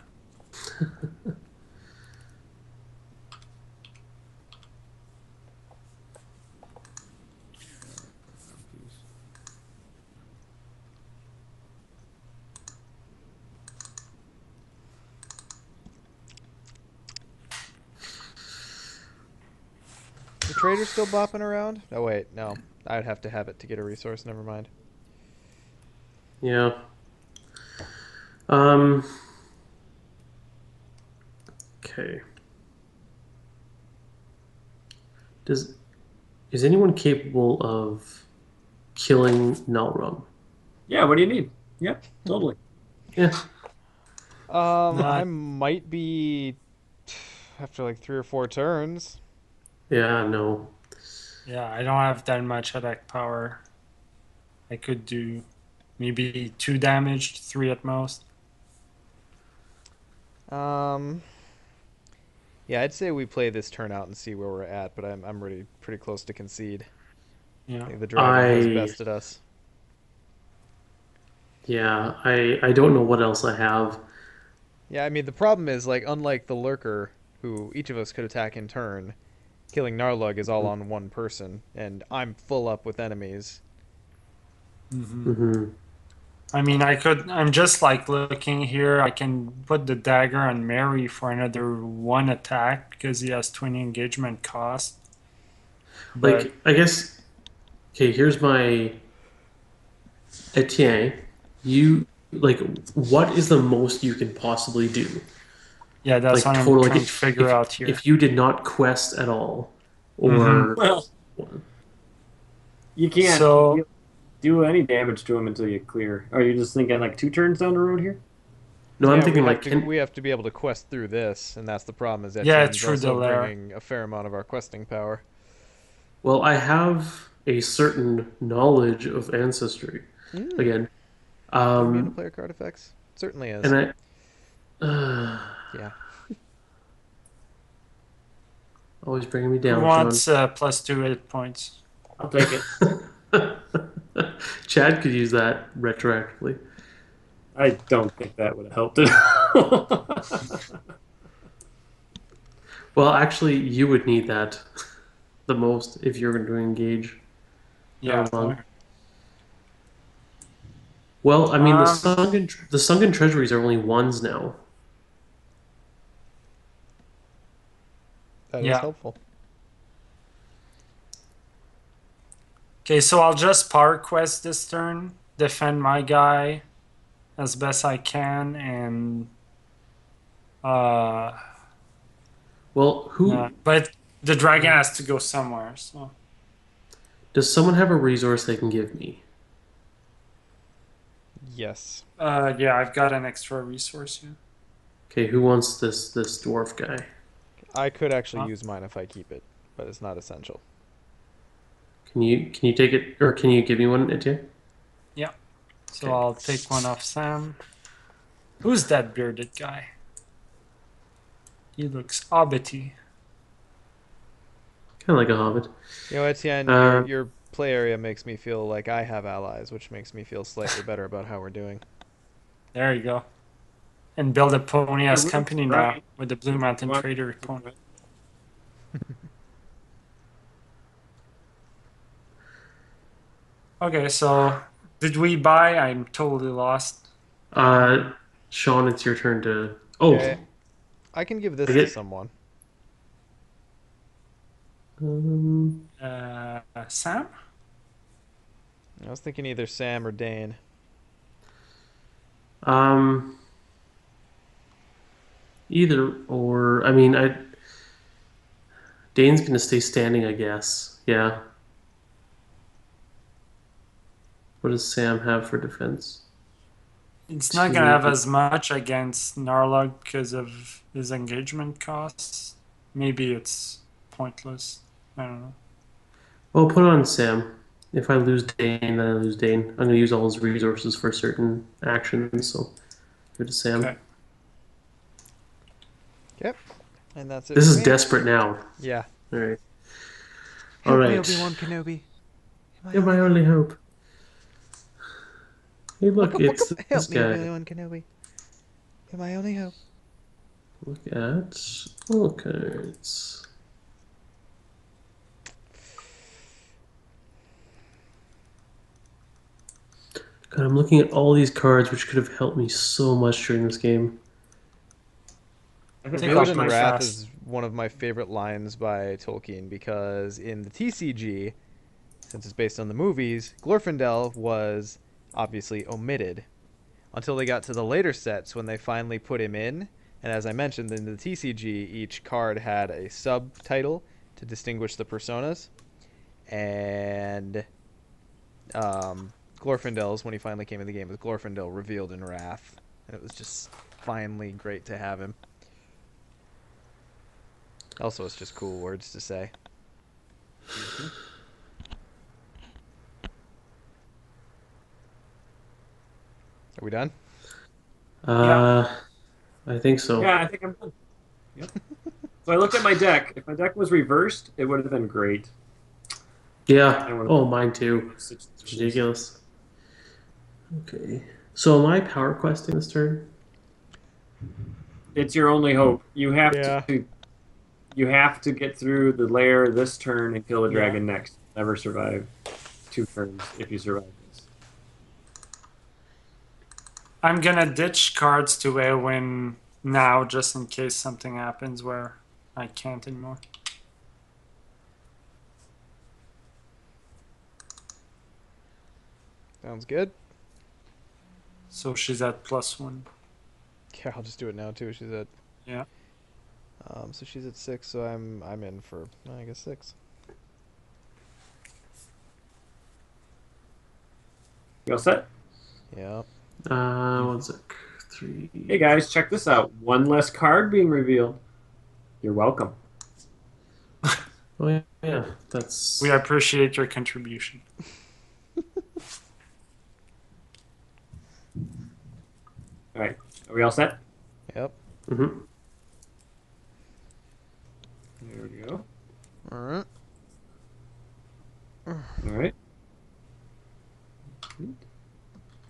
The trader's still bopping around? Oh, wait, no. I'd have to have it to get a resource. Never mind. Yeah. Okay. Is anyone capable of killing Nalrum? Yeah, what do you need? Yep, totally. Yeah. I might be after like 3 or 4 turns. Yeah, no. Yeah, I don't have that much attack power. I could do maybe 2 damage, 3 at most. Yeah, I'd say we play this turn out and see where we're at, but I'm really pretty close to concede. I Yeah. think the dragon has bested us. Yeah, I don't know what else I have. Yeah, I mean the problem is like unlike the lurker, who each of us could attack in turn, killing Narlug is all on one person, and I'm full up with enemies. Mm-hmm. I mean, I'm just like looking here. I can put the dagger on Mary for another 1 attack because he has 20 engagement cost. But Like, I guess. Okay, here's my. Etienne, like, what is the most you can possibly do? yeah, that's Like, what I'm total, trying like, to figure out here. if you did not quest at all, or Well, you can't So- do any damage to him until you clear. Are you just thinking like 2 turns down the road here? no, Yeah, I'm thinking like we have to be able to quest through this, and that's the problem. Is that Yeah, Etienne's it's through the also lair. bringing a fair amount of our questing power. well, I have a certain knowledge of ancestry. Again, Immune to player card effects? Certainly is. and Yeah. always bringing me Who down, wants +2 hit points? I'll take it. Sean. Chad could use that retroactively. I don't think that would have helped at all. Well, actually, you would need that the most if you're going to engage Yeah. Darmon. Well, I mean, the sunken treasuries are only ones now. That is Yeah. helpful. Okay, so I'll just power quest this turn, defend my guy as best I can, and uh, Well, who but the dragon has to go somewhere. So does someone have a resource they can give me? Yes. yeah, I've got an extra resource here. Okay, who wants this dwarf guy? I could actually Uh, use mine if I keep it, but it's not essential. Can you take it or can you give me one, Etienne? yeah. So Okay. I'll take one off Sam. Who's that bearded guy? He looks hobbity. Kind of like a hobbit. You know, Etienne, Uh, your play area makes me feel like I have allies, which makes me feel slightly better about how we're doing. There you go. And build a pony as Ruth, company now right. with the Blue Mountain You want- Trader pony. Okay, so did we buy? I'm totally lost. uh, Sean, it's your turn to. Oh, Okay, I can give I this to get. someone. Um, Sam? I was thinking either Sam or Dane. um, either or. I mean, I Dane's gonna stay standing, I guess. Yeah. What does Sam have for defense? It's not gonna have Two. as much against Narlock because of his engagement costs. Maybe it's pointless. I don't know. Well, put on Sam. If I lose Dane, then I lose Dane. I'm gonna use all his resources for certain actions, so give it to Sam. Okay. Yep, and that's it This for is me. desperate now. Yeah. All right. All Help me, right. Obi-Wan Kenobi. My You're my only only hope. hope. Hey, look, Waka waka. it's this Help me, guy. Obi-Wan Kenobi. You're my only hope. Look at all cards. God, I'm looking at all these cards, which could have helped me so much during this game. Take Revealed off in my Wrath fast. is one of my favorite lines by Tolkien because in the TCG, since it's based on the movies, Glorfindel was obviously omitted until they got to the later sets when they finally put him in. And as I mentioned, in the TCG, each card had a subtitle to distinguish the personas. And Glorfindel's, when he finally came in the game, was Glorfindel revealed in Wrath. And it was just finally great to have him. Also, it's just cool words to say. Are we done? Uh, I think so. Yeah, I think I'm done. Yep. So I looked at my deck. If my deck was reversed, it would have been great. I Yeah. would Oh, mine have too. It's ridiculous. Okay. So am I power questing this turn? It's your only hope. You have Yeah. to. You have to get through the lair this turn and kill the Yeah. dragon next. Never survive 2 turns if you survive this. I'm gonna ditch cards to Eowyn now just in case something happens where I can't anymore. Sounds good. So she's at +1. Yeah, I'll just do it now too. She's at Yeah. so she's at 6, so I'm in for I guess 6. You all set? Yeah. One sec. 3. Hey guys, check this out. One less card being revealed. You're welcome. Oh yeah, yeah. That's. We appreciate your contribution. All right. Are we all set? Yep. Mm-hmm. There we go. All right. All right.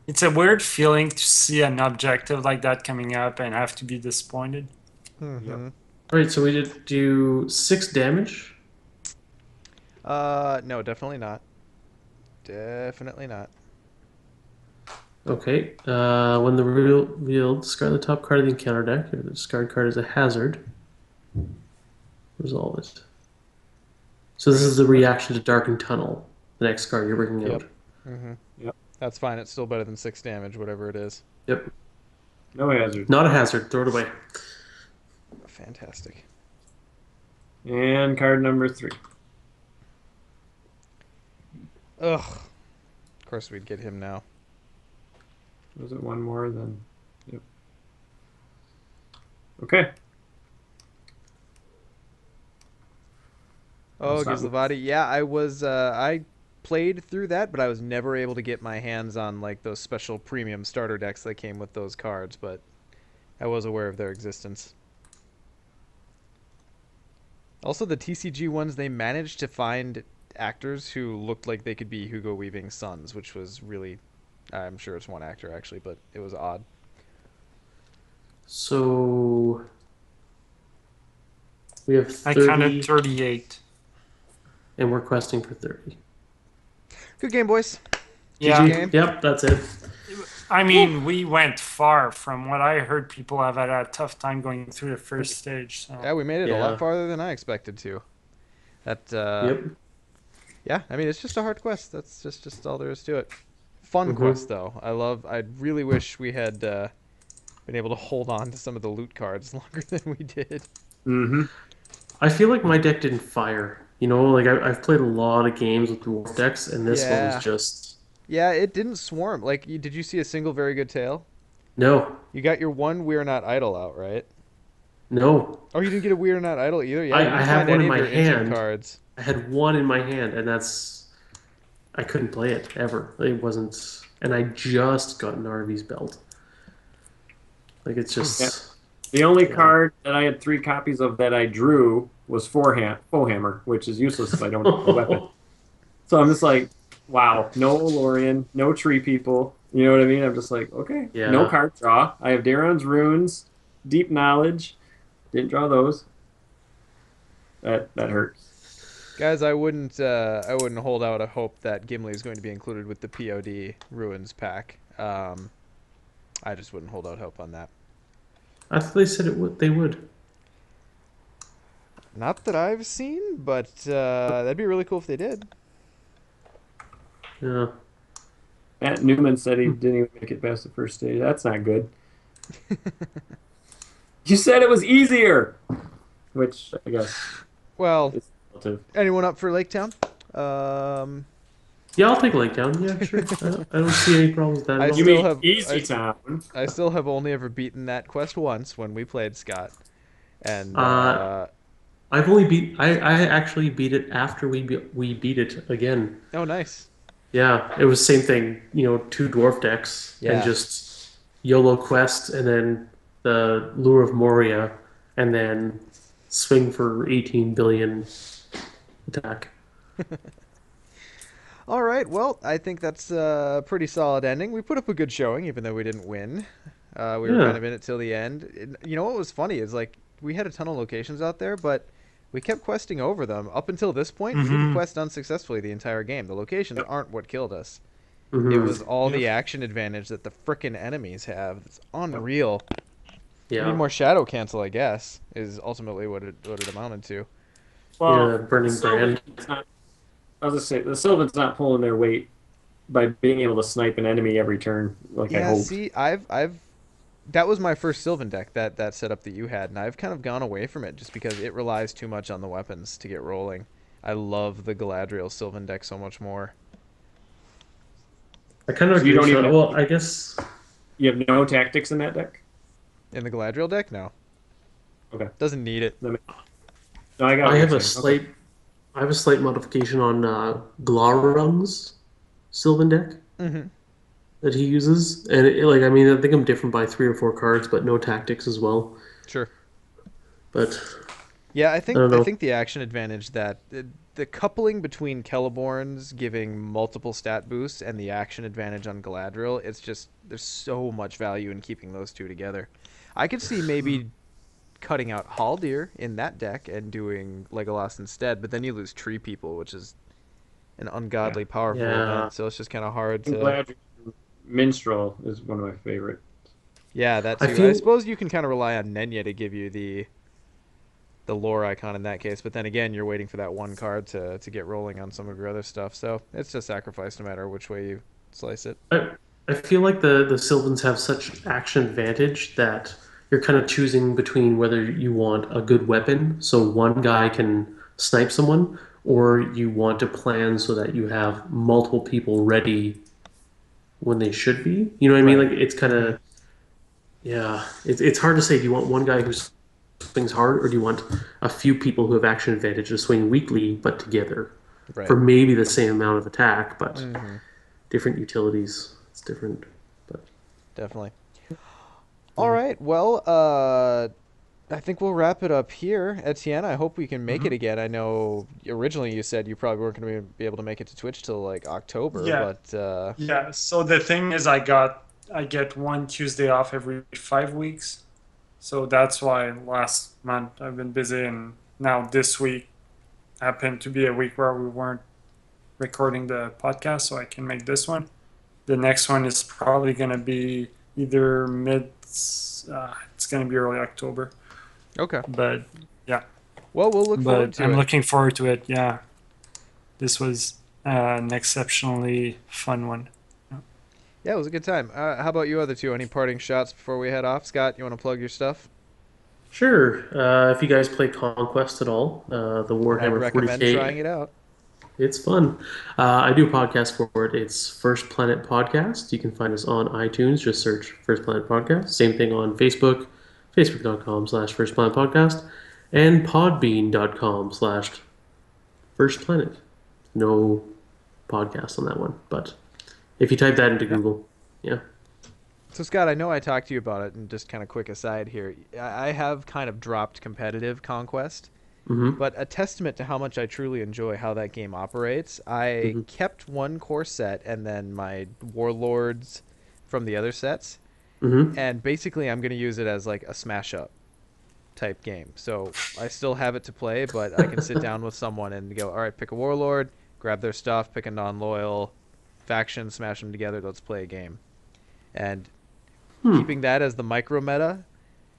It's a weird feeling to see an objective like that coming up and have to be disappointed. Mm-hmm. All right, so we did do 6 damage. No, definitely not. Definitely not. Okay. When the revealed, discard the top card of the encounter deck. If the discard card is a hazard, resolve it. So this is the reaction to Darkened Tunnel. The next card you're bringing out. Mm-hmm. Yep. That's fine. It's still better than 6 damage, whatever it is. Yep. No hazard. Not a hazard. Throw it away. Fantastic. And card number 3. Ugh. Of course we'd get him now. Was it one more then? Yep. Okay. Oh, That's not- Gizlavati. Yeah, I played through that, but I was never able to get my hands on like those special premium starter decks that came with those cards, but I was aware of their existence. Also, the TCG ones, they managed to find actors who looked like they could be Hugo Weaving's sons, which was really, I'm sure it's one actor actually, but it was odd. So we have I 30, counted 38. and we're questing for 30. Good game, boys. Yeah. game. Yep, that's it. I mean, we went far. From what I heard, people have had a tough time going through the first stage. So. Yeah, we made it a Yeah. lot farther than I expected to. That Yep. Yeah, I mean it's just a hard quest. That's just all there is to it. Fun Mhm. quest though. I really wish we had been able to hold on to some of the loot cards longer than we did. Mm-hmm. I feel like my deck didn't fire. You know, like I've played a lot of games with dwarf decks, and this one Yeah. was just Yeah, it didn't swarm. Like, did you see a single very good tail? no, You got your one We're Not Idle out, right? no. Oh, you didn't get a We're Not Idle either. Yeah, I you didn't have find one any in of my your instant hand. cards. I had one in my hand, and I couldn't play it ever. It wasn't, and I just got an RV's belt. Like it's just The only Yeah. card that I had 3 copies of that I drew was Foehammer, which is useless if I don't have a weapon. So I'm just like, wow, no Lorien, no tree people. You know what I mean? I'm just like, okay, Yeah. no card draw. I have Daron's Runes, Deep Knowledge. Didn't draw those. That hurts. Guys, I wouldn't hold out a hope that Gimli is going to be included with the POD Ruins pack. I just wouldn't hold out hope on that. I thought they said they would. Not that I've seen, but that'd be really cool if they did. Yeah. Matt Newman said he didn't even make it past the first stage. That's not good. You said it was easier, which I guess Well, is relative. anyone up for Lake Town? Yeah, I'll take Lake Down. Yeah, sure. I don't see any problems with that I at all. You still mean have- Easy Town? I still have only ever beaten that quest once when we played Scott, and I've only beat. I actually beat it after we beat it again. oh, nice. Yeah, it was same thing. You know, 2 dwarf decks Yeah. and just YOLO quest, and then the Lure of Moria, and then swing for 18 billion attack. All right, well, I think that's a pretty solid ending. We put up a good showing, even though we didn't win. We were Yeah. kind of in it till the end. You know what was funny is like we had a ton of locations out there, but we kept questing over them. Up until this point, we didn't quest unsuccessfully the entire game. The locations aren't what killed us. Mhm. It was all the action advantage that the frickin' enemies have. It's unreal. We Yeah. need more shadow cancel, I guess, is ultimately what it amounted to. Yeah, Burning the Sylvan- Brand. it's not- I was just saying, the Sylvan's not pulling their weight by being able to snipe an enemy every turn, like I Yeah, hoped. see, I've that was my first Sylvan deck, that setup that you had, and I've kind of gone away from it just because it relies too much on the weapons to get rolling. I love the Galadriel Sylvan deck so much more. I kind of So you agree. don't even- Well, I guess You have no tactics in that deck? In the Galadriel deck, no. Okay. Doesn't need it. No, I got I what have you're a saying. slight. I have a slight modification on Glaurung's Sylvan deck Mm-hmm. that he uses, and like I mean, I think I'm different by 3 or 4 cards, but no tactics as well. Sure. But Yeah, I I don't know. think the action advantage that the coupling between Celeborns giving multiple stat boosts and the action advantage on Galadriel, it's just there's so much value in keeping those two together. I could see maybe cutting out Haldir in that deck and doing Legolas instead, but then you lose Tree People, which is an ungodly powerful event. So it's just kind of hard I'm to. glad Minstrel is one of my favorite. Yeah, that I too. I feel- suppose you can kind of rely on Nenya to give you the lore icon in that case, but then again, you're waiting for that one card to get rolling on some of your other stuff. So it's just sacrifice no matter which way you slice it. I feel like the Sylvans have such action advantage that you're kind of choosing between whether you want a good weapon, so one guy can snipe someone, or you want to plan so that you have multiple people ready when they should be. You know what I mean? Right. Like it's kind of yeah. It's hard to say. Do you want one guy who swings hard, or do you want a few people who have action advantage to swing weakly but together Right. for maybe the same amount of attack, but Mm-hmm. different utilities? It's different, but Definitely. All right. Well, I think we'll wrap it up here. Etienne, I hope we can make it again. I know originally you said you probably weren't going to be able to make it to Twitch till like October, Yeah. but Yeah. So the thing is, I get one Tuesday off every 5 weeks. So that's why last month I've been busy, and now this week happened to be a week where we weren't recording the podcast, so I can make this one. The next one is probably going to be either it's going to be early October. okay. But yeah, Well, we'll look forward but to I'm it. looking forward to it. Yeah, this was an exceptionally fun one. Yeah, it was a good time. How about you other two? Any parting shots before we head off? Scott, you want to plug your stuff? sure. If you guys play Conquest at all, the I'd Warhammer recommend 40K, trying it out. it's fun. I do a podcast for it. It's First Planet Podcast. You can find us on iTunes. Just search First Planet Podcast. Same thing on Facebook, facebook.com/First Planet Podcast, and podbean.com/First Planet. No podcast on that one, but if you type that into Google, yeah. So, Scott, I know I talked to you about it, and just kind of quick aside here, I have kind of dropped competitive Conquest, Mm-hmm. but a testament to how much I truly enjoy how that game operates, I kept one core set and then my Warlords from the other sets, Mm-hmm. and basically I'm going to use it as like a smash-up type game. So I still have it to play, but I can sit down with someone and go, all right, pick a Warlord, grab their stuff, pick a non-loyal faction, smash them together, let's play a game. And keeping that as the micro meta,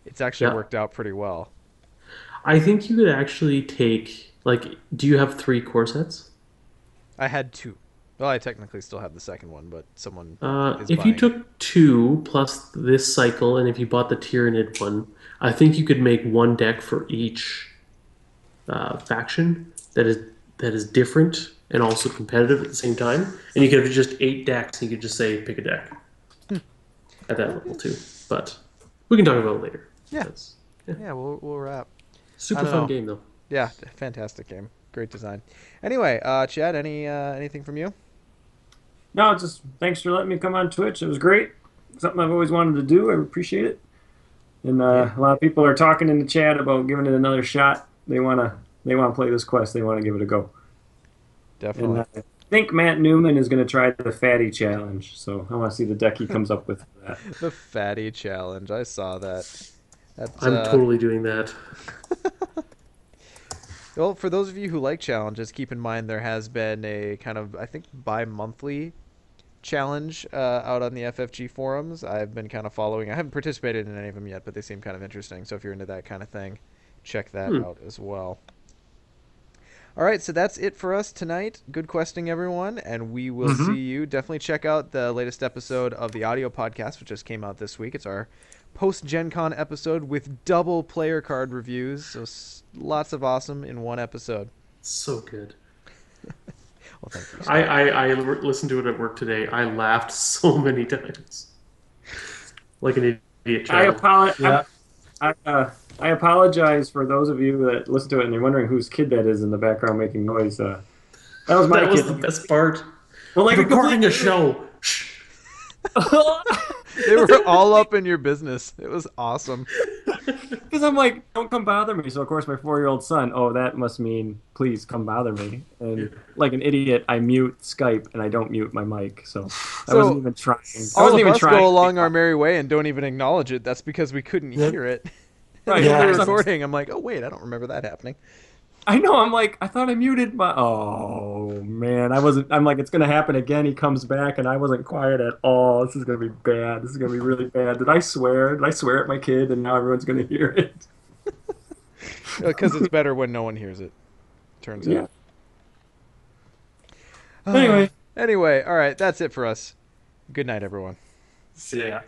it's actually Yeah. worked out pretty well. I think you could actually take, like, do you have 3 core sets? I had 2. Well, I technically still have the second one, but someone is If you buying it. took 2 plus this cycle, and if you bought the Tyranid one, I think you could make one deck for each faction that is different and also competitive at the same time. And you could have just 8 decks, and you could just say pick a deck at that level too. But we can talk about it later. Yeah. That's Yeah, we'll wrap. super I don't fun know. game though. Yeah, fantastic game. Great design. Anyway, Chad, anything from you? No, just thanks for letting me come on Twitch. It was great. Something I've always wanted to do. I appreciate it. And a lot of people are talking in the chat about giving it another shot. They wanna play this quest. They want to give it a go. Definitely. And I think Matt Newman is going to try the Fatty Challenge. So I want to see the deck he comes up with for that. The Fatty Challenge. I saw that. That's, I'm totally doing that. Well, for those of you who like challenges, keep in mind there has been a kind of, I think, bi-monthly challenge out on the FFG forums. I've been kind of following. I haven't participated in any of them yet, but they seem kind of interesting. So if you're into that kind of thing, check that out as well. All right, so that's it for us tonight. Good questing, everyone, and we will see you. Definitely check out the latest episode of the audio podcast, which just came out this week. It's our post-Gen Con episode with double player card reviews, so lots of awesome in one episode. So good. Well, thank you. I listened to it at work today. I laughed so many times, like an idiot child. I apologize for those of you that listen to it and you're wondering whose kid that is in the background making noise. That was my That kid. was the best part. Well, like Recording a show. Shh. They were all up in your business. It was awesome. Because I'm like, don't come bother me. So of course my 4-year-old son, oh, that must mean please come bother me. And like an idiot, I mute Skype and I don't mute my mic. So I wasn't even trying. I All wasn't of even us trying. go along our merry way and don't even acknowledge it. That's because we couldn't hear it. Right. Yeah. The recording. I'm like, oh wait, I don't remember that happening. I know. I'm like, I thought I muted my. Oh man, I wasn't. I'm like, it's gonna happen again. He comes back, and I wasn't quiet at all. This is gonna be bad. This is gonna be really bad. Did I swear? Did I swear at my kid? And now everyone's gonna hear it. Because it's better when no one hears it. Turns Yeah. out. Anyway. Anyway, all right, that's it for us. Good night, everyone. See ya.